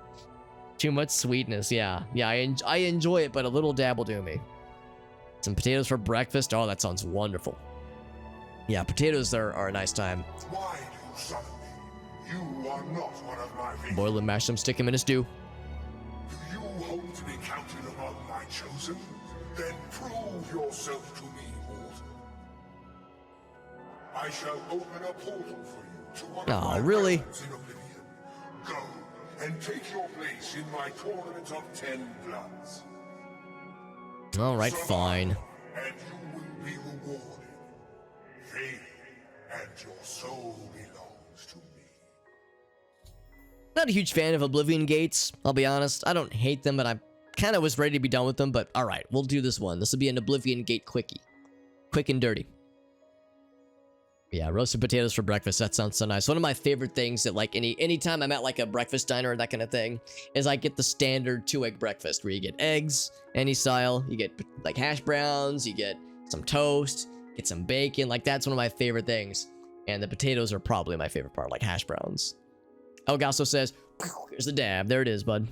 Speaker 1: Too much sweetness, yeah. Yeah, I enjoy it, but a little dab will do me. Some potatoes for breakfast. Oh, that sounds wonderful. Yeah, potatoes are a nice time.
Speaker 2: Why do you summon me? You are not one of my faithful.
Speaker 1: Boil them, mash them, stick them in a stew.
Speaker 2: Do you hope to be counted among my chosen? Then prove yourself to me, mortal. I shall open a portal for you to one of my
Speaker 1: really?
Speaker 2: realms in Oblivion. Go and take your place in my tournament of 10 bloods.
Speaker 1: All right,
Speaker 2: Survive,
Speaker 1: fine.
Speaker 2: and you will be rewarded. Faith and your soul belongs to me.
Speaker 1: Not a huge fan of Oblivion gates, I'll be honest. I don't hate them, but I kind of was ready to be done with them. But all right, we'll do this one. This will be an Oblivion gate quickie. Quick and dirty. Yeah, roasted potatoes for breakfast. That sounds so nice. One of my favorite things that like anytime I'm at like a breakfast diner or that kind of thing is I get the standard 2-egg breakfast where you get eggs, any style. You get like hash browns, you get some toast, get some bacon. Like that's one of my favorite things. And the potatoes are probably my favorite part, like hash browns. El Gasso says, here's the dab. There it is, bud.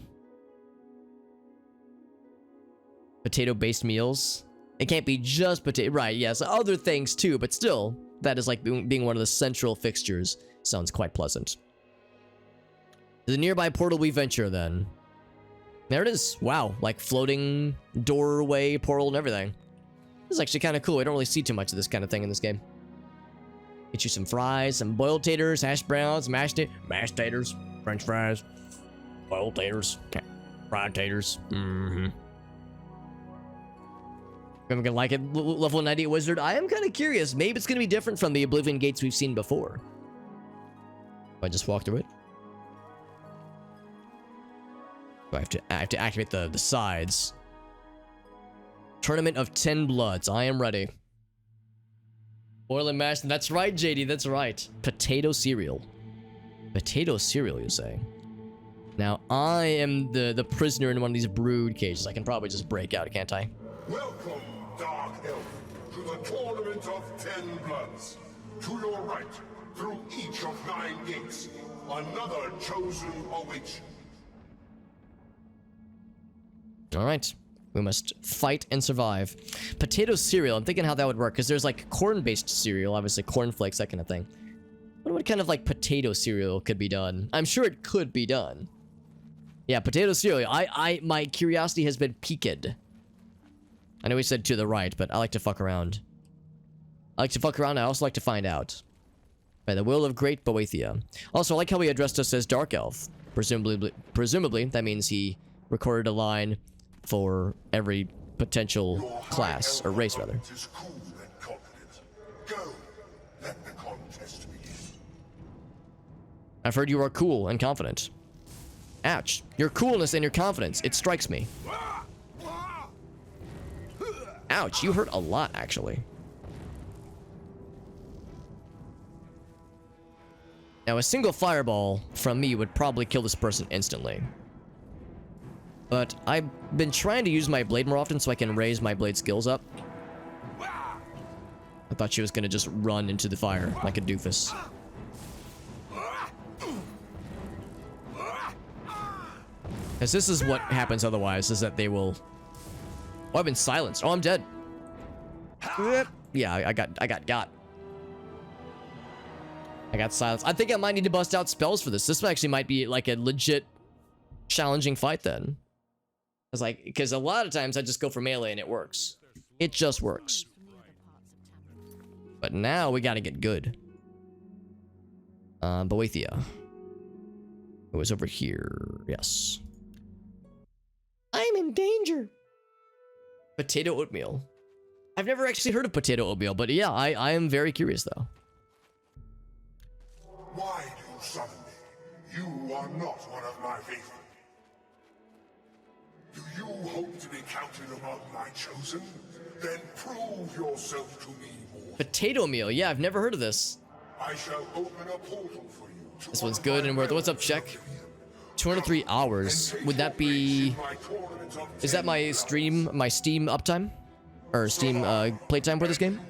Speaker 1: Potato-based meals. It can't be just potato. Right, yes, other things too, but still, that is like being one of the central fixtures. Sounds quite pleasant. The nearby portal we venture, then. There it is. Wow, like floating doorway, portal, and everything. This is actually kind of cool. I don't really see too much of this kind of thing in this game. Get you some fries, some boiled taters, hash browns, mashed taters, french fries, boiled taters, fried taters. Mm-hmm. I'm gonna like it. Level 98 wizard. I am kind of curious. Maybe it's gonna be different from the Oblivion gates we've seen before. I just walk through it. Do I have to activate the sides. Tournament of 10 bloods. I am ready. Boil and mash. That's right, JD. That's right. Potato cereal. Potato cereal, you say? Now I am the prisoner in one of these brood cages. I can probably just break out, can't I?
Speaker 2: Welcome, Dark Elf, to the tournament of 10 bloods. To your right, through each of 9 gates, another chosen awaits you.
Speaker 1: All right. We must fight and survive. Potato cereal. I'm thinking how that would work, because there's like corn-based cereal, obviously cornflakes, that kind of thing. What kind of like potato cereal could be done? I'm sure it could be done. Yeah, potato cereal. My curiosity has been piqued. I know we said to the right, but I like to fuck around. I like to fuck around. I also like to find out. By the will of Great Boethia. Also, I like how he addressed us as Dark Elf. Presumably, that means he recorded a line for every potential class, or race rather.
Speaker 2: Is cool and confident. Go, let the contest begin.
Speaker 1: I've heard you are cool and confident. Ouch. Your coolness and your confidence, it strikes me. Ouch, you hurt a lot, actually. Now, a single fireball from me would probably kill this person instantly. But I've been trying to use my blade more often so I can raise my blade skills up. I thought she was gonna just run into the fire like a doofus. Because this is what happens otherwise, is that they will... Oh, I've been silenced. Oh, I'm dead. Yeah, I got silenced. I think I might need to bust out spells for this. This actually might be like a legit challenging fight then. Because a lot of times I just go for melee and it works. It just works. But now we gotta get good. Boethia. It was over here. Yes. I'm in danger. Potato oatmeal. I've never actually heard of potato oatmeal, but yeah, I am very curious though.
Speaker 2: Why do you summon me? You are not one of my faithful. Do you hope to be counted among my chosen? Then prove yourself to me, mortal.
Speaker 1: Potato meal. Yeah, I've never heard of this.
Speaker 2: I shall open a portal for you.
Speaker 1: This one's good and worth. What's up, Check? 203 hours. Would that be... Is that my Steam uptime? Or Steam playtime for this game?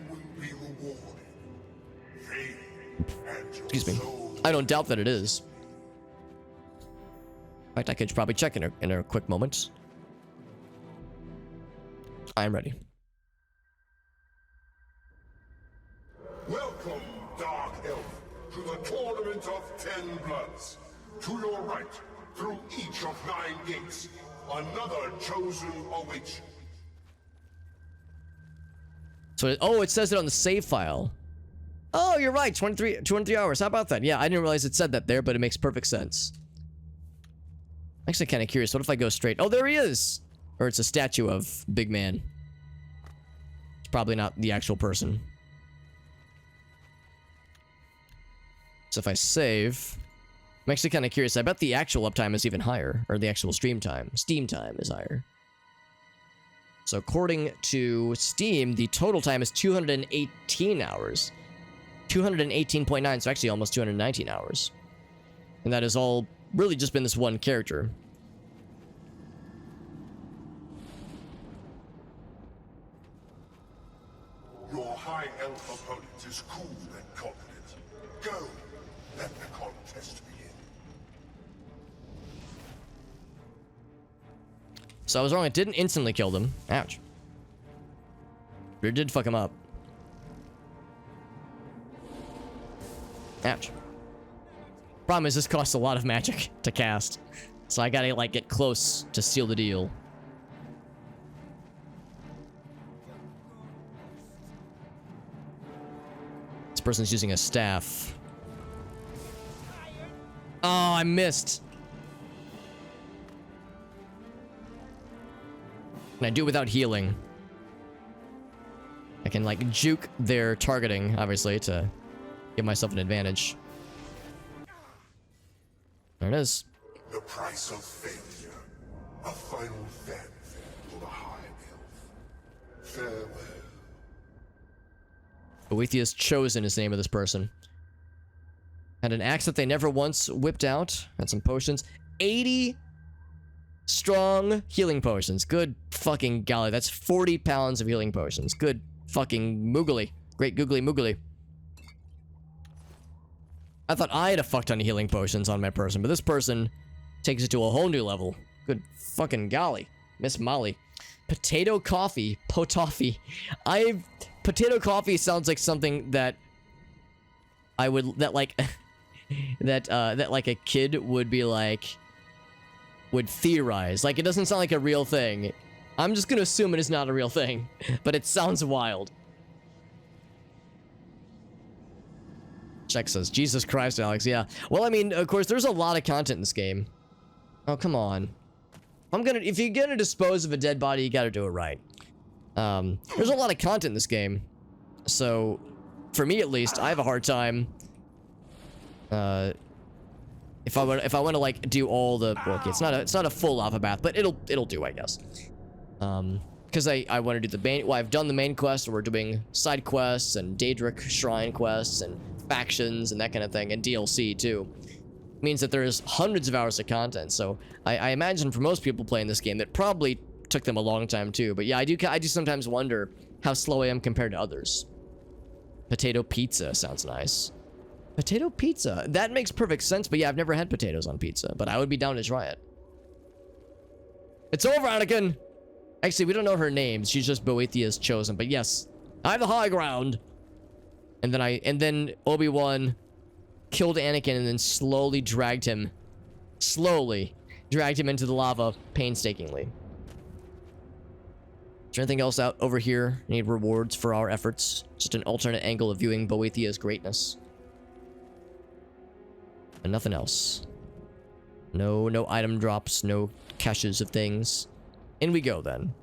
Speaker 1: Excuse me. I don't doubt that it is. In fact, I could probably check in a quick moment. I am ready.
Speaker 9: Welcome, Dark Elf, to the Tournament of 10 Bloods. To your right, through each of 9 gates, another chosen awaits you.
Speaker 1: So, it says it on the save file. Oh, you're right. 23 hours. How about that? Yeah, I didn't realize it said that there, but it makes perfect sense. I'm actually kind of curious. What if I go straight? Oh, there he is. Or it's a statue of Big Man. It's probably not the actual person. So if I save, I'm actually kind of curious. I bet the actual uptime is even higher, or the actual Steam time is higher. So according to Steam, the total time is 218 hours. 218.9, so actually almost 219 hours. And that has all really just been this one character.
Speaker 9: Your high elf opponent is cool and confident. Go, let the contest begin.
Speaker 1: So I was wrong, it didn't instantly kill them. Ouch. But it did fuck him up. Ouch. Problem is, this costs a lot of magic to cast. So I gotta, like, get close to seal the deal. This person's using a staff. Oh, I missed. Can I do it without healing? I can, like, juke their targeting, obviously, to give myself an advantage. There it is.
Speaker 9: The price of failure. A final fanfare for the high elf. Farewell.
Speaker 1: Boethius Chosen is the name of this person. Had an axe that they never once whipped out. Had some potions. 80 strong healing potions. Good fucking golly. That's 40 pounds of healing potions. Good fucking moogly. Great googly moogly. I thought I had a fuck ton of healing potions on my person, but this person takes it to a whole new level. Good fucking golly. Miss Molly. Potato coffee. Potoffee. Potato coffee sounds like something that I would, that like, that like a kid would be like, would theorize. Like, it doesn't sound like a real thing. I'm just gonna assume it is not a real thing, but it sounds wild. Check says, Jesus Christ, Alex, yeah. Well, I mean, of course, there's a lot of content in this game. Oh, come on. If you're gonna dispose of a dead body, you gotta do it right. There's a lot of content in this game. So, for me at least, I have a hard time, if I want to, like, do all the, well, okay, it's not a full lava bath, but it'll do, I guess. Because I want to do the main, well, I've done the main quest, and we're doing side quests, and Daedric Shrine quests, and factions, and that kind of thing, and DLC, too. It means that there's hundreds of hours of content, so I imagine for most people playing this game, that probably took them a long time, too. But yeah, I do sometimes wonder how slow I am compared to others. Potato pizza sounds nice. Potato pizza. That makes perfect sense, but yeah, I've never had potatoes on pizza, but I would be down to try it. It's over, Anakin! Actually, we don't know her name. She's just Boethius Chosen, but yes, I have the high ground. And then Obi-Wan killed Anakin and then slowly dragged him into the lava painstakingly. Is there anything else out over here? Need rewards for our efforts? Just an alternate angle of viewing Boethia's greatness. And nothing else. No item drops, no caches of things. In we go then.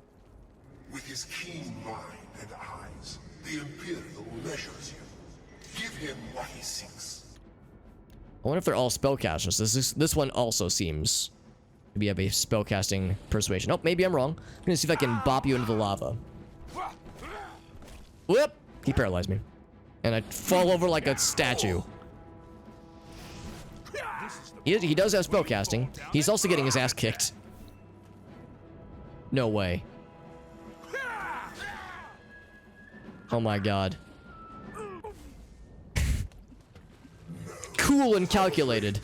Speaker 9: With his keen mind and eyes, the Imperial measures you. Give him what he seeks.
Speaker 1: I wonder if they're all spellcasters. This one also seems to be of a spellcasting persuasion. Oh, maybe I'm wrong. I'm gonna see if I can bop you into the lava. Whoop! He paralyzed me. And I fall over like a statue.
Speaker 2: This is the
Speaker 1: He does have spellcasting. He's also getting his ass kicked. No way. Oh my god. Cool and calculated.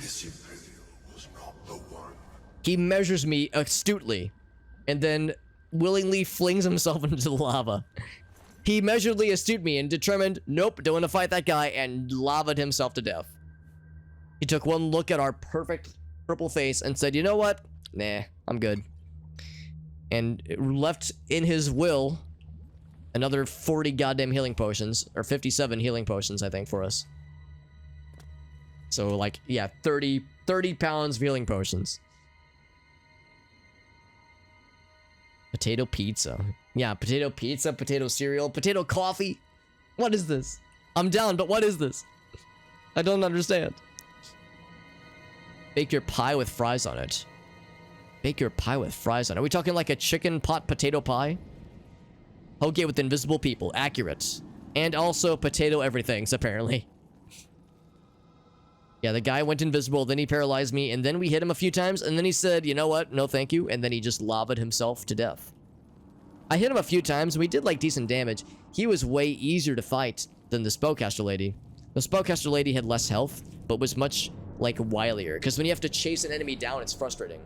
Speaker 1: He measures me astutely and then willingly flings himself into the lava. He measuredly astute me and determined, nope, don't want to fight that guy, and lava'd himself to death. He took one look at our perfect purple face and said, you know what? Nah, I'm good. And left in his will another 40 goddamn healing potions, or 57 healing potions, I think, for us. So, like, yeah, 30 pounds of healing potions. Potato pizza. Yeah, potato pizza, potato cereal, potato coffee. What is this? I'm down, but what is this? I don't understand. Bake your pie with fries on it. Bake your pie with fries on it. Are we talking like a chicken pot potato pie? Okay, with invisible people. Accurate. And also potato everythings, apparently. Yeah, the guy went invisible, then he paralyzed me, and then we hit him a few times, and then he said, you know what, no thank you, and then he just lava'd himself to death. I hit him a few times, and we did, like, decent damage. He was way easier to fight than the spellcaster lady. The spellcaster lady had less health, but was much, like, wilier, because when you have to chase an enemy down, it's frustrating.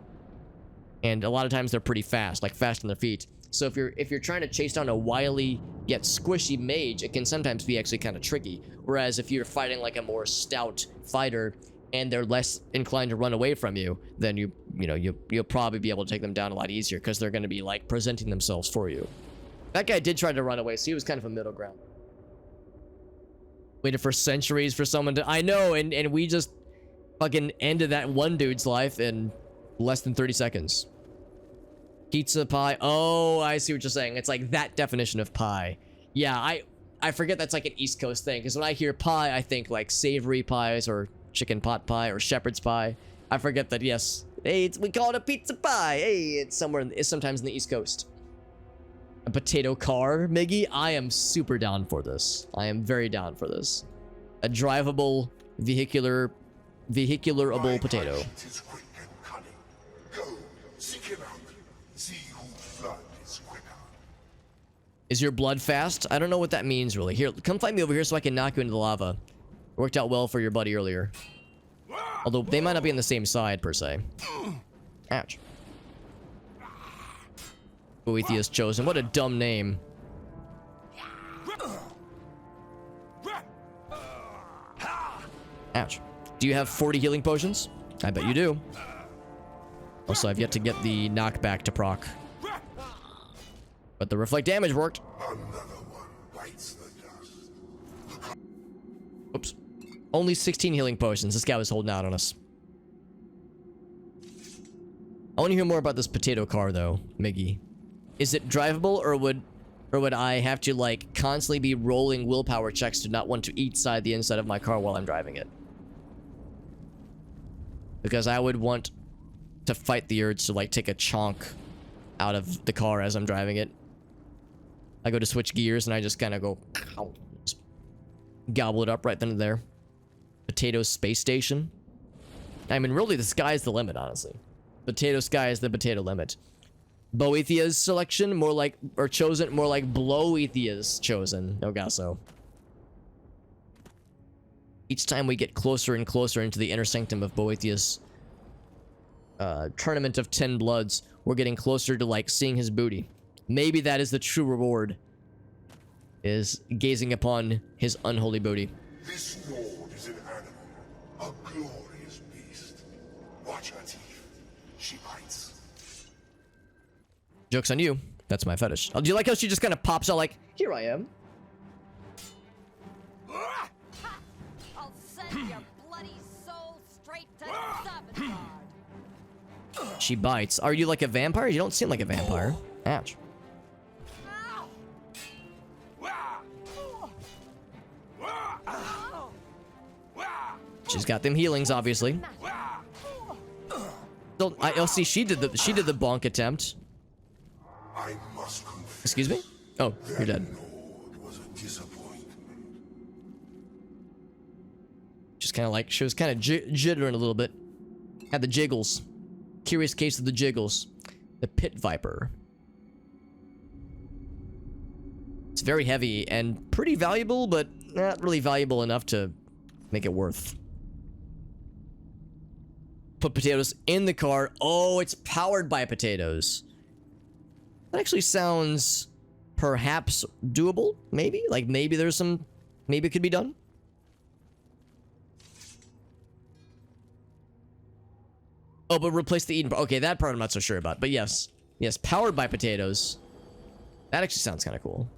Speaker 1: And a lot of times they're pretty fast, like, fast on their feet. So if you're trying to chase down a wily yet squishy mage, it can sometimes be actually kind of tricky. Whereas if you're fighting like a more stout fighter and they're less inclined to run away from you, then you'll probably be able to take them down a lot easier because they're going to be like presenting themselves for you. That guy did try to run away, so he was kind of a middle ground. Waited for centuries for someone to... I know, and we just fucking ended that one dude's life in less than 30 seconds. Pizza pie. Oh, I see what you're saying. It's like that definition of pie. Yeah, I forget that's like an East Coast thing, because when I hear pie, I think like savory pies or chicken pot pie or shepherd's pie. I forget that, yes. Hey, we call it a pizza pie. Hey, it's sometimes in the East Coast. A potato car, Miggy? I am super down for this. I am very down for this. A drivable, vehicularable potato.
Speaker 9: Is quick and cunning. Go, seek him out. See whose blood is quicker.
Speaker 1: Is your blood fast? I don't know what that means, really. Here, come find me over here so I can knock you into the lava. Worked out well for your buddy earlier. Although, they might not be on the same side, per se. Ouch. Boethius Chosen. What a dumb name. Ouch. Do you have 40 healing potions? I bet you do. Also, I've yet to get the knockback to proc. But the reflect damage worked.
Speaker 9: Another one bites the dust.
Speaker 1: Oops. Only 16 healing potions. This guy was holding out on us. I want to hear more about this potato car, though, Miggy. Is it drivable, or would I have to, like, constantly be rolling willpower checks to not want to eat the inside of my car while I'm driving it? Because I would want to fight the urge to, like, take a chunk out of the car as I'm driving it. I go to switch gears and I just kind of go... Just gobble it up right then and there. Potato space station. I mean, really, the sky's the limit, honestly. Potato sky is the potato limit. Boethia's selection, more like... Or chosen, more like Bloethia's chosen. No gasso. Each time we get closer and closer into the inner sanctum of Boethia's tournament of 10 bloods, we're getting closer to, like, seeing his booty. Maybe that is the true reward, is gazing upon his unholy booty.
Speaker 9: This Nord is an animal, a glorious beast. Watch her teeth. She bites.
Speaker 1: Joke's on you. That's my fetish. Oh, do you like how she just kind of pops out like, here I am?
Speaker 10: I'll send your bloody soul straight to Sabbathard.
Speaker 1: She bites. Are you like a vampire? You don't seem like a vampire. Ouch. She's got them healings, obviously. Oh, see, she did the bonk attempt.
Speaker 9: I must confess.
Speaker 1: Excuse me? Oh, you're dead.
Speaker 9: Nord was a disappointment.
Speaker 1: Just kind of like, she was kind of jittering a little bit. Had the jiggles. Curious case of the jiggles. The pit viper. It's very heavy and pretty valuable, but not really valuable enough to make it worth. Put potatoes in the car. Oh, it's powered by potatoes. That actually sounds perhaps doable. Maybe? Like maybe there's some... Maybe it could be done. Oh, but replace the Eden part. Okay, that part I'm not so sure about. But yes. Yes, powered by potatoes. That actually sounds kind of cool.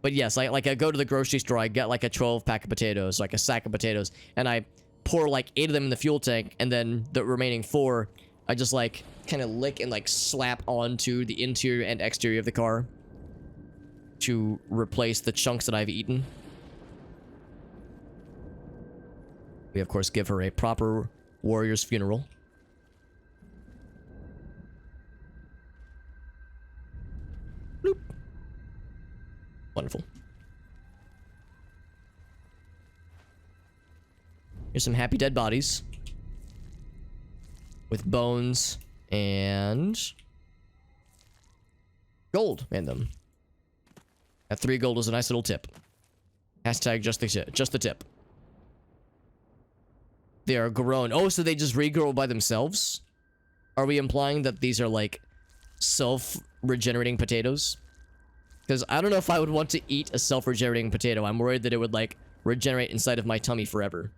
Speaker 1: But yes, like I go to the grocery store, I get like a 12-pack of potatoes, like a sack of potatoes, and I pour like 8 of them in the fuel tank, and then the remaining 4, I just like kind of lick and like slap onto the interior and exterior of the car to replace the chunks that I've eaten. We of course give her a proper warrior's funeral. Bloop. Wonderful. Here's some happy dead bodies. With bones and gold in them. That 3 gold is a nice little tip. Hashtag just the tip. They are grown. Oh, so they just regrow by themselves? Are we implying that these are like self-regenerating potatoes? Because I don't know if I would want to eat a self-regenerating potato. I'm worried that it would like regenerate inside of my tummy forever.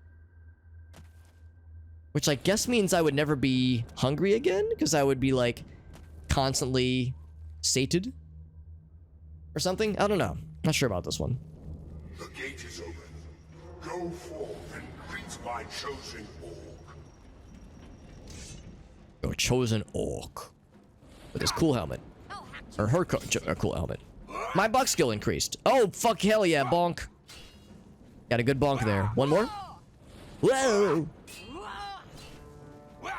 Speaker 1: Which I guess means I would never be hungry again, because I would be like constantly sated or something. I don't know. Not sure about this one.
Speaker 9: The gate is open. Go forth and greet my chosen orc.
Speaker 1: Your chosen orc with his cool helmet, or her cool helmet. My buck skill increased. Oh fuck, hell yeah, bonk. Got a good bonk there. One more. Whoa.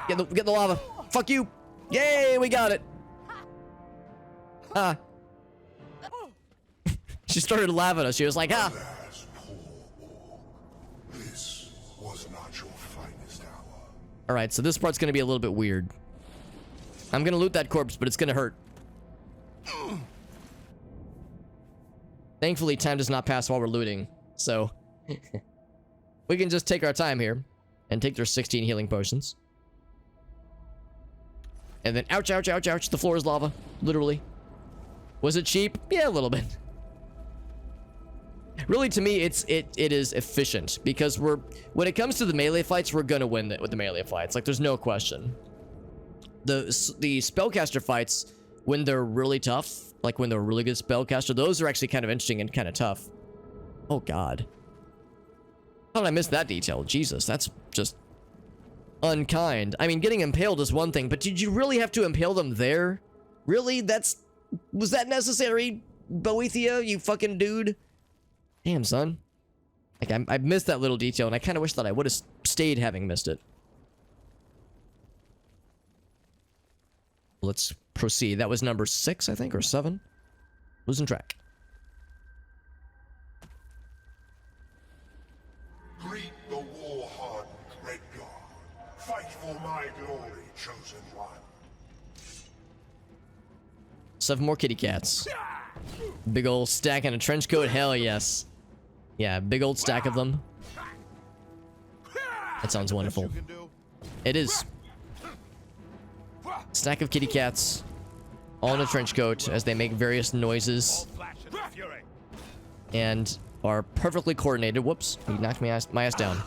Speaker 1: Get the lava. Fuck you. Yay, we got it. Ah. She started laughing at us. She was like, ah.
Speaker 9: Alas, poor orc. This was not your finest hour.
Speaker 1: Alright, so this part's gonna be a little bit weird. I'm gonna loot that corpse, but it's gonna hurt. Thankfully, time does not pass while we're looting, so we can just take our time here and take their 16 healing potions. And then, ouch, ouch, ouch, ouch, the floor is lava. Literally. Was it cheap? Yeah, a little bit. Really, to me, it is efficient, because when it comes to the melee fights, we're gonna win it with the melee fights. Like, there's no question. The spellcaster fights, when they're really tough, like when they're a really good spellcaster, those are actually kind of interesting and kind of tough. Oh god. How did I miss that detail? Jesus, that's just unkind. I mean, getting impaled is one thing, but did you really have to impale them there? Really? Was that necessary, Boethia, you fucking dude? Damn, son. Like, I missed that little detail, and I kind of wish that I would have stayed having missed it. Let's proceed. That was number 6, I think, or 7. Losing track.
Speaker 9: Greet the war-hardened Red Guard. Fight for my glory, chosen one.
Speaker 1: 7 more kitty cats. Big old stack and a trench coat. Hell yes. Yeah, big old stack of them. That sounds wonderful. It is. Stack of kitty cats. All in a trench coat as they make various noises. And are perfectly coordinated. Whoops. He knocked my ass down.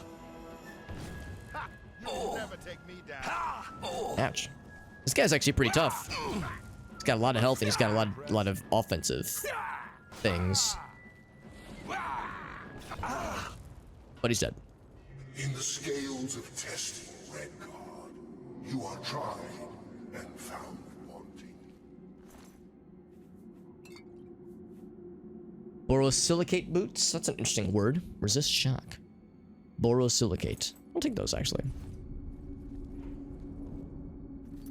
Speaker 1: Ouch. This guy's actually pretty tough. He's got a lot of health and he's got a lot of offensive things. But he's dead.
Speaker 9: In the scales of testing, Red Guard, you are tried and found wanting.
Speaker 1: Borosilicate boots? That's an interesting word. Resist shock. Borosilicate. I'll take those, actually.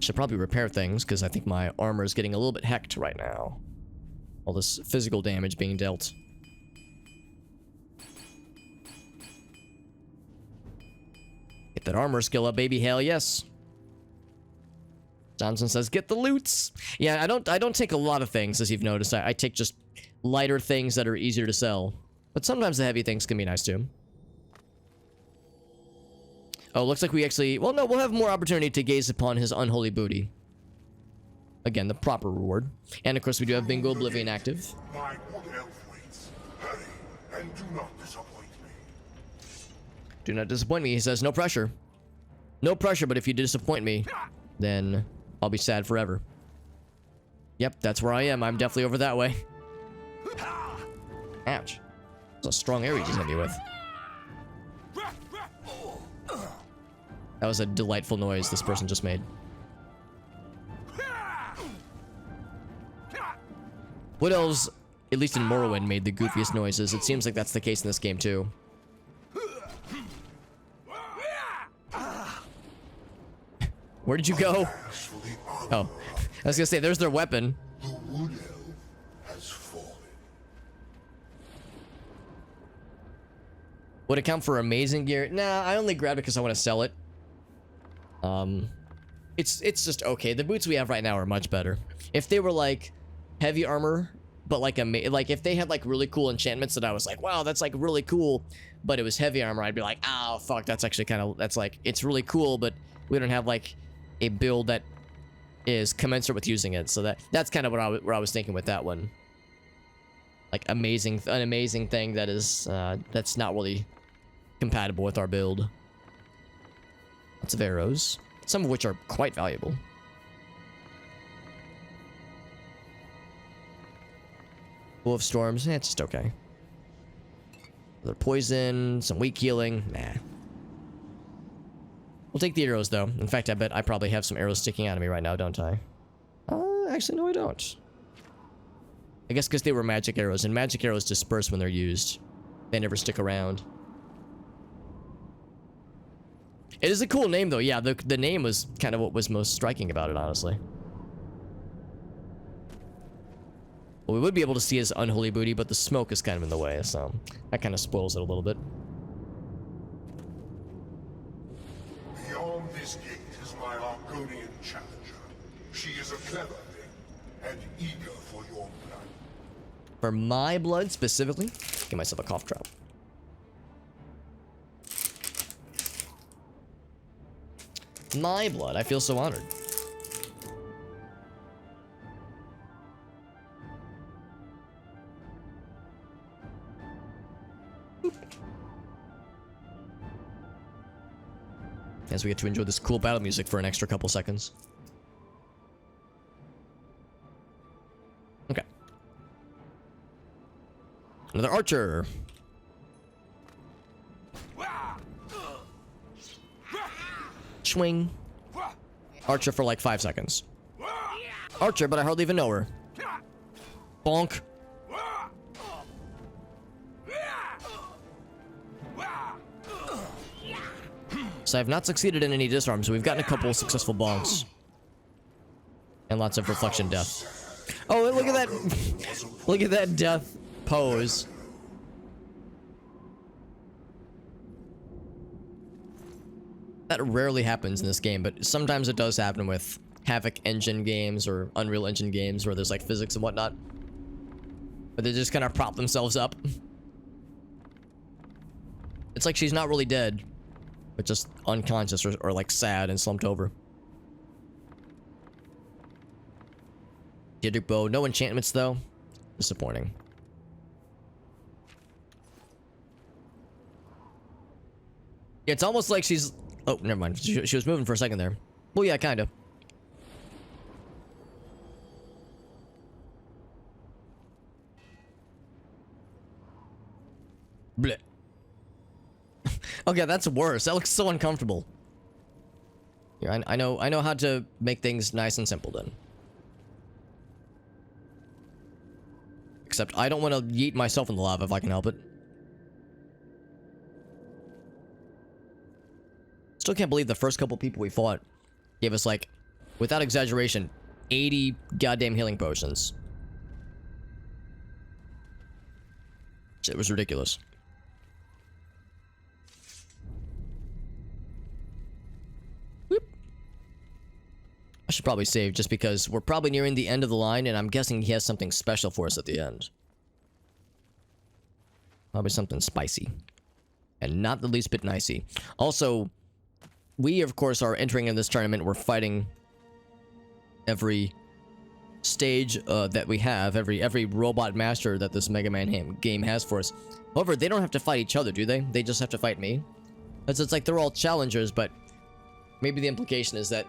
Speaker 1: Should probably repair things, because I think my armor is getting a little bit hecked right now. All this physical damage being dealt. Get that armor skill up, baby. Hell yes. Johnson says, get the loots. Yeah, I don't take a lot of things, as you've noticed. I take just lighter things that are easier to sell. But sometimes the heavy things can be nice too. Oh, looks like we actually... Well, no, we'll have more opportunity to gaze upon his unholy booty. Again, the proper reward. And of course, we do have Bingo Oblivion active.
Speaker 9: My wood elf waits. Hurry, and do not disappoint me.
Speaker 1: Do not disappoint me, he says. No pressure. No pressure, but if you disappoint me, then I'll be sad forever. Yep, that's where I am. I'm definitely over that way. Ouch. That's a strong area he's hit me with. That was a delightful noise this person just made. What else, at least in Morrowind, made the goofiest noises? It seems like that's the case in this game too. Where did you go? Oh, I was gonna say, there's their weapon.
Speaker 9: The wood elf has fallen.
Speaker 1: Would it count for amazing gear? Nah, I only grabbed it because I want to sell it. It's just okay. The boots we have right now are much better. If they were like heavy armor, but like if they had like really cool enchantments that I was like, wow, that's like really cool, but it was heavy armor, I'd be like, oh fuck, that's actually kind of, that's like, it's really cool, but we don't have like a build that is commensurate with using it. So that's kind of what I was thinking with that one. Like an amazing thing that is that's not really compatible with our build. Lots of arrows, some of which are quite valuable. Wolf storms, it's just okay. Another poison, some weak healing, nah. We'll take the arrows though. In fact, I bet I probably have some arrows sticking out of me right now, don't I? Actually, no, I don't. I guess because they were magic arrows, and magic arrows disperse when they're used. They never stick around. It is a cool name though. Yeah, the name was kind of what was most striking about it, honestly. Well, we would be able to see his unholy booty, but the smoke is kind of in the way, so that kind of spoils it a little bit.
Speaker 9: Beyond this gate is my Argonian challenger. She is a clever thing, and eager for your blood.
Speaker 1: For my blood, specifically? Give myself a cough drop. My blood, I feel so honored. As we get to enjoy this cool battle music for an extra couple seconds. Okay. Another archer. Swing. Archer for like 5 seconds. Archer, but I hardly even know her. Bonk. So I have not succeeded in any disarms, so we've gotten a couple successful bonks. And lots of reflection death. Oh, look at that. Look at that death pose. That rarely happens in this game, but sometimes it does happen with Havoc Engine games or Unreal Engine games where there's like physics and whatnot. But they just kind of prop themselves up. It's like she's not really dead, but just unconscious or like sad and slumped over. Diedrich bow, no enchantments though. Disappointing. It's almost like she's... Oh, never mind. She was moving for a second there. Well, yeah, kind of. Bleh. Okay, that's worse. That looks so uncomfortable. Yeah, I know how to make things nice and simple then. Except I don't want to yeet myself in the lava if I can help it. Still can't believe the first couple people we fought gave us, like, without exaggeration, 80 goddamn healing potions. It was ridiculous. I should probably save just because we're probably nearing the end of the line, and I'm guessing he has something special for us at the end. Probably something spicy. And not the least bit nicey. Also, we, of course, are entering in this tournament. We're fighting every stage that we have, every robot master that this Mega Man game has for us. However, they don't have to fight each other, do they? They just have to fight me. It's like they're all challengers, but maybe the implication is that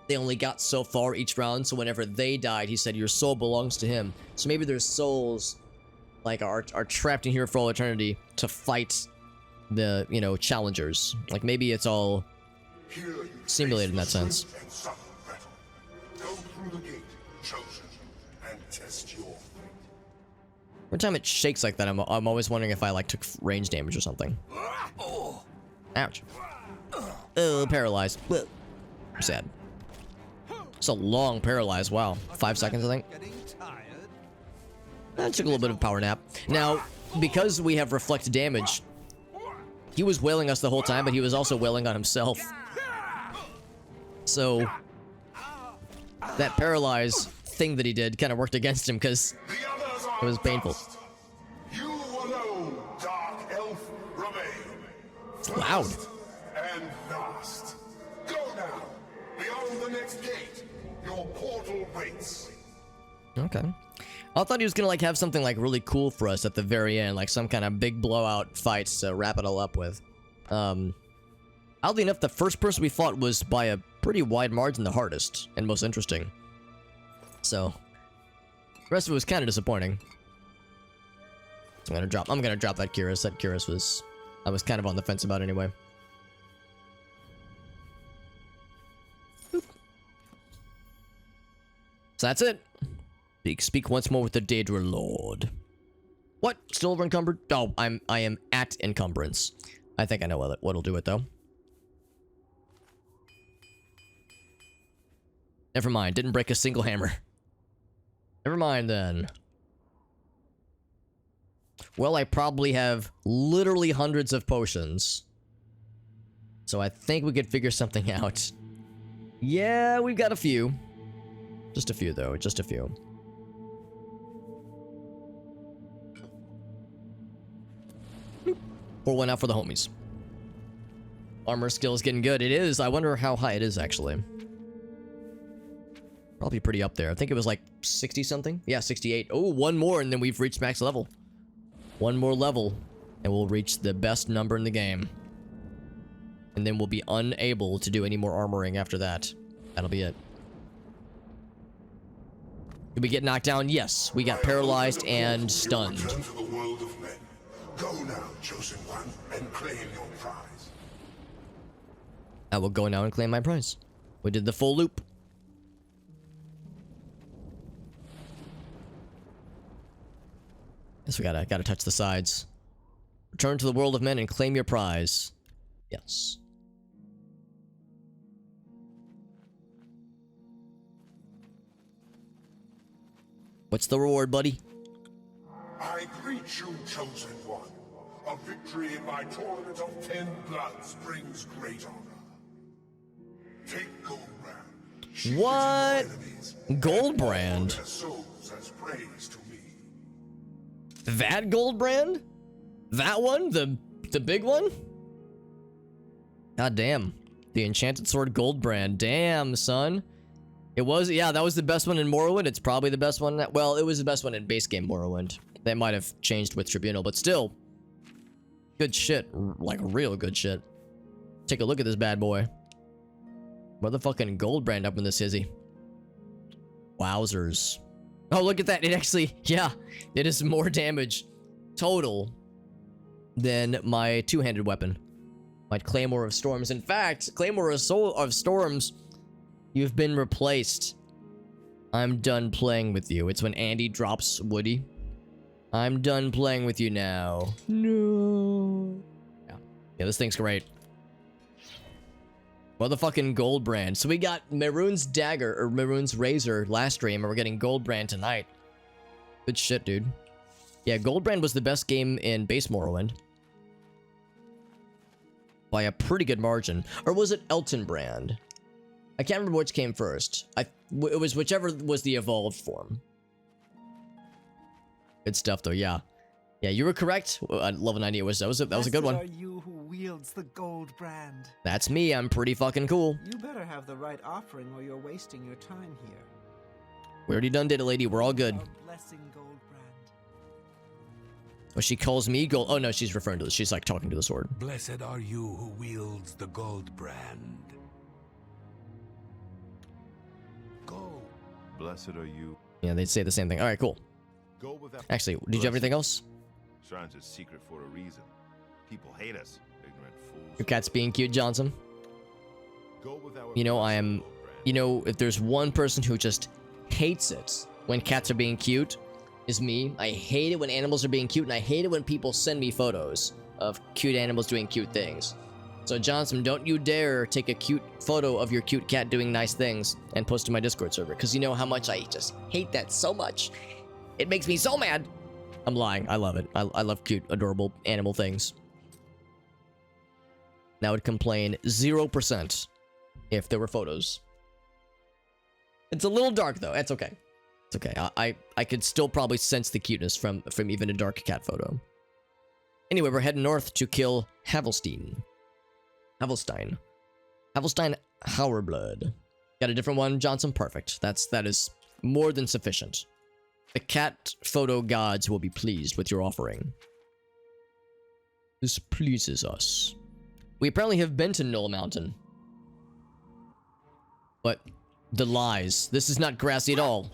Speaker 1: they only got so far each round, so whenever they died, he said your soul belongs to him. So maybe their souls like are trapped in here for all eternity to fight the, you know, challengers. Like maybe it's all simulated in that sense.
Speaker 9: Go through the gate, chosen, and test your fate.
Speaker 1: Every time it shakes like that, I'm always wondering if I like took range damage or something. Ouch. Oh, paralyzed. Sad. It's a long paralyzed. Wow. 5 seconds, I think. I took a little bit of a power nap. Now, because we have reflect damage, he was wailing us the whole time, but he was also wailing on himself. So, that paralyze thing that he did kind of worked against him because it was painful.
Speaker 9: You alone, Dark Elf, remain.
Speaker 1: It's loud.
Speaker 9: And last. Go now. Beyond the next gate, your portal waits.
Speaker 1: Okay. I thought he was gonna like have something like really cool for us at the very end, like some kind of big blowout fight to wrap it all up with. Oddly enough, the first person we fought was by a pretty wide margin the hardest and most interesting. So, the rest of it was kind of disappointing. So I'm gonna drop that Curious. That Curious I was kind of on the fence about anyway. Boop. So that's it. Speak once more with the Daedra Lord. What? Still over encumbered? Oh, I am at encumbrance. I think I know what'll do it though. Never mind. Didn't break a single hammer. Never mind then. Well, I probably have literally hundreds of potions. So I think we could figure something out. Yeah, we've got a few. Just a few though. Just a few. Pour one out for the homies. Armor skill is getting good. It is. I wonder how high it is, actually. Probably pretty up there. I think it was like 60 something. Yeah, 68. Oh, one more and then we've reached max level. One more level and we'll reach the best number in the game. And then we'll be unable to do any more armoring after that. That'll be it. Did we get knocked down? Yes. We got paralyzed and stunned.
Speaker 9: Return to the world of men. Go now, chosen one, and claim your prize.
Speaker 1: I will go now and claim my prize. We did the full loop. Guess we gotta touch the sides. Return to the world of men and claim your prize. Yes. What's the reward, buddy?
Speaker 9: I greet you, chosen one. A victory in my tournament of 10 bloods brings great honor. Take Goldbrand.
Speaker 1: What? Goldbrand?
Speaker 9: Their souls as praise to me.
Speaker 1: That Goldbrand? That one? The big one? God damn. The Enchanted Sword Goldbrand. Damn, son. It was, yeah, that was the best one in Morrowind. It's probably the best one. Well, it was the best one in base game Morrowind. That might have changed with Tribunal, but still. Good shit. Like, real good shit. Take a look at this bad boy. Motherfucking Goldbrand up in this hizzy. Wowzers. Oh, look at that. It actually, yeah, it is more damage total than my two-handed weapon. My Claymore of Storms. In fact, Claymore of Storms, you've been replaced. I'm done playing with you. It's when Andy drops Woody. I'm done playing with you now. No. Yeah, this thing's great. Motherfucking Goldbrand. So we got Maroon's Dagger, or Maroon's Razor last stream, and we're getting Goldbrand tonight. Good shit, dude. Yeah, Goldbrand was the best game in base Morrowind. By a pretty good margin. Or was it Elton Brand? I can't remember which came first. It was whichever was the evolved form. Good stuff, though. Yeah, yeah, you were correct. Level 90. That was a good one.
Speaker 4: Are you who wields the gold brand?
Speaker 1: That's me. I'm pretty fucking cool.
Speaker 4: You better have the right offering, or you're wasting your time here.
Speaker 1: We already done did it, lady. We're all good.
Speaker 4: A blessing gold brand.
Speaker 1: Oh, she calls me gold. Oh no, she's referring to this. She's like talking to the sword.
Speaker 2: Blessed are you who wields the gold brand. Go.
Speaker 7: Blessed are you.
Speaker 1: Yeah, they'd say the same thing. All right, cool.
Speaker 7: Go with that.
Speaker 1: Actually, did you have anything else?
Speaker 7: Shrine's a secret for a reason. People hate us, ignorant fools.
Speaker 1: Your cat's being cute, Johnson.
Speaker 7: Go with our
Speaker 1: You know, I am.
Speaker 7: gold brand.
Speaker 1: You know, if there's one person who just hates it when cats are being cute, is me. I hate it when animals are being cute, and I hate it when people send me photos of cute animals doing cute things. So Johnson, don't you dare take a cute photo of your cute cat doing nice things and post to my Discord server, because you know how much I just hate that so much. It makes me so mad. I'm lying. I love it. I love cute, adorable animal things. And I would complain 0% if there were photos. It's a little dark though. It's okay. It's okay. I could still probably sense the cuteness from even a dark cat photo. Anyway, we're heading north to kill Havelstein. Havelstein Hauerblood. Got a different one, Johnson? Perfect. That is more than sufficient. The cat photo gods will be pleased with your offering. This pleases us. We apparently have been to Knoll Mountain. But the lies. This is not grassy at all.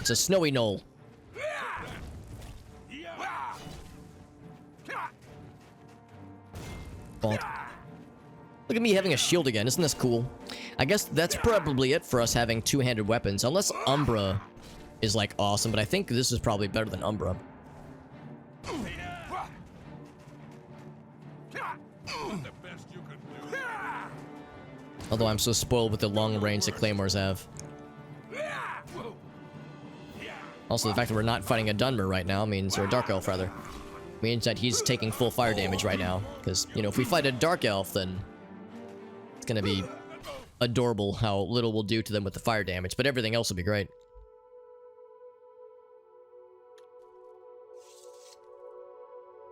Speaker 1: It's a snowy knoll. Bonk. Look at me having a shield again. Isn't this cool? I guess that's probably it for us having two-handed weapons. Unless Umbra is like awesome, but I think this is probably better than Umbra. Although I'm so spoiled with the long range that Claymores have. Also, the fact that we're not fighting a Dunmer right now means, or a Dark Elf rather, means that he's taking full fire damage right now. Because, you know, if we fight a Dark Elf, then it's gonna be adorable how little we'll do to them with the fire damage, but everything else will be great.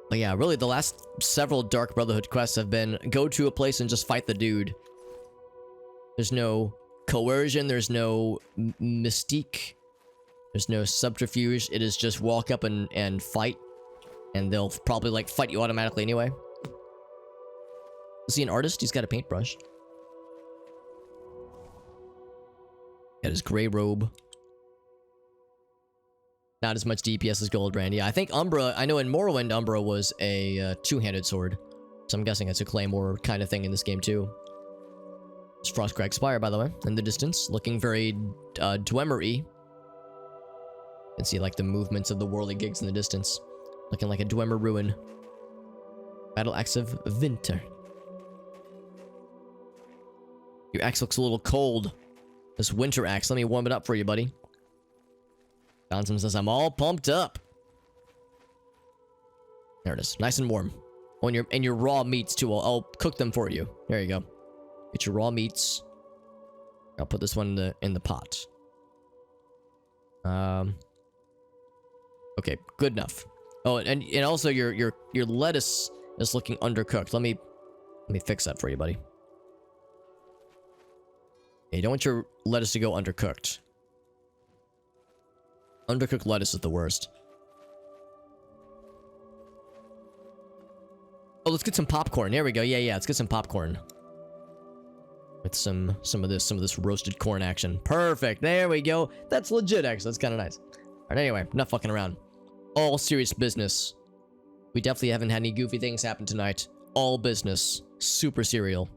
Speaker 1: But yeah, really the last several Dark Brotherhood quests have been go to a place and just fight the dude. There's no coercion, there's no mystique, there's no subterfuge. It is just walk up and fight, and they'll probably like fight you automatically anyway. Is he an artist? He's got a paintbrush. Got his gray robe. Not as much DPS as Goldbrand. Yeah, I think Umbra, I know in Morrowind, Umbra was a two-handed sword. So I'm guessing it's a Claymore kind of thing in this game too. It's Frostcrag Spire, by the way, in the distance. Looking very Dwemer-y. You can see like the movements of the whirligigs in the distance. Looking like a Dwemer ruin. Battle Axe of Winter. Your axe looks a little cold. This winter axe, let me warm it up for you, buddy. Johnson says, I'm all pumped up. There it is. Nice and warm. Oh, and your raw meats, too. I'll cook them for you. There you go. Get your raw meats. I'll put this one in the pot. Okay, good enough. Oh, and also your lettuce is looking undercooked. Let me fix that for you, buddy. You don't want your lettuce to go undercooked. Undercooked lettuce is the worst. Oh, let's get some popcorn. There we go. Yeah, let's get some popcorn. With some of this roasted corn action. Perfect. There we go. That's legit, actually. That's kind of nice. Alright, anyway, enough fucking around. All serious business. We definitely haven't had any goofy things happen tonight. All business. Super serial.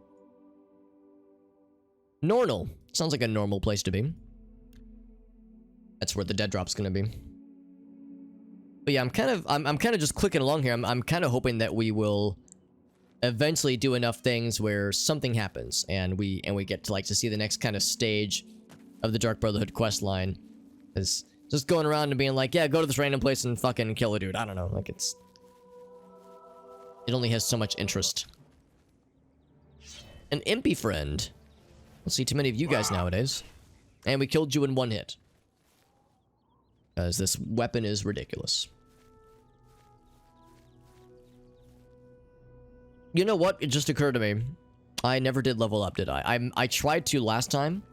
Speaker 1: Normal. Sounds like a normal place to be. That's where the dead drop's gonna be. But yeah, I'm kind of just clicking along here. I'm kind of hoping that we will eventually do enough things where something happens and we get to see the next kind of stage of the Dark Brotherhood quest line. Is just going around and being like, yeah, go to this random place and fucking kill a dude. I don't know, like it only has so much interest. An impy friend. Don't see too many of you guys nowadays. And we killed you in one hit. Because this weapon is ridiculous. You know what? It just occurred to me. I never did level up, did I? I tried to last time.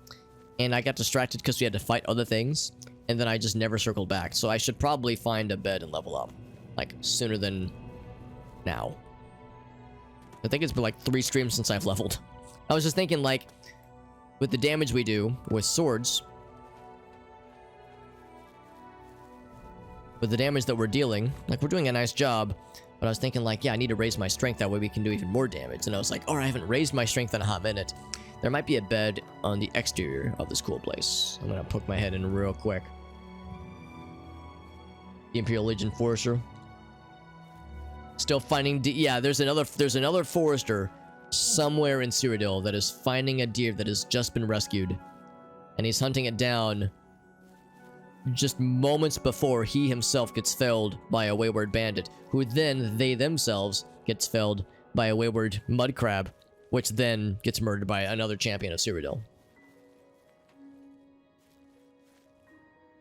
Speaker 1: And I got distracted because we had to fight other things. And then I just never circled back. So I should probably find a bed and level up. Like, sooner than now. I think it's been like 3 streams since I've leveled. I was just thinking, like, with the damage we do with swords, with the damage that we're dealing, like, we're doing a nice job, but I was thinking, like, yeah, I need to raise my strength, that way we can do even more damage. And I was like, oh, I haven't raised my strength in a hot minute. There might be a bed on the exterior of this cool place. I'm gonna poke my head in real quick. The Imperial Legion Forester. Still finding yeah, there's another forester somewhere in Cyrodiil that is finding a deer that has just been rescued. And he's hunting it down just moments before he himself gets felled by a wayward bandit, who then they themselves gets felled by a wayward mud crab, which then gets murdered by another champion of Cyrodiil.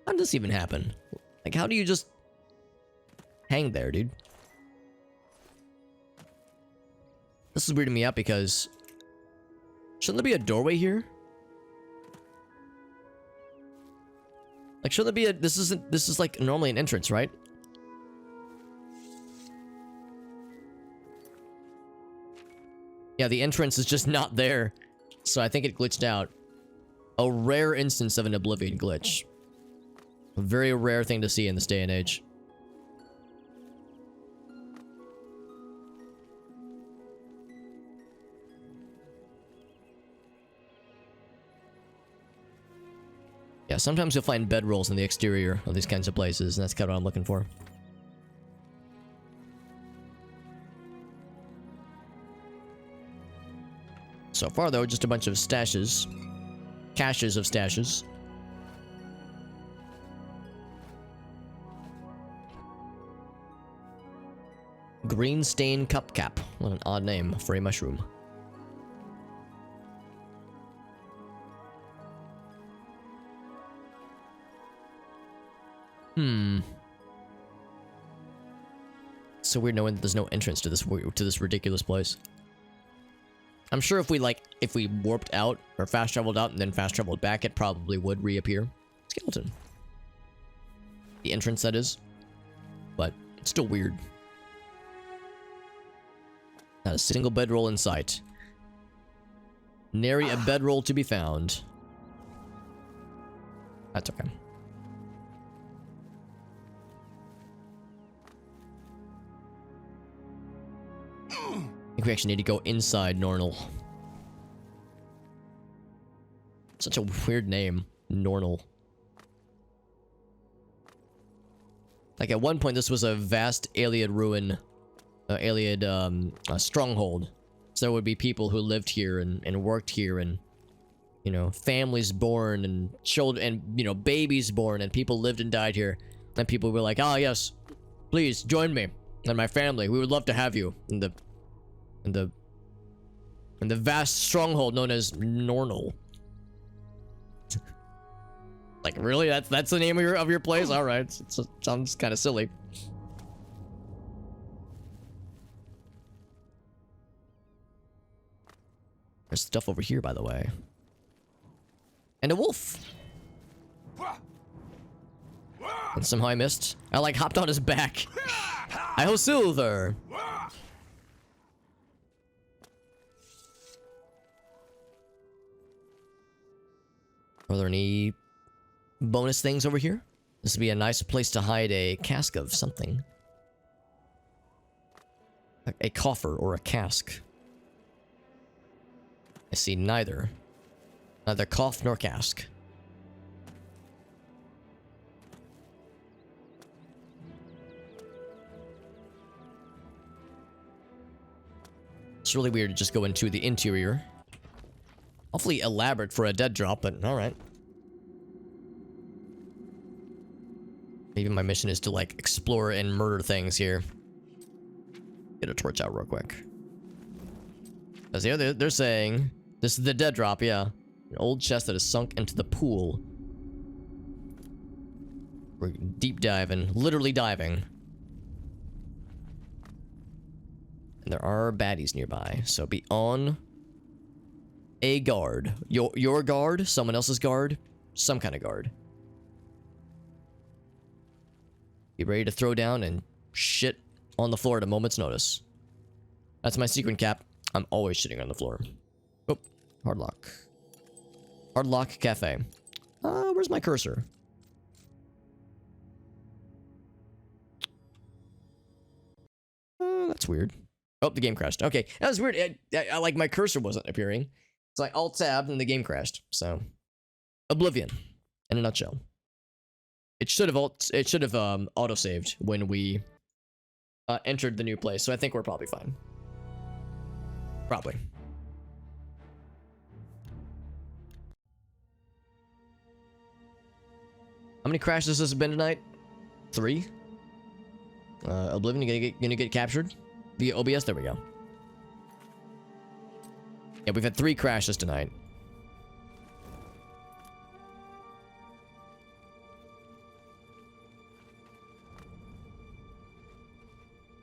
Speaker 1: How did this even happen? Like, how do you just hang there, dude? This is weirding me out because shouldn't there be a doorway here? Like, shouldn't there be a... This is like normally an entrance, right? Yeah, the entrance is just not there. So I think it glitched out. A rare instance of an Oblivion glitch. A very rare thing to see in this day and age. Yeah, sometimes you'll find bedrolls in the exterior of these kinds of places, and that's kind of what I'm looking for. So far, though, just a bunch of stashes. Caches of stashes. Green Stain Cup Cap. What an odd name for a mushroom. So weird knowing that there's no entrance to this ridiculous place. I'm sure if we warped out or fast traveled out and then fast traveled back, it probably would reappear. Skeleton. The entrance, that is. But it's still weird. Not a single bedroll in sight. Nary a bedroll to be found. That's okay. I think we actually need to go inside Nornal. Such a weird name, Nornal. Like, at one point, this was a vast Ayleid ruin, Ayleid stronghold. So there would be people who lived here and worked here, and, you know, families born and children, and, you know, babies born, and people lived and died here. And people were like, "Ah, yes, please join me and my family. We would love to have you in the vast stronghold known as Nornal." Like, really? That's the name of your place? All right, it sounds kind of silly. There's stuff over here, by the way, and a wolf. And somehow I missed. I like hopped on his back. I ho silver. Are there any bonus things over here? This would be a nice place to hide a cask of something. A coffer or a cask. I see neither. Neither cough nor cask. It's really weird to just go into the interior. Awfully elaborate for a dead drop, but alright. Maybe my mission is to, like, explore and murder things here. Get a torch out real quick. As they're saying, this is the dead drop, yeah. An old chest that is sunk into the pool. We're deep diving. Literally diving. And there are baddies nearby. So be on a guard. Your guard? Someone else's guard? Some kind of guard. Be ready to throw down and shit on the floor at a moment's notice. That's my secret cap. I'm always shitting on the floor. Oh, hard lock. Hard lock cafe. Where's my cursor? That's weird. Oh, the game crashed. Okay, that was weird. I like my cursor wasn't appearing. So I alt-tabbed and the game crashed. So, Oblivion, in a nutshell. It should have auto-saved when we entered the new place. So I think we're probably fine. Probably. How many crashes has it been tonight? 3. Oblivion gonna get captured via OBS. There we go. Yeah, we've had 3 crashes tonight.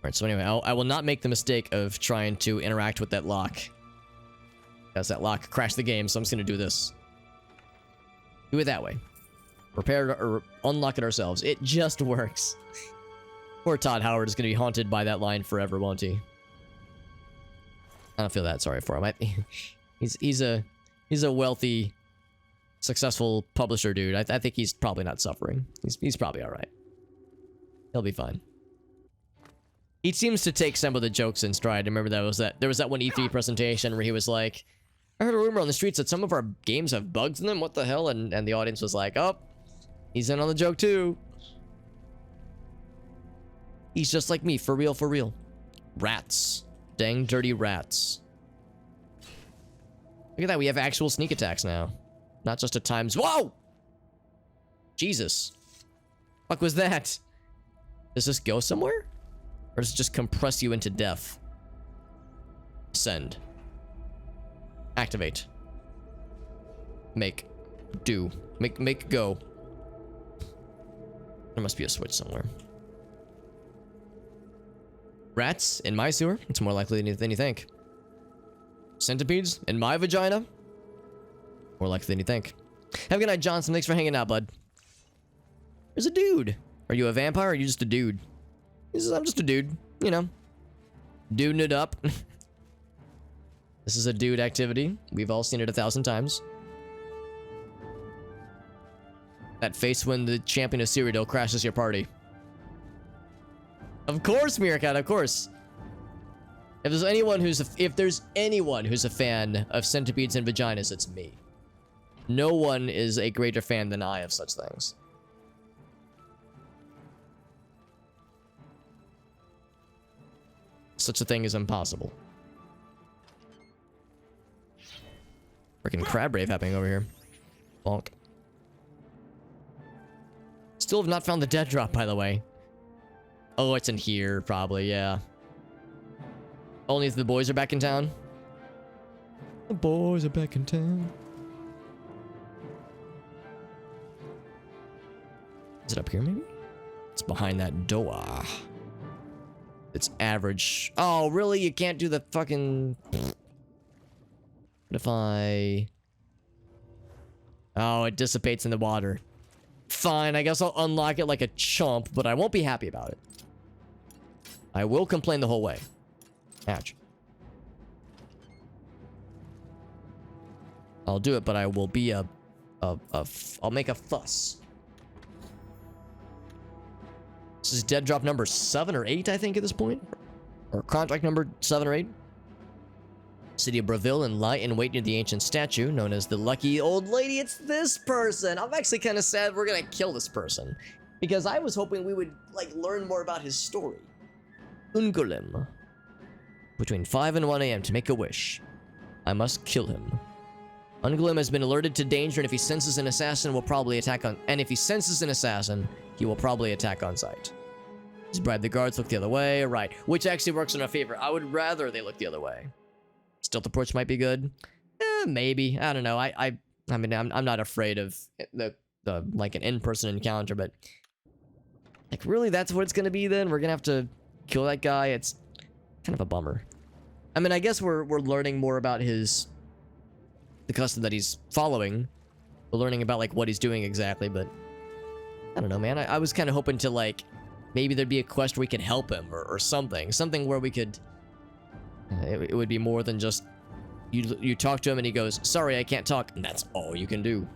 Speaker 1: Alright, so anyway, I will not make the mistake of trying to interact with that lock. Because that lock crashed the game, so I'm just gonna do this. Do it that way. Repair it or unlock it ourselves. It just works. Poor Todd Howard is gonna be haunted by that line forever, won't he? I don't feel that sorry for him. He's a wealthy, successful publisher dude. I think he's probably not suffering. He's probably all right. He'll be fine. He seems to take some of the jokes in stride. I remember there was that one E3 presentation where he was like, "I heard a rumor on the streets that some of our games have bugs in them. What the hell?" And the audience was like, "Oh, he's in on the joke too." He's just like me, for real, for real. Rats. Dang dirty rats. Look at that, we have actual sneak attacks now. Not just at times. Whoa! Jesus. Fuck was that? Does this go somewhere? Or does it just compress you into death? Send. Activate. Make. Do. Make go. There must be a switch somewhere. Rats in my sewer? It's more likely than you think. Centipedes in my vagina? More likely than you think. Have a good night, Johnson. Thanks for hanging out, bud. There's a dude. Are you a vampire or are you just a dude? He says, I'm just a dude. You know. Duding it up. This is a dude activity. We've all seen it 1,000 times. That face when the champion of Cyrodiil crashes your party. Of course, Meerkat, of course. If there's anyone who's a fan of centipedes and vaginas, it's me. No one is a greater fan than I of such things. Such a thing is impossible. Freaking crab rave happening over here. Bonk. Still have not found the dead drop, by the way. Oh, it's in here, probably, yeah. Only if the boys are back in town. The boys are back in town. Is it up here, maybe? It's behind that door. It's average. Oh, really? You can't do the fucking... What if I... Oh, it dissipates in the water. Fine, I guess I'll unlock it like a chump, but I won't be happy about it. I will complain the whole way. Ouch. I'll do it, but I will be I'll make a fuss. This is dead drop number 7 or 8, I think, at this point. Or contract number 7 or 8. City of Breville and lie in wait near the ancient statue known as the Lucky Old Lady. It's this person. I'm actually kind of sad we're gonna kill this person. Because I was hoping we would, like, learn more about his story. Ungolem. Between 5 and 1 a.m. to make a wish. I must kill him. Ungolem has been alerted to danger, and if he senses an assassin, will probably attack on... And if he senses an assassin, he will probably attack on sight. He's bribed the guards look the other way. Right. Which actually works in our favor. I would rather they look the other way. Stealth approach might be good. Maybe. I don't know. I mean, I'm not afraid of the like an in-person encounter, but like really, that's what it's gonna be. Then we're gonna have to kill that guy. It's kind of a bummer. I mean, I guess we're learning more about the custom that he's following. We're learning about like what he's doing exactly, but I don't know, man. I was kind of hoping to like maybe there'd be a quest where we could help him or something where we could. It would be more than just you talk to him and he goes, "Sorry, I can't talk," and that's all you can do.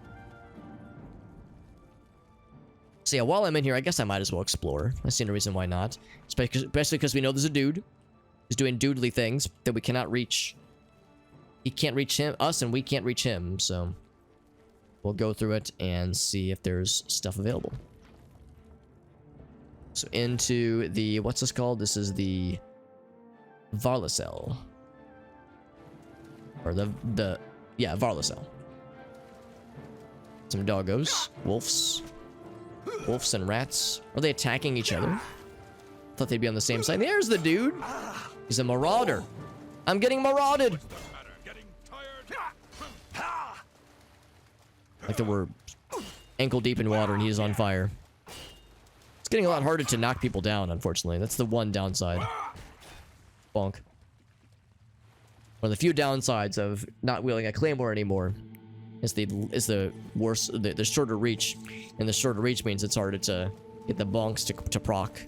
Speaker 1: So yeah, while I'm in here, I guess I might as well explore. I see no reason why not, especially because we know there's a dude who's doing doodly things that we cannot reach. He can't reach us, and we can't reach him. So we'll go through it and see if there's stuff available. So into the what's this called? This is the Varlacell. Or yeah, Varlacell. Some doggos, wolves and rats. Are they attacking each other? Thought they'd be on the same side. There's the dude. He's a marauder. I'm getting marauded. Like that we're ankle deep in water and he's on fire. It's getting a lot harder to knock people down, unfortunately. That's the one downside. Bonk. One of the few downsides of not wielding a claymore anymore is the worse, the shorter reach, and the shorter reach means it's harder to get the bonks to proc.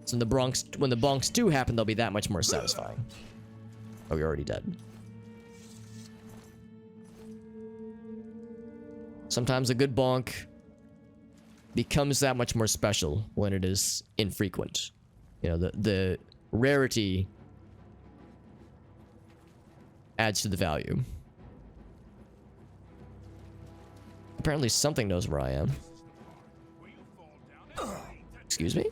Speaker 1: So when the bonks do happen, they'll be that much more satisfying. Oh, you're already dead. Sometimes a good bonk becomes that much more special when it is infrequent. You know, the rarity adds to the value. Apparently something knows where I am. Excuse me?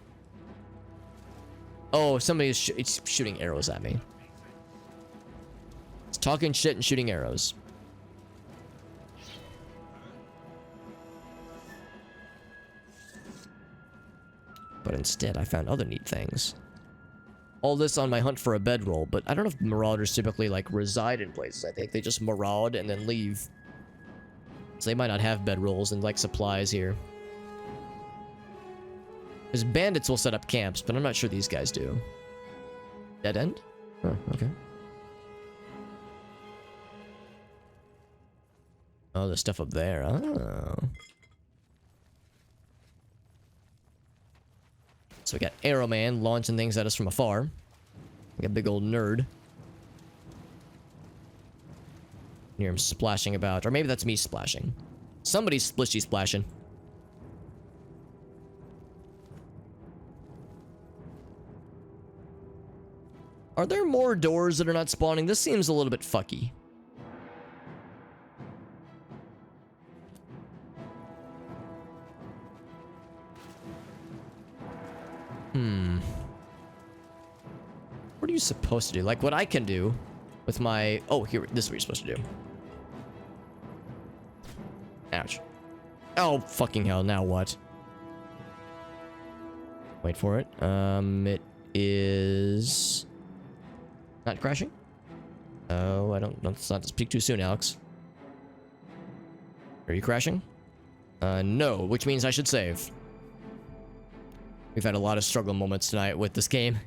Speaker 1: Oh, somebody is shooting arrows at me. It's talking shit and shooting arrows. But instead, I found other neat things. All this on my hunt for a bedroll, but I don't know if marauders typically, like, reside in places. I think they just maraud and then leave. So they might not have bedrolls and, like, supplies here. Because bandits will set up camps, but I'm not sure these guys do. Dead end? Oh, okay. Oh, there's stuff up there. Oh. So we got Arrow Man launching things at us from afar. Like a big old nerd. Hear him splashing about. Or maybe that's me splashing. Somebody's splishy splashing. Are there more doors that are not spawning? This seems a little bit fucky. What are you supposed to do? Like what I can do with my... Oh, here, this is what you're supposed to do. Ouch. Oh, fucking hell, now what? Wait for it. It is... Not crashing? Oh, let's not speak too soon, Alex. Are you crashing? No, which means I should save. We've had a lot of struggle moments tonight with this game.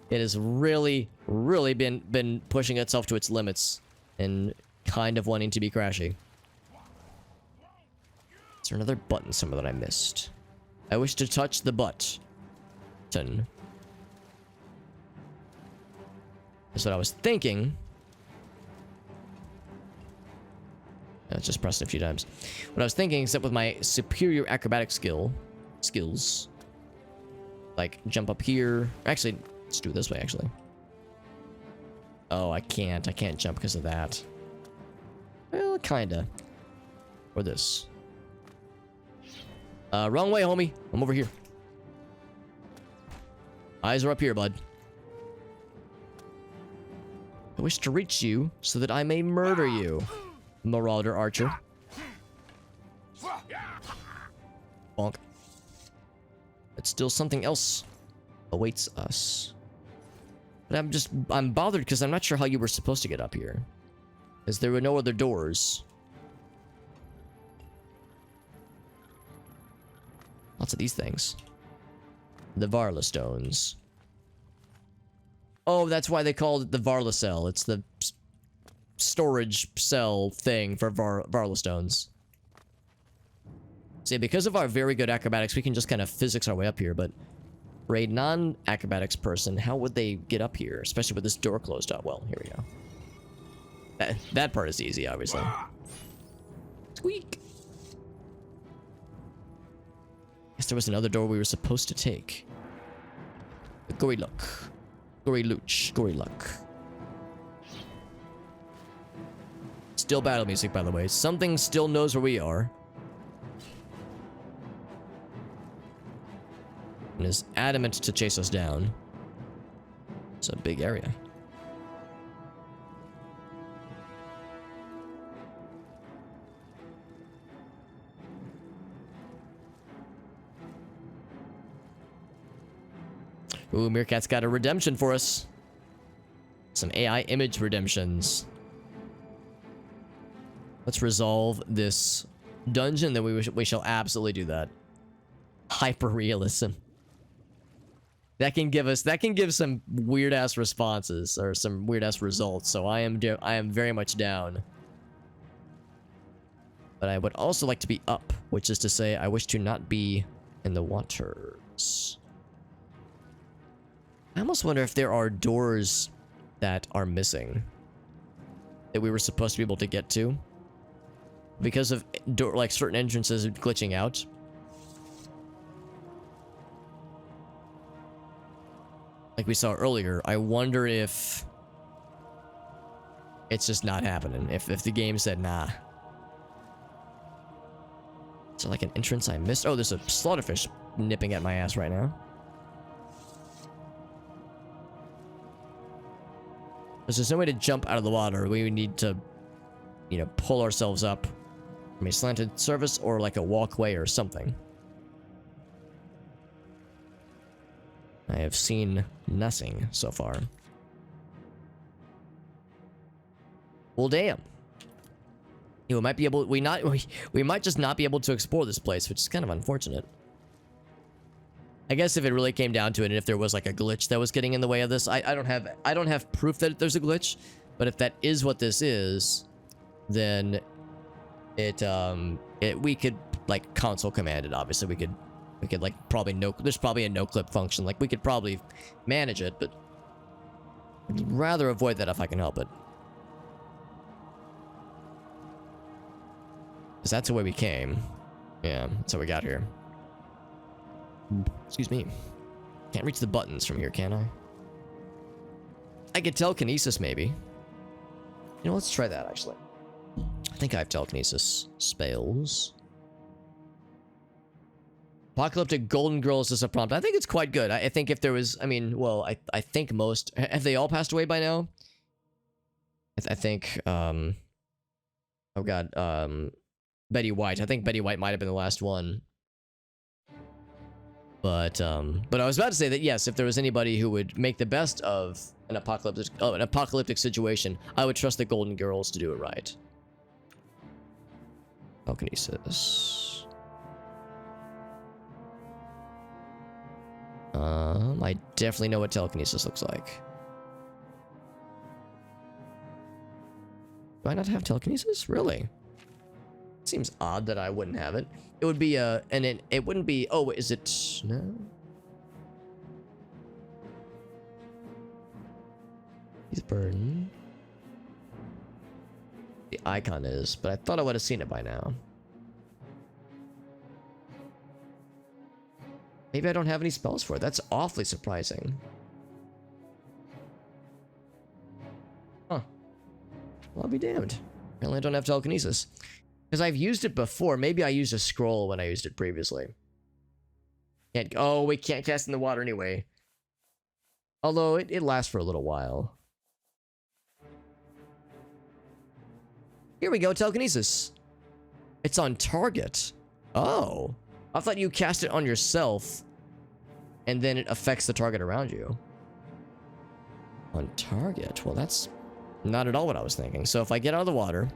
Speaker 1: It has really, really been pushing itself to its limits and kind of wanting to be crashy. Is there another button somewhere that I missed? I wish to touch the button. That's what I was thinking. Let's just press it a few times. What I was thinking, except with my superior acrobatic skills, like jump up here. Actually, let's do it this way. Actually. Oh, I can't jump because of that. Well, kinda. Or this. Wrong way, homie. I'm over here. Eyes are up here, bud. I wish to reach you so that I may murder you, Marauder Archer. Bonk. But still something else awaits us. But I'm bothered because I'm not sure how you were supposed to get up here. Because there were no other doors. Lots of these things. The Varla stones. Oh, that's why they called it the Varla cell. It's the storage cell thing for Varla stones. See, because of our very good acrobatics, we can just kind of physics our way up here, but for a non-acrobatics person, how would they get up here? Especially with this door closed up. Well, here we go. That part is easy, obviously. Squeak! Guess there was another door we were supposed to take. The Gory Luck. Gory Looch. Gory Luck. Still battle music, by the way. Something still knows where we are. And is adamant to chase us down. It's a big area. Ooh, Meerkat's got a redemption for us. Some AI image redemptions. Let's resolve this dungeon, then we shall absolutely do that. Hyper-realism. That can give some weird-ass responses, or some weird-ass results, so I am very much down. But I would also like to be up, which is to say, I wish to not be in the waters. I almost wonder if there are doors that are missing that we were supposed to be able to get to because of like certain entrances glitching out. Like we saw earlier, I wonder if it's just not happening. If the game said nah. Is there like an entrance I missed? Oh, there's a slaughterfish nipping at my ass right now. There's no way to jump out of the water. We would need to, you know, pull ourselves up from a slanted surface or like a walkway or something. I have seen nothing so far. Well, damn. You know, we might be able. We might just not be able to explore this place, which is kind of unfortunate. I guess if it really came down to it, and if there was like a glitch that was getting in the way of this, I don't have proof that there's a glitch, but if that is what this is, then we could like console command it. Obviously, we could like probably there's probably a no clip function. Like we could probably manage it, but I'd rather avoid that if I can help it. Because that's the way we came. Yeah, that's how we got here. Excuse me. Can't reach the buttons from here, can I? I could telekinesis, maybe. You know, let's try that, actually. I think I have telekinesis spells. Apocalyptic Golden Girls is a prompt. I think it's quite good. I think if there was... I mean, well, I think most... Have they all passed away by now? I think... Oh, God. Betty White. I think Betty White might have been the last one. But I was about to say that yes, if there was anybody who would make the best of an apocalyptic situation, I would trust the Golden Girls to do it right. Telekinesis. I definitely know what telekinesis looks like. Do I not have telekinesis? Really? Seems odd that I wouldn't have it. It would be it wouldn't be. Oh, is it? No. He's burning. The icon is, but I thought I would have seen it by now. Maybe I don't have any spells for it. That's awfully surprising. Huh. Well, I'll be damned. Apparently I don't have telekinesis. Because I've used it before. Maybe I used a scroll when I used it previously. We can't cast in the water anyway. Although it lasts for a little while. Here we go, telekinesis. It's on target. Oh. I thought you cast it on yourself. And then it affects the target around you. On target. Well, that's not at all what I was thinking. So if I get out of the water...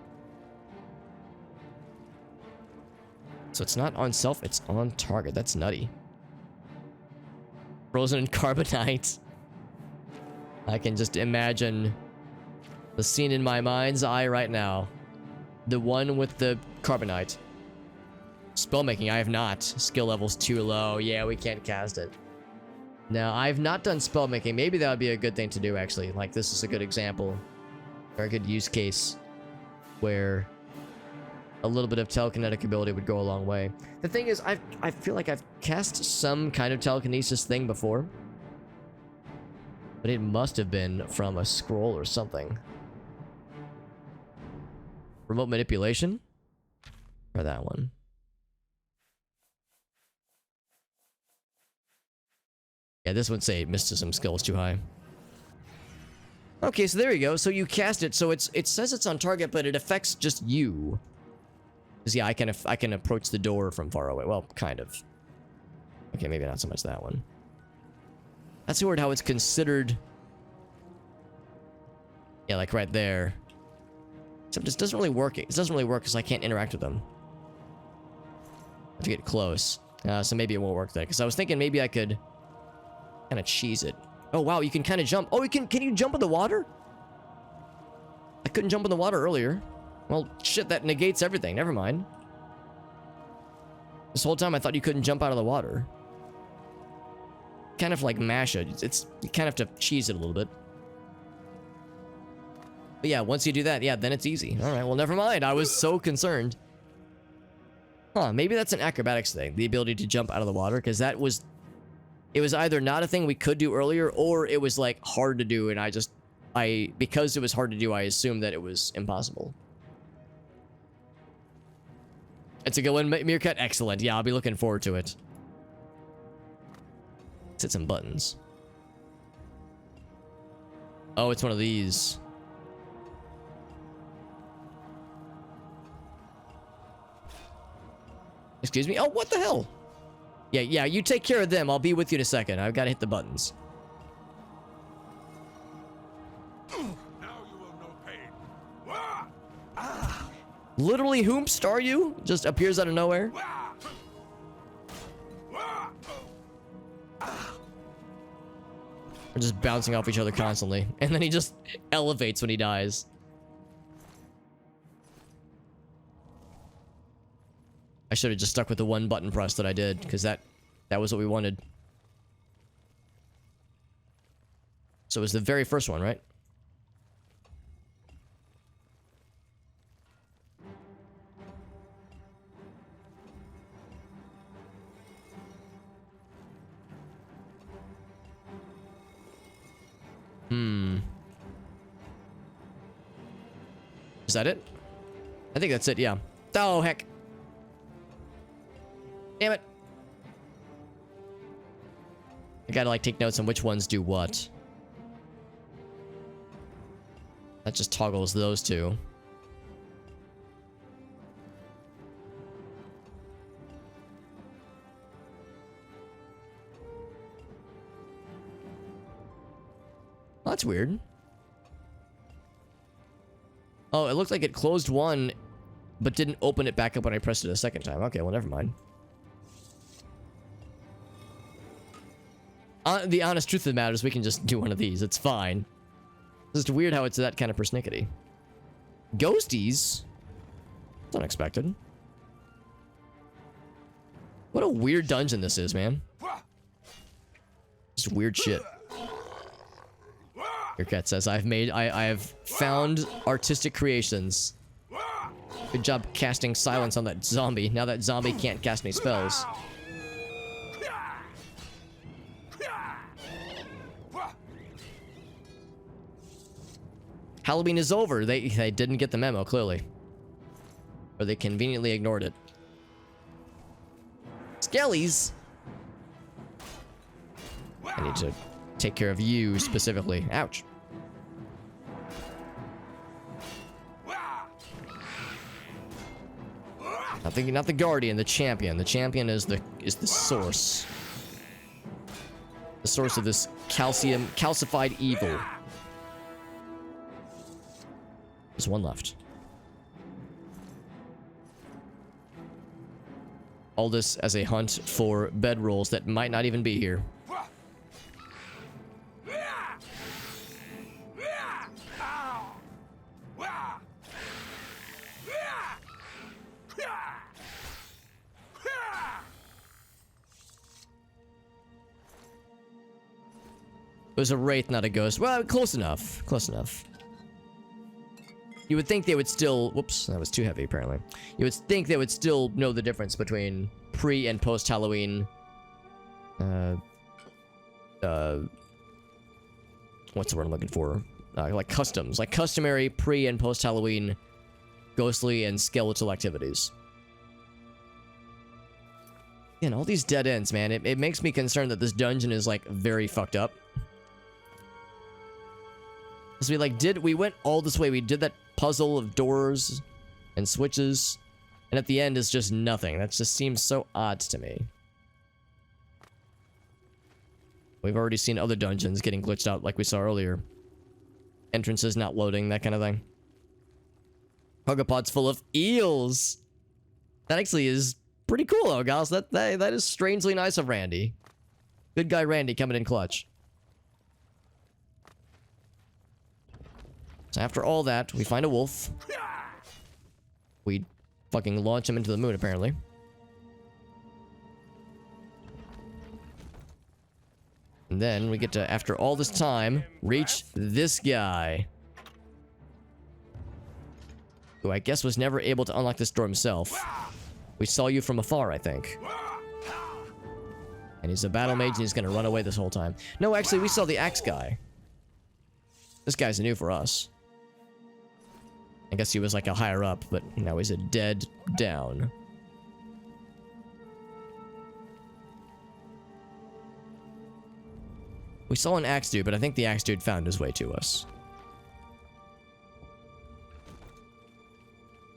Speaker 1: So it's not on self, it's on target. That's nutty. Frozen in carbonite. I can just imagine the scene in my mind's eye right now. The one with the carbonite. Spellmaking, I have not. Skill level's too low. Yeah, we can't cast it. Now, I've not done spellmaking. Maybe that would be a good thing to do, actually. Like, this is a good example. Very good use case where a little bit of telekinetic ability would go a long way. The thing is, I feel like I've cast some kind of telekinesis thing before. But it must have been from a scroll or something. Remote manipulation? Or that one? Yeah, this would say mysticism skill is too high. Okay, so there you go. So you cast it, so it says it's on target, but it affects just you. Because yeah, I can approach the door from far away. Well, kind of. Okay, maybe not so much that one. That's weird how it's considered. Yeah, like right there. Except it doesn't really work. It doesn't really work because I can't interact with them. I have to get close. So maybe it won't work there. Because I was thinking maybe I could kind of cheese it. Oh wow, you can kind of jump. Oh, can you jump in the water? I couldn't jump in the water earlier. Well, shit, that negates everything. Never mind. This whole time I thought you couldn't jump out of the water. Kind of like mash it. You kind of have to cheese it a little bit. But yeah, once you do that, yeah, then it's easy. All right, well, never mind. I was so concerned. Huh, maybe that's an acrobatics thing. The ability to jump out of the water, because that was... It was either not a thing we could do earlier, or it was, like, hard to do, and because it was hard to do, I assumed that it was impossible. It's a good one, Meerkat. Excellent. Yeah, I'll be looking forward to it. Let's hit some buttons. Oh, it's one of these. Excuse me? Oh, what the hell? Yeah, you take care of them. I'll be with you in a second. I've got to hit the buttons.
Speaker 2: Now you will know pain.
Speaker 1: Literally, whomst are you? Just appears out of nowhere. We're just bouncing off each other constantly. And then he just elevates when he dies. I should have just stuck with the one button press that I did, because that was what we wanted. So it was the very first one, right? Is that it? I think that's it, yeah. Oh, heck. Damn it. I gotta, like, take notes on which ones do what. That just toggles those two. Well, that's weird. Oh, it looked like it closed one, but didn't open it back up when I pressed it a second time. Okay, well, never mind. The honest truth of the matter is we can just do one of these. It's fine. It's just weird how it's that kind of persnickety. Ghosties? That's unexpected. What a weird dungeon this is, man. Just weird shit. Your cat says, I have found artistic creations. Good job casting silence on that zombie. Now that zombie can't cast any spells. Halloween is over. They didn't get the memo, clearly. Or they conveniently ignored it. Skellies! I need to take care of you specifically. Ouch. Not the guardian, the champion. The champion is the source. The source of this calcified evil. There's one left. All this as a hunt for bedrolls that might not even be here. It was a wraith, not a ghost. Well, close enough. Close enough. You would think they would still... Whoops, that was too heavy, apparently. You would think they would still know the difference between pre- and post-Halloween... what's the word I'm looking for? Like customs. Like customary pre- and post-Halloween ghostly and skeletal activities. And all these dead ends, man. It makes me concerned that this dungeon is, like, very fucked up. Because we, like, we went all this way. We did that puzzle of doors and switches. And at the end is just nothing. That just seems so odd to me. We've already seen other dungeons getting glitched out like we saw earlier. Entrances not loading, that kind of thing. Hugapod's full of eels. That actually is pretty cool, though, guys. That is strangely nice of Randy. Good guy Randy coming in clutch. So after all that, we find a wolf. We fucking launch him into the moon, apparently. And then we get to, after all this time, reach this guy. Who I guess was never able to unlock this door himself. We saw you from afar, I think. And he's a battle mage and he's gonna run away this whole time. No, actually, we saw the axe guy. This guy's new for us. I guess he was like a higher up, but now he's a dead down. We saw an axe dude, but I think the axe dude found his way to us.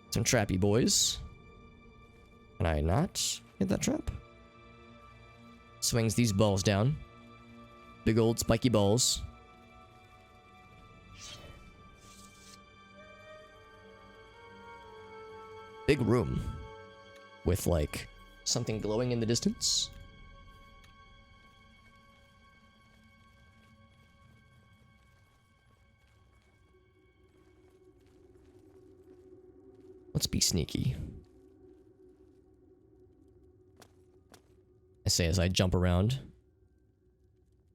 Speaker 1: Some trappy boys. Can I not hit that trap? Swings these balls down. Big old spiky balls. Big room. With, like, something glowing in the distance. Let's be sneaky. I say as I jump around.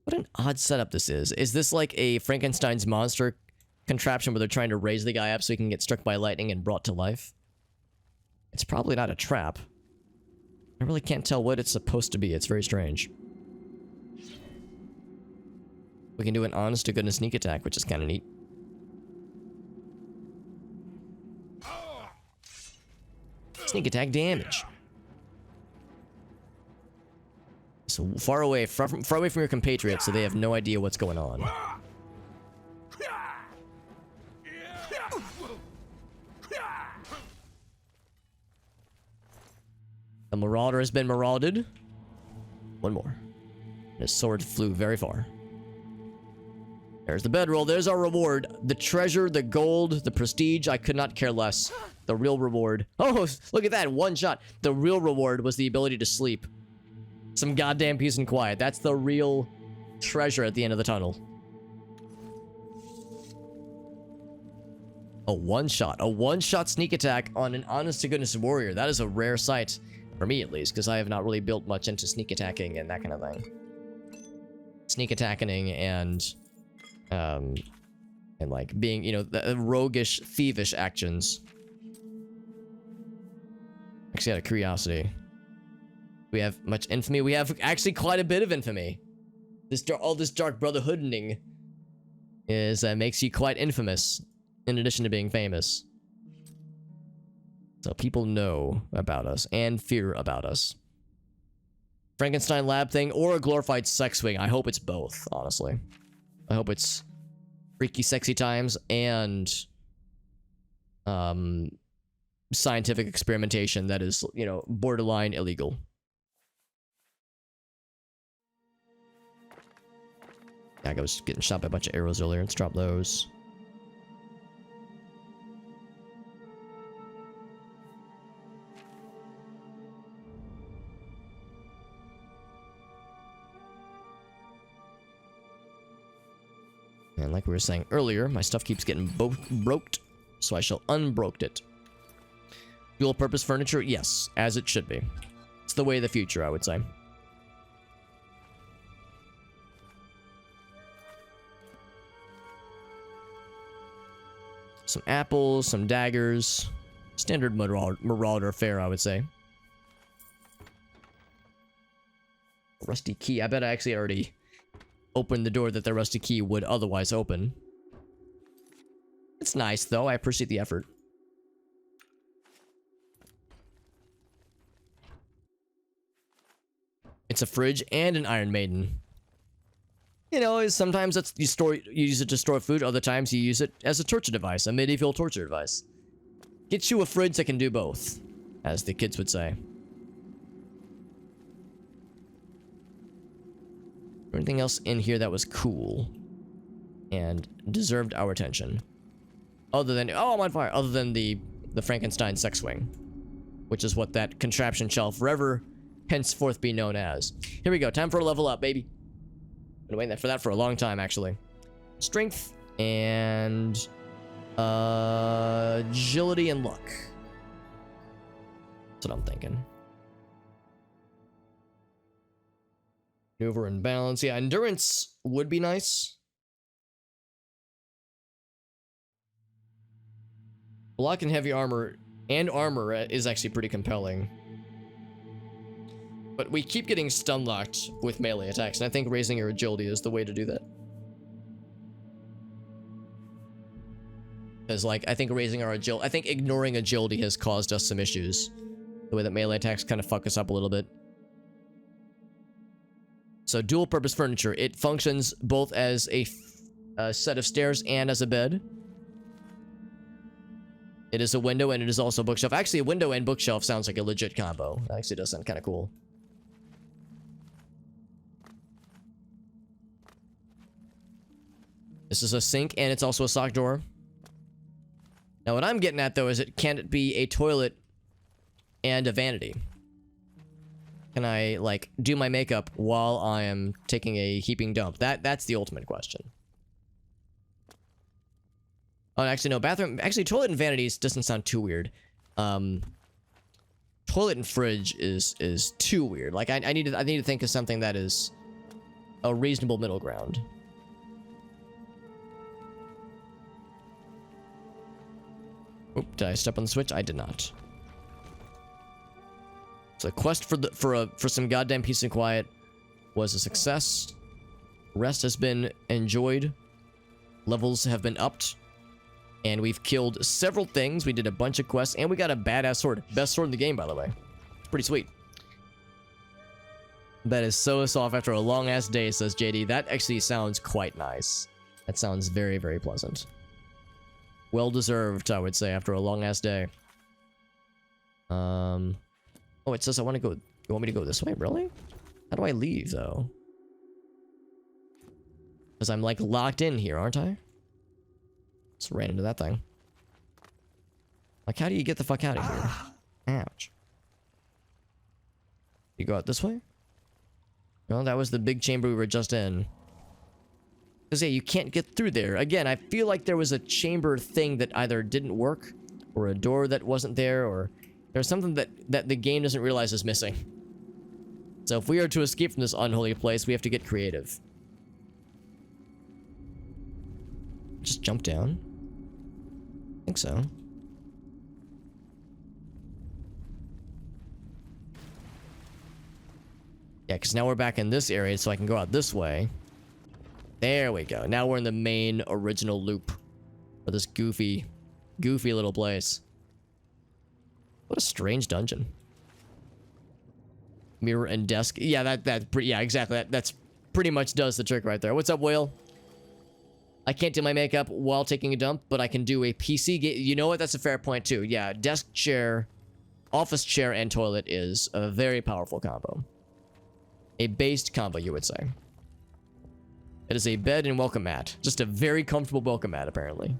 Speaker 1: What an odd setup this is. Is this like a Frankenstein's monster contraption where they're trying to raise the guy up so he can get struck by lightning and brought to life? It's probably not a trap. I really can't tell what it's supposed to be. It's very strange. We can do an honest to goodness sneak attack, which is kind of neat. Sneak attack damage. So far away from your compatriots, so they have no idea what's going on. The Marauder has been marauded. One more. His sword flew very far. There's the bedroll. There's our reward. The treasure, the gold, the prestige. I could not care less. The real reward. Oh, look at that. One shot. The real reward was the ability to sleep. Some goddamn peace and quiet. That's the real treasure at the end of the tunnel. A one-shot. A one-shot sneak attack on an honest-to-goodness warrior. That is a rare sight. For me, at least. Because I have not really built much into sneak attacking and that kind of thing. Sneak attacking and like being, you know, the roguish, thievish actions. Actually, out of curiosity, we have much infamy. We have actually quite a bit of infamy. All this dark brotherhooding is makes you quite infamous, in addition to being famous. So people know about us and fear about us. Frankenstein lab thing or a glorified sex swing. I hope it's both, honestly. I hope it's freaky, sexy times and scientific experimentation that is, you know, borderline illegal. Yeah, I was getting shot by a bunch of arrows earlier. Let's drop those. And like we were saying earlier, my stuff keeps getting broked, so I shall unbroked it. Dual purpose furniture? Yes, as it should be. It's the way of the future, I would say. Some apples, some daggers. Standard marauder fare, I would say. Rusty key. I bet I actually already opened the door that the rusty key would otherwise open. It's nice, though. I appreciate the effort. It's a fridge and an Iron Maiden. You know, sometimes that's you use it to store food. Other times you use it as a torture device, a medieval torture device. Get you a fridge that can do both, as the kids would say. Anything else in here that was cool and deserved our attention? Other than, oh, I'm on fire. Other than the Frankenstein sex swing, which is what that contraption shall forever henceforth be known as. Here we go. Time for a level up, baby. Been waiting for that for a long time, actually. Strength and agility and luck. That's what I'm thinking. Maneuver and balance. Yeah, endurance would be nice. Block and heavy armor and armor is actually pretty compelling. But we keep getting stun locked with melee attacks, and I think raising your agility is the way to do that. Because, like, I think raising our agility, I think ignoring agility has caused us some issues. The way that melee attacks kind of fuck us up a little bit. So, dual purpose furniture. It functions both as a set of stairs and as a bed. It is a window and it is also a bookshelf. Actually, a window and bookshelf sounds like a legit combo. That actually does sound kind of cool. This is a sink, and it's also a sock drawer. Now, what I'm getting at, though, is can it be a toilet and a vanity? Can I, like, do my makeup while I am taking a heaping dump? That's the ultimate question. Oh, actually, no, bathroom... Actually, toilet and vanities doesn't sound too weird. Toilet and fridge is too weird. Like, I need to think of something that is a reasonable middle ground. Oop, did I step on the switch? I did not. So quest for some goddamn peace and quiet was a success. Rest has been enjoyed. Levels have been upped. And we've killed several things. We did a bunch of quests, and we got a badass sword. Best sword in the game, by the way. It's pretty sweet. That is so soft after a long-ass day, says JD. That actually sounds quite nice. That sounds very, very pleasant. Well-deserved, I would say, after a long-ass day. Oh, it says I want to go... You want me to go this way? Really? How do I leave, though? Because I'm, like, locked in here, aren't I? Just ran into that thing. Like, how do you get the fuck out of here? Ouch. You go out this way? No, that was the big chamber we were just in. Because, yeah, you can't get through there. Again, I feel like there was a chamber thing that either didn't work, or a door that wasn't there, or there's something that the game doesn't realize is missing. So if we are to escape from this unholy place, we have to get creative. Just jump down? I think so. Yeah, because now we're back in this area, so I can go out this way. There we go. Now we're in the main original loop of this goofy little place. What a strange dungeon. Mirror and desk. Yeah, yeah, exactly. That's pretty much does the trick right there. What's up, Whale? I can't do my makeup while taking a dump, but I can do a PC game. You know what? That's a fair point, too. Yeah, desk chair, office chair, and toilet is a very powerful combo. A based combo, you would say. It is a bed and welcome mat. Just a very comfortable welcome mat, apparently.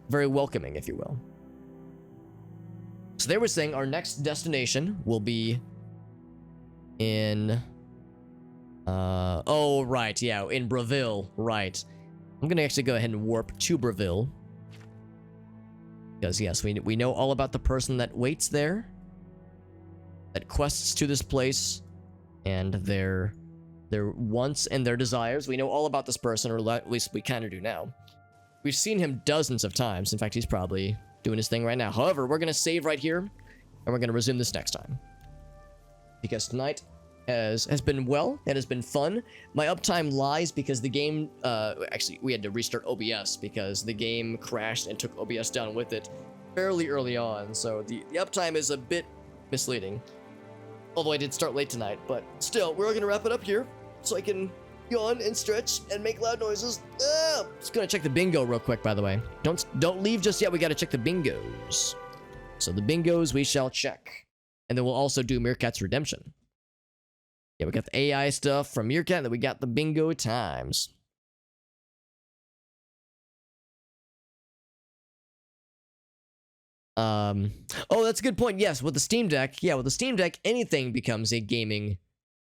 Speaker 1: Very welcoming, if you will. So they were saying our next destination will be in... oh, right, yeah, in Breville, right. I'm gonna actually go ahead and warp to Breville. Because yes, we know all about the person that waits there, that quests to this place, and their wants and their desires. We know all about this person, or at least we kind of do now. We've seen him dozens of times. In fact, he's probably doing his thing right now. However, we're gonna save right here, and we're gonna resume this next time. Because tonight has been well, it has been fun. My uptime lies because the game, actually, we had to restart OBS because the game crashed and took OBS down with it fairly early on, so the uptime is a bit misleading. Although I did start late tonight, but still, we're gonna wrap it up here so I can yawn and stretch and make loud noises. Just gonna check the bingo real quick, by the way. Don't leave just yet, we gotta check the bingos. So the bingos we shall check. And then we'll also do Meerkat's Redemption. Yeah, we got the AI stuff from Meerkat, and then we got the bingo times. Oh, that's a good point. Yes, with the Steam Deck, anything becomes a gaming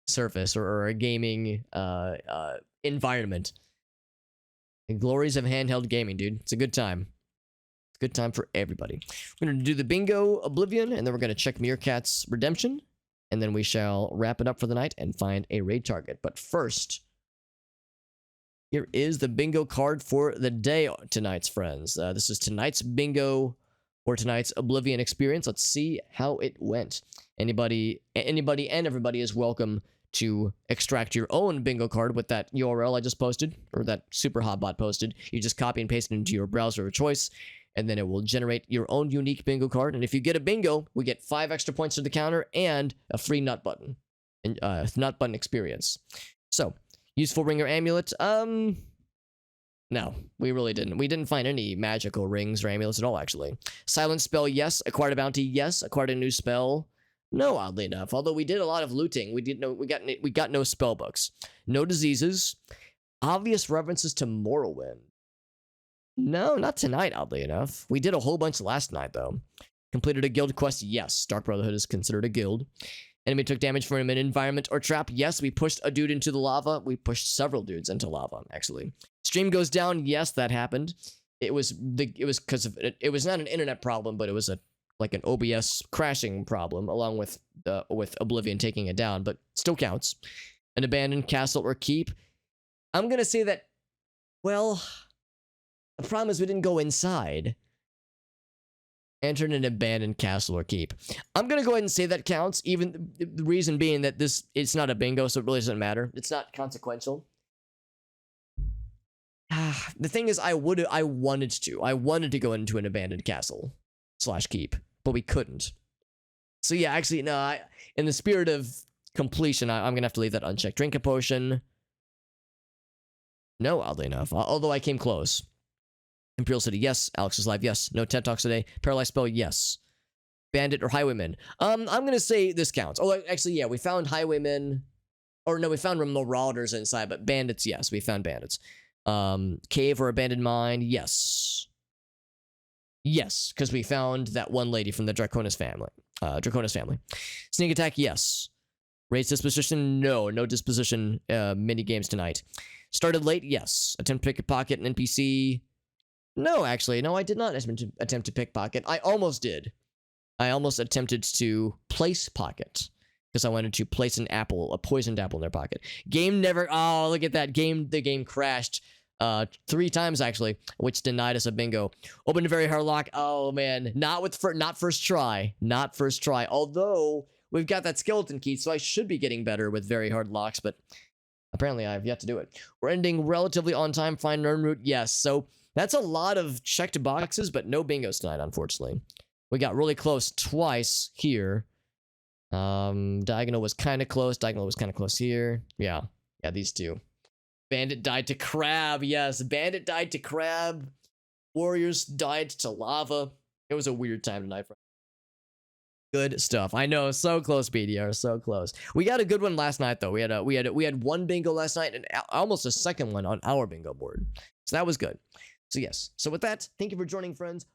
Speaker 1: surface or a gaming environment. The glories of handheld gaming, dude. It's a good time. It's a good time for everybody. We're going to do the bingo Oblivion, and then we're going to check Meerkat's Redemption. And then we shall wrap it up for the night and find a raid target. But first, here is the bingo card for the day tonight's friends. This is tonight's bingo or tonight's Oblivion experience. Let's see how it went. Anybody and everybody is welcome to extract your own bingo card with that URL I just posted, or that Super Hotbot posted. You just copy and paste it into your browser of choice, and then it will generate your own unique bingo card. And if you get a bingo, we get 5 extra points to the counter and a free nut button. And nut button experience. So, useful ring or amulet? No, we really didn't. We didn't find any magical rings or amulets at all, actually. Silent spell, yes. Acquired a bounty, yes. Acquired a new spell, no, oddly enough. Although we did a lot of looting, we got no spell books. No diseases. Obvious references to Morrowind. No, not tonight, oddly enough. We did a whole bunch last night, though. Completed a guild quest? Yes. Dark Brotherhood is considered a guild. Enemy took damage from an environment or trap? Yes. We pushed a dude into the lava. We pushed several dudes into lava, actually. Stream goes down? Yes, that happened. It was because of it was not an internet problem, but it was like an OBS crashing problem, along with Oblivion taking it down, but still counts. An abandoned castle or keep? I'm gonna say that, well, the problem is we didn't go inside. Entered an abandoned castle or keep. I'm gonna go ahead and say that counts, even the reason being that it's not a bingo, so it really doesn't matter. It's not consequential. The thing is, I wanted to go into an abandoned castle / keep, but we couldn't. So yeah, actually, no, in the spirit of completion, I'm gonna have to leave that unchecked. Drink a potion. No, oddly enough, although I came close. Imperial City, yes. Alex is live, yes. No TED Talks today. Paralyzed spell, yes. Bandit or Highwayman. I'm gonna say this counts. Oh, actually, yeah, we found Highwaymen. Or no, we found Marauders inside, but bandits, yes, we found bandits. Cave or abandoned mine, yes. Yes, because we found that one lady from the Draconis family. Sneak attack, yes. Raise disposition, no disposition mini games tonight. Started late, yes. Attempt to pickpocket an NPC. No, actually, no, I did not attempt to pickpocket. I almost did. I almost attempted to place pocket because I wanted to place a poisoned apple in their pocket. Game never. Oh, look at that game. The game crashed 3 times actually, which denied us a bingo. Opened a very hard lock. Oh man, not first try. Not first try. Although we've got that skeleton key, so I should be getting better with very hard locks, but apparently I have yet to do it. We're ending relatively on time. Find Nern route. Yes. So that's a lot of checked boxes, but no bingos tonight, unfortunately. We got really close twice here. Diagonal was kind of close. Diagonal was kind of close here. Yeah, these two. Bandit died to crab. Yes, bandit died to crab. Warriors died to lava. It was a weird time tonight. Good stuff. I know, so close, BDR, so close. We got a good one last night though. We had one bingo last night and almost a second one on our bingo board. So that was good. So yes. So with that, thank you for joining, friends.